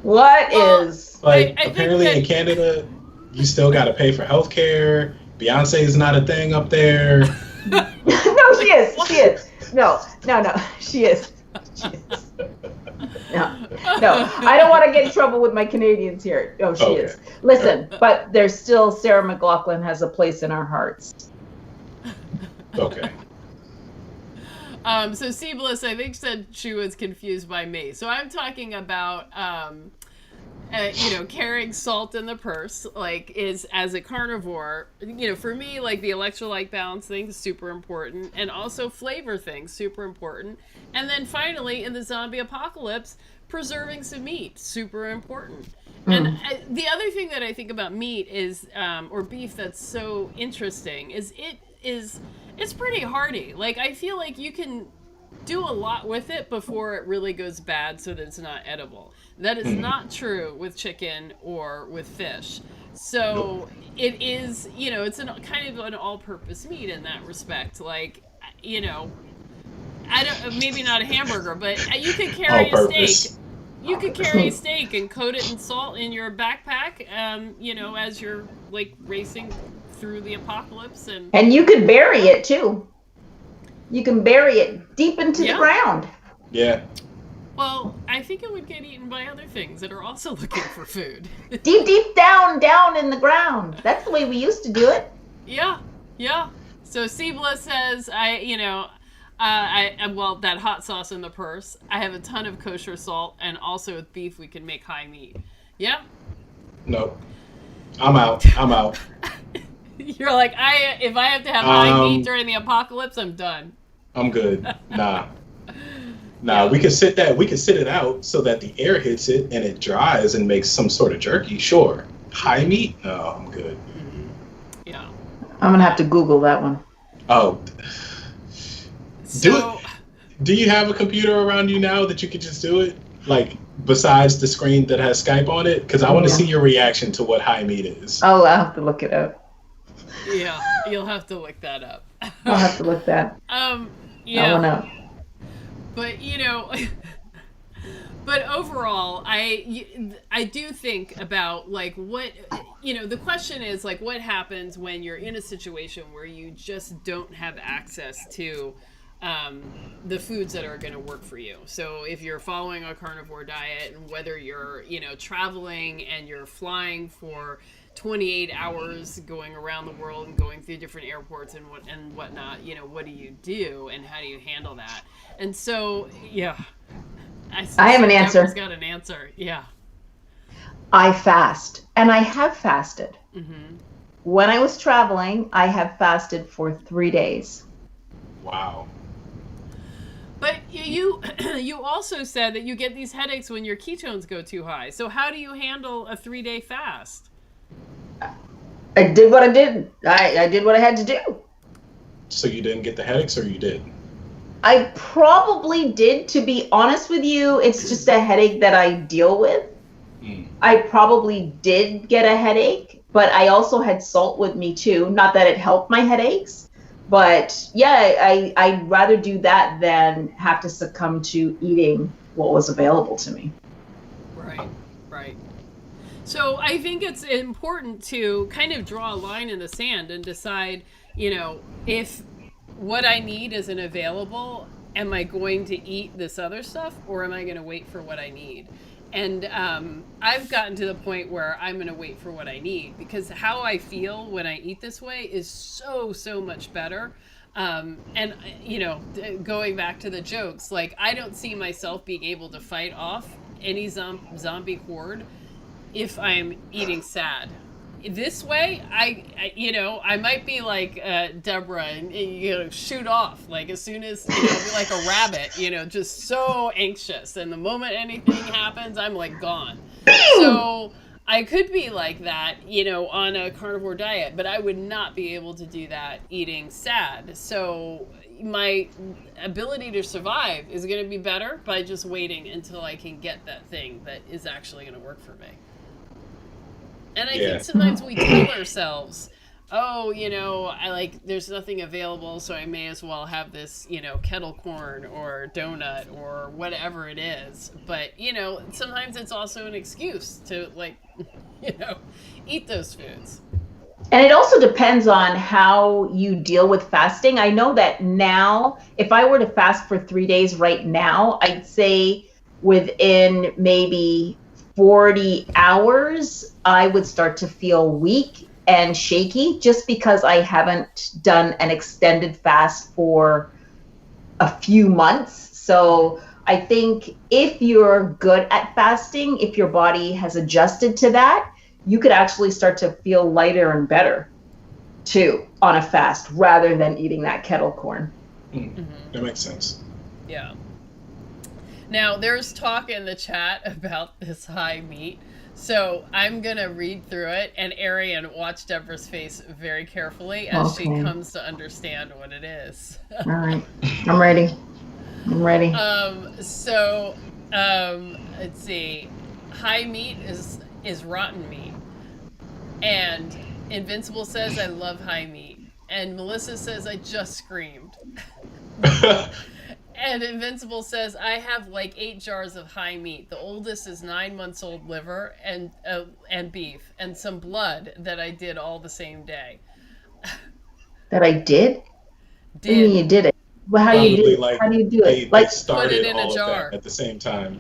What is? Like, I apparently in Canada, you still got to pay for healthcare. Beyonce is not a thing up there. No, she is. She is. No, she is. She is. No, I don't want to get in trouble with my Canadians here. No, she is. Listen, but there's still, Sarah McLachlan has a place in our hearts. Okay. So Seabliss, I think, said she was confused by me. So I'm talking about, carrying salt in the purse, like, is as a carnivore, for me, like, the electrolyte balance thing is super important, and also flavor things, super important. And then finally, in the zombie apocalypse, preserving some meat, super important. And the other thing that I think about meat is, or beef, that's so interesting, is it's pretty hardy. Like, I feel like you can do a lot with it before it really goes bad so that it's not edible. That is not true with chicken or with fish. So it is, it's kind of an all-purpose meat in that respect. Like, I don't, maybe not a hamburger, but you could carry a steak. You could carry a steak and coat it in salt in your backpack, as you're, like, racing through the apocalypse. And you could bury it, too. You can bury it deep into the ground. Yeah. Well, I think it would get eaten by other things that are also looking for food. Deep down in the ground. That's the way we used to do it. Yeah. So Seabla says, that hot sauce in the purse. I have a ton of kosher salt, and also with beef we can make high meat. Yeah? Nope. I'm out. You're like, if I have to have high meat during the apocalypse, I'm done. I'm good. Nah, we could sit it out so that the air hits it and it dries and makes some sort of jerky. Sure. High meat? No, I'm good. Mm-hmm. Yeah. I'm gonna have to Google that one. Oh. So, do you have a computer around you now that you could just do it? Like, besides the screen that has Skype on it? Because I want to see your reaction to what high meat is. Oh, I'll have to look it up. Yeah, you'll have to look that up. I'll have to look that. Yeah. I don't know. But, but overall, I do think about, like, what, the question is, like, what happens when you're in a situation where you just don't have access to the foods that are going to work for you. So if you're following a carnivore diet, and whether you're, traveling and you're flying for 28 hours going around the world and going through different airports and whatnot, what do you do and how do you handle that? And so, yeah. I have an answer. Got an answer. Yeah. I fast, and I have fasted. Mm-hmm. When I was traveling, I have fasted for 3 days. Wow. But you you also said that you get these headaches when your ketones go too high. So how do you handle a 3-day fast? I did what I did. I did what I had to do. So you didn't get the headaches, or you did? I probably did, to be honest with you. It's just a headache that I deal with. I probably did get a headache, but I also had salt with me too. Not that it helped my headaches, but yeah, I'd rather do that than have to succumb to eating what was available to me. Right, right. So I think it's important to kind of draw a line in the sand and decide, if what I need isn't available, am I going to eat this other stuff, or am I going to wait for what I need? And I've gotten to the point where I'm going to wait for what I need, because how I feel when I eat this way is so much better. And, going back to the jokes, like, I don't see myself being able to fight off any zombie horde if I'm eating sad. This way, I might be like Deborah and shoot off like as soon as be like a rabbit, just so anxious, and the moment anything happens, I'm like gone. So I could be like that, on a carnivore diet, but I would not be able to do that eating sad. So my ability to survive is going to be better by just waiting until I can get that thing that is actually going to work for me. And I think sometimes we tell ourselves, oh, there's nothing available, so I may as well have this, kettle corn or donut or whatever it is. But, sometimes it's also an excuse to, eat those foods. And it also depends on how you deal with fasting. I know that now, if I were to fast for 3 days right now, I'd say within maybe 40 hours, I would start to feel weak and shaky, just because I haven't done an extended fast for a few months. So I think if you're good at fasting, if your body has adjusted to that, you could actually start to feel lighter and better too on a fast, rather than eating that kettle corn. That makes sense. Yeah. Now, there's talk in the chat about this high meat, so I'm going to read through it, and Arien, watch Deborah's face very carefully as she comes to understand what it is. All right. I'm ready. Let's see. High meat is rotten meat. And Invincible says, I love high meat. And Melissa says, I just screamed. And Invincible says, I have like 8 jars of high meat. The oldest is 9 months old liver and beef and some blood that I did all the same day. That I did? What do you mean you did it? Well, how do you do it? How do you do it? They started put it in all a jar of that at the same time.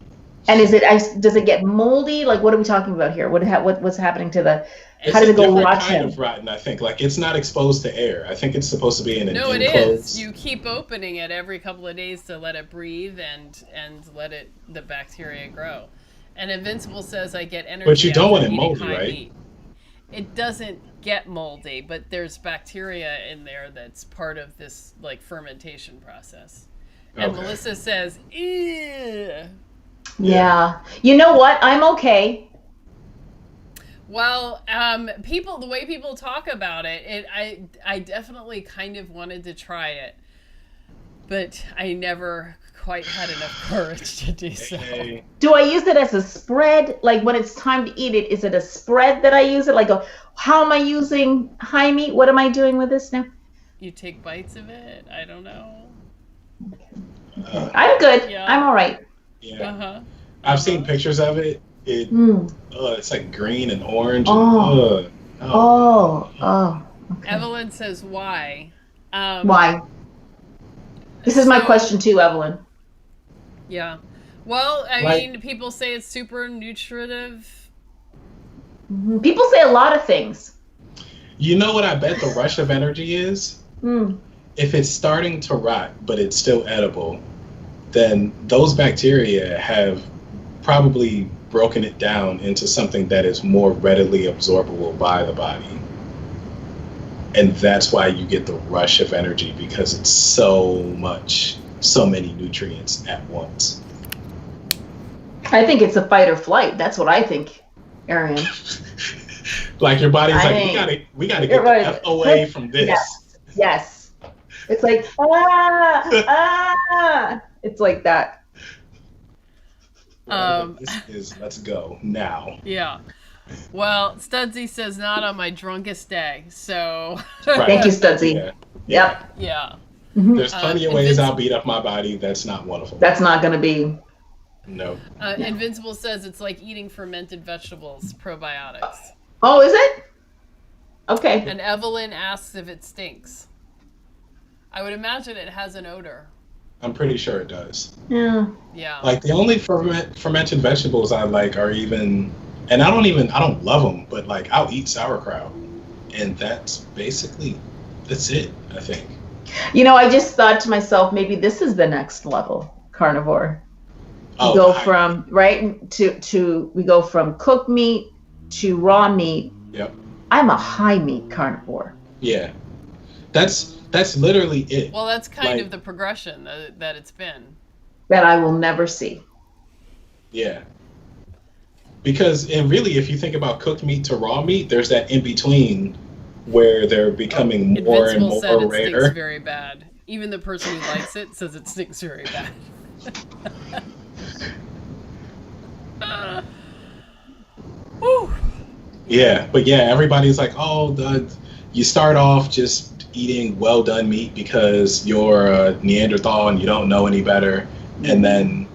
And does it get moldy? Like, what are we talking about here? What's happening to the? How does it go rotten? It's a different kind of rotten, I think. Like, it's not exposed to air. I think it's supposed to be in an enclosed. No, it is. You keep opening it every couple of days to let it breathe and let the bacteria grow. And Invincible says, I get energy. But you don't want it moldy, right? Meat. It doesn't get moldy, but there's bacteria in there that's part of this like fermentation process. And Melissa says, ew. Yeah. You know what? I'm okay. Well, the way people talk about it, I definitely kind of wanted to try it, but I never quite had enough courage to do so. Do I use it as a spread? Like, when it's time to eat it, is it a spread that I use it? Like, how am I using high meat? What am I doing with this now? You take bites of it? I don't know. I'm good. Yeah. I'm all right. Yeah. I've seen pictures of it. It's like green and orange. Okay. Evelyn says, why? Why? This is my question too, Evelyn. Yeah. Well, I mean, people say it's super nutritive. People say a lot of things. You know what I bet the rush of energy is? If it's starting to rot, but it's still edible, then those bacteria have probably broken it down into something that is more readily absorbable by the body. And that's why you get the rush of energy, because it's so many nutrients at once. I think it's a fight or flight. That's what I think, Arien. Like your body's we gotta get the FOA from this. Yes. It's like it's like that. This is let's go now. Yeah. Well, Studsy says not on my drunkest day, so. Right. Thank you, Studsy. Yeah. Yep. Yeah. There's plenty of ways I'll beat up my body. That's not one of them. That's not going to be. No. Invincible says it's like eating fermented vegetables, probiotics. Oh, is it? Okay. And Evelyn asks if it stinks. I would imagine it has an odor. I'm pretty sure it does. Yeah. Yeah. Like the only fermented vegetables I like are even, and I don't love them, but like I'll eat sauerkraut, and that's it, I think. You know, I just thought to myself, maybe this is the next level, carnivore. We go from cooked meat to raw meat. Yep. I'm a high meat carnivore. Yeah. That's literally it. Well, that's kind of the progression that it's been. That I will never see. Yeah. Because, and really, if you think about cooked meat to raw meat, there's that in between where they're becoming more and more said it rare. Stinks very bad. Even the person who likes it says it stinks very bad. Yeah, but yeah, everybody's like, you start off just eating well done meat because you're a Neanderthal and you don't know any better, and then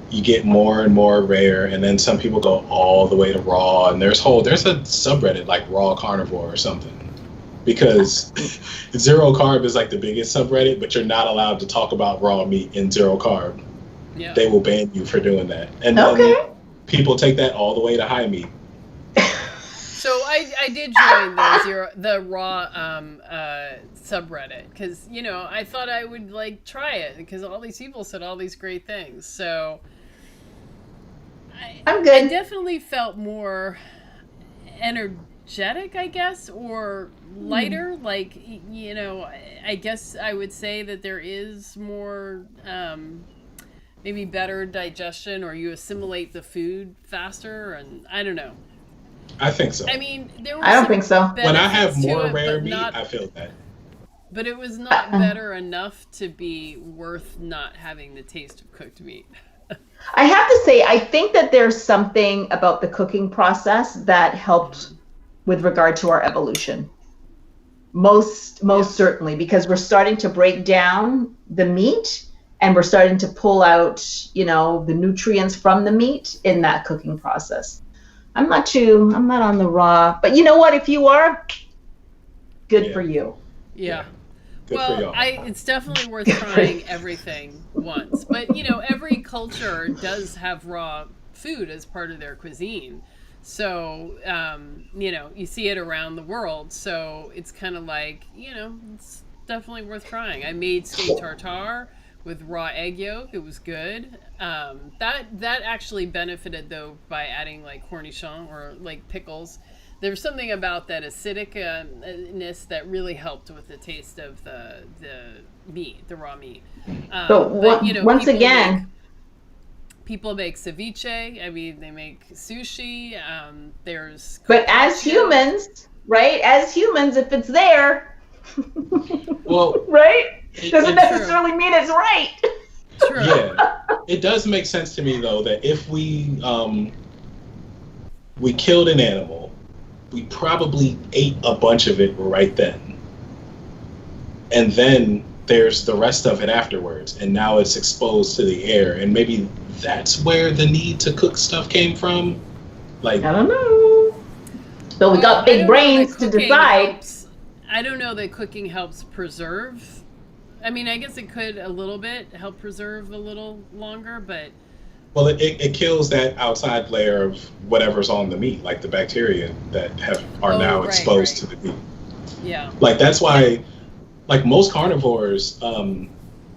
you get more and more rare, and then some people go all the way to raw, and there's a subreddit like raw carnivore or something, because zero carb is like the biggest subreddit, but you're not allowed to talk about raw meat in zero carb. Yeah. They will ban you for doing that, and then people take that all the way to high meat. So I did join the raw subreddit because, you know, I thought I would like try it because all these people said all these great things. So I'm good. I definitely felt more energetic, I guess, or lighter. Like, you know, I guess I would say that there is more maybe better digestion, or you assimilate the food faster, and I don't know. I think so. I mean, I don't think so. When I have more rare meat, I feel that. But it was not better enough to be worth not having the taste of cooked meat. I have to say, I think that there's something about the cooking process that helped with regard to our evolution. Most certainly, because we're starting to break down the meat and we're starting to pull out, you know, the nutrients from the meat in that cooking process. I'm not on the raw, but you know what? If you are, good for you. Yeah. Good well, for y'all. It's definitely worth trying everything once. But, you know, every culture does have raw food as part of their cuisine. So, you know, you see it around the world. So it's kind of like, you know, it's definitely worth trying. I made steak tartare with raw egg yolk. It was good. That actually benefited though by adding like cornichon or like pickles. There's something about that acidicness that really helped with the taste of the meat, the raw meat. But you know, once again, people make ceviche. I mean, they make sushi. There's but as humans, right? As humans, if it's there, well, right? Doesn't necessarily mean it's right. True. Yeah, it does make sense to me though that if we killed an animal, we probably ate a bunch of it right then, and then there's the rest of it afterwards, and now it's exposed to the air, and maybe that's where the need to cook stuff came from. Like, I don't know. So we got big brains to decide. I don't know that cooking helps preserve. I mean, I guess it could a little bit help preserve a little longer, but... Well, it kills that outside layer of whatever's on the meat, like the bacteria that are now exposed to the meat. Yeah. Like, that's why, like, most carnivores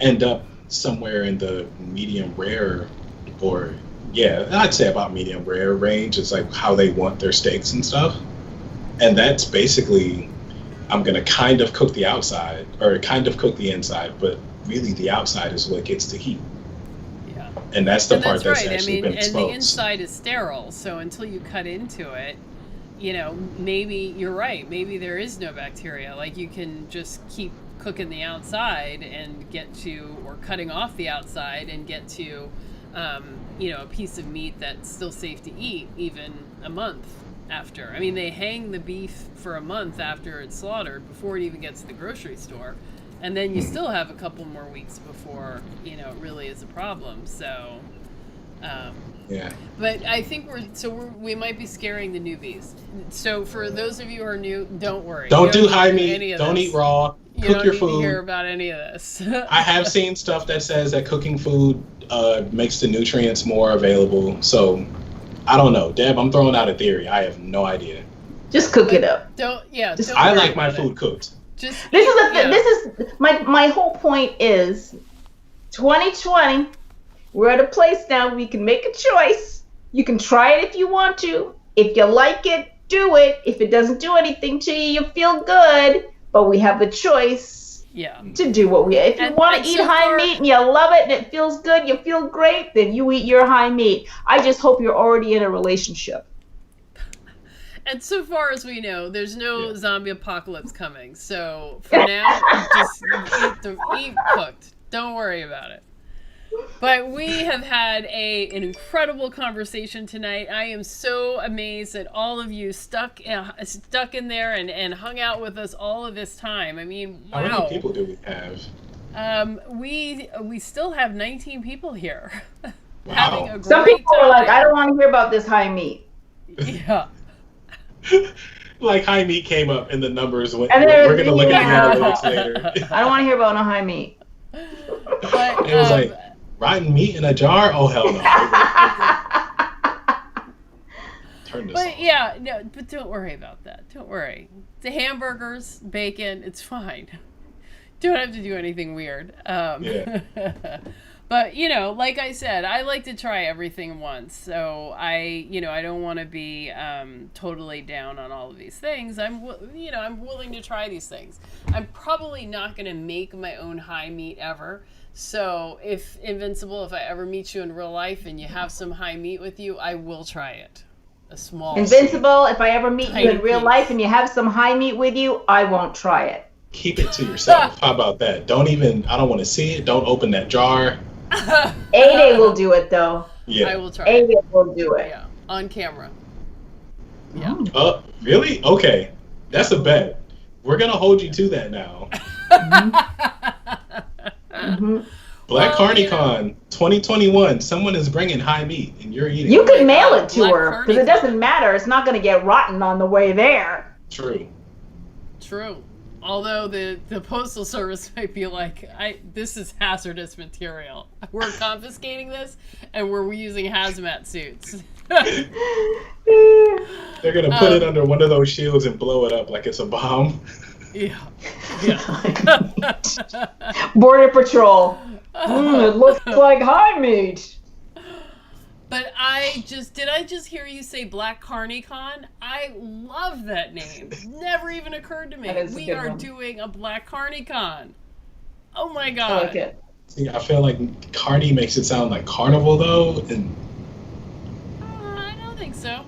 end up somewhere in the medium rare or Yeah, I'd say about medium rare range. It's like how they want their steaks and stuff. And that's basically, I'm going to kind of cook the outside or kind of cook the inside, but really the outside is what gets the heat. Yeah. And that's the part that's right. actually been exposed. And the inside is sterile, so until you cut into it, you know, maybe you're right. Maybe there is no bacteria. Like, you can just keep cooking the outside and get to, or cutting off the outside and get to, you know, a piece of meat that's still safe to eat even a month after. I mean, they hang the beef for a month after it's slaughtered before it even gets to the grocery store. And then you still have a couple more weeks before, you know, it really is a problem. So, yeah. But I think we might be scaring the newbies. So for those of you who are new, don't worry. Don't do high meat. Don't eat raw. Cook your food. You don't need to hear about any of this. I have seen stuff that says that cooking food makes the nutrients more available. So I don't know. Deb, I'm throwing out a theory. I have no idea. Just cook it up. I like my food cooked. This is my whole point is 2020. We're at a place now we can make a choice. You can try it if you want to. If you like it, do it. If it doesn't do anything to you, you feel good. But we have the choice to do what we. If you want to eat high meat and you love it and it feels good, you feel great, then you eat your high meat. I just hope you're already in a relationship. And so far as we know, there's no zombie apocalypse coming. So for now, just eat cooked. Don't worry about it. But we have had an incredible conversation tonight. I am so amazed that all of you stuck in there and hung out with us all of this time. I mean, wow. How many people do we have? We still have 19 people here. Wow. Having a great Some people time. are like, I don't want to hear about this high meat. Yeah. Like high meat came up and the numbers went. And we're going to look at the analytics later. I don't want to hear about no high meat. But, it was like, rotten meat in a jar? Oh, hell no. Turn this off. But don't worry about that. Don't worry. The hamburgers, bacon, it's fine. Don't have to do anything weird. But, you know, like I said, I like to try everything once. So I don't want to be totally down on all of these things. I'm willing to try these things. I'm probably not going to make my own high meat ever. So if I ever meet you in real life and you have some high meat with you, I will try it. A small. Invincible, if I ever meet you in real life and you have some high meat with you, I won't try it. Keep it to yourself. How about that? I don't want to see it. Don't open that jar. A-Day will do it, though. Yeah. I will try A-Day will do it. Yeah, on camera. Yeah. Really? Okay. That's a bet. We're going to hold you to that now. Mm-hmm. Black Carnicon 2021. Someone is bringing high meat and you're eating. You can mail it to Black her because it doesn't matter. It's not going to get rotten on the way there. True. Although the Postal Service might be like, this is hazardous material. We're confiscating this and we're using hazmat suits. They're going to put it under one of those shields and blow it up like it's a bomb. Yeah. Border Patrol. It looks like high meat. But did I just hear you say Black Carnicon? I love that name. Never even occurred to me. We are doing a Black Carnicon. Oh my God. I like it. See, I feel like Carney makes it sound like Carnival though, and I don't think so.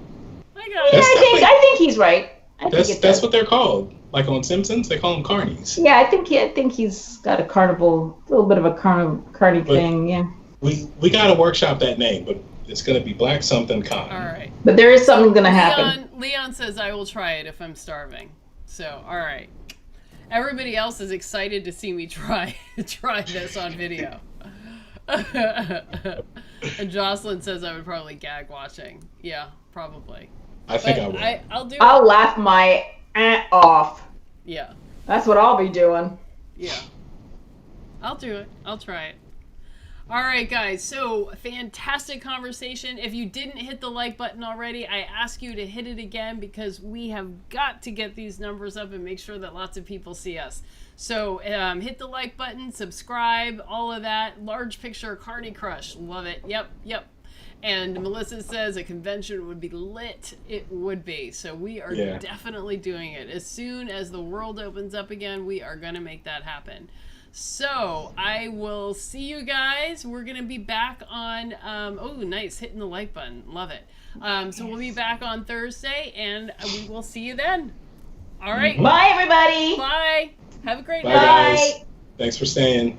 I think he's right. That's what they're called. Like on Simpsons, they call them carnies. Yeah, I think he's got a little bit of a carny thing. Yeah. We got to workshop that name, but it's going to be Black something con. All right. But there is something going to happen. Leon says I will try it if I'm starving. So, all right. Everybody else is excited to see me try this on video. And Jocelyn says I would probably gag watching. Yeah, probably. I think I will. I'll laugh my off. Yeah. That's what I'll be doing. Yeah. I'll do it. I'll try it. All right, guys. So, fantastic conversation. If you didn't hit the like button already, I ask you to hit it again because we have got to get these numbers up and make sure that lots of people see us. So, hit the like button, subscribe, all of that. Large picture, Carney Crush. Love it. Yep. And Melissa says a convention would be lit. It would be. So we are definitely doing it. As soon as the world opens up again, we are going to make that happen. So I will see you guys. We're going to be back on, oh, nice, hitting the like button. Love it. So we'll be back on Thursday, and we will see you then. All right. Bye, everybody. Bye. Have a great Bye, night. guys. Thanks for staying.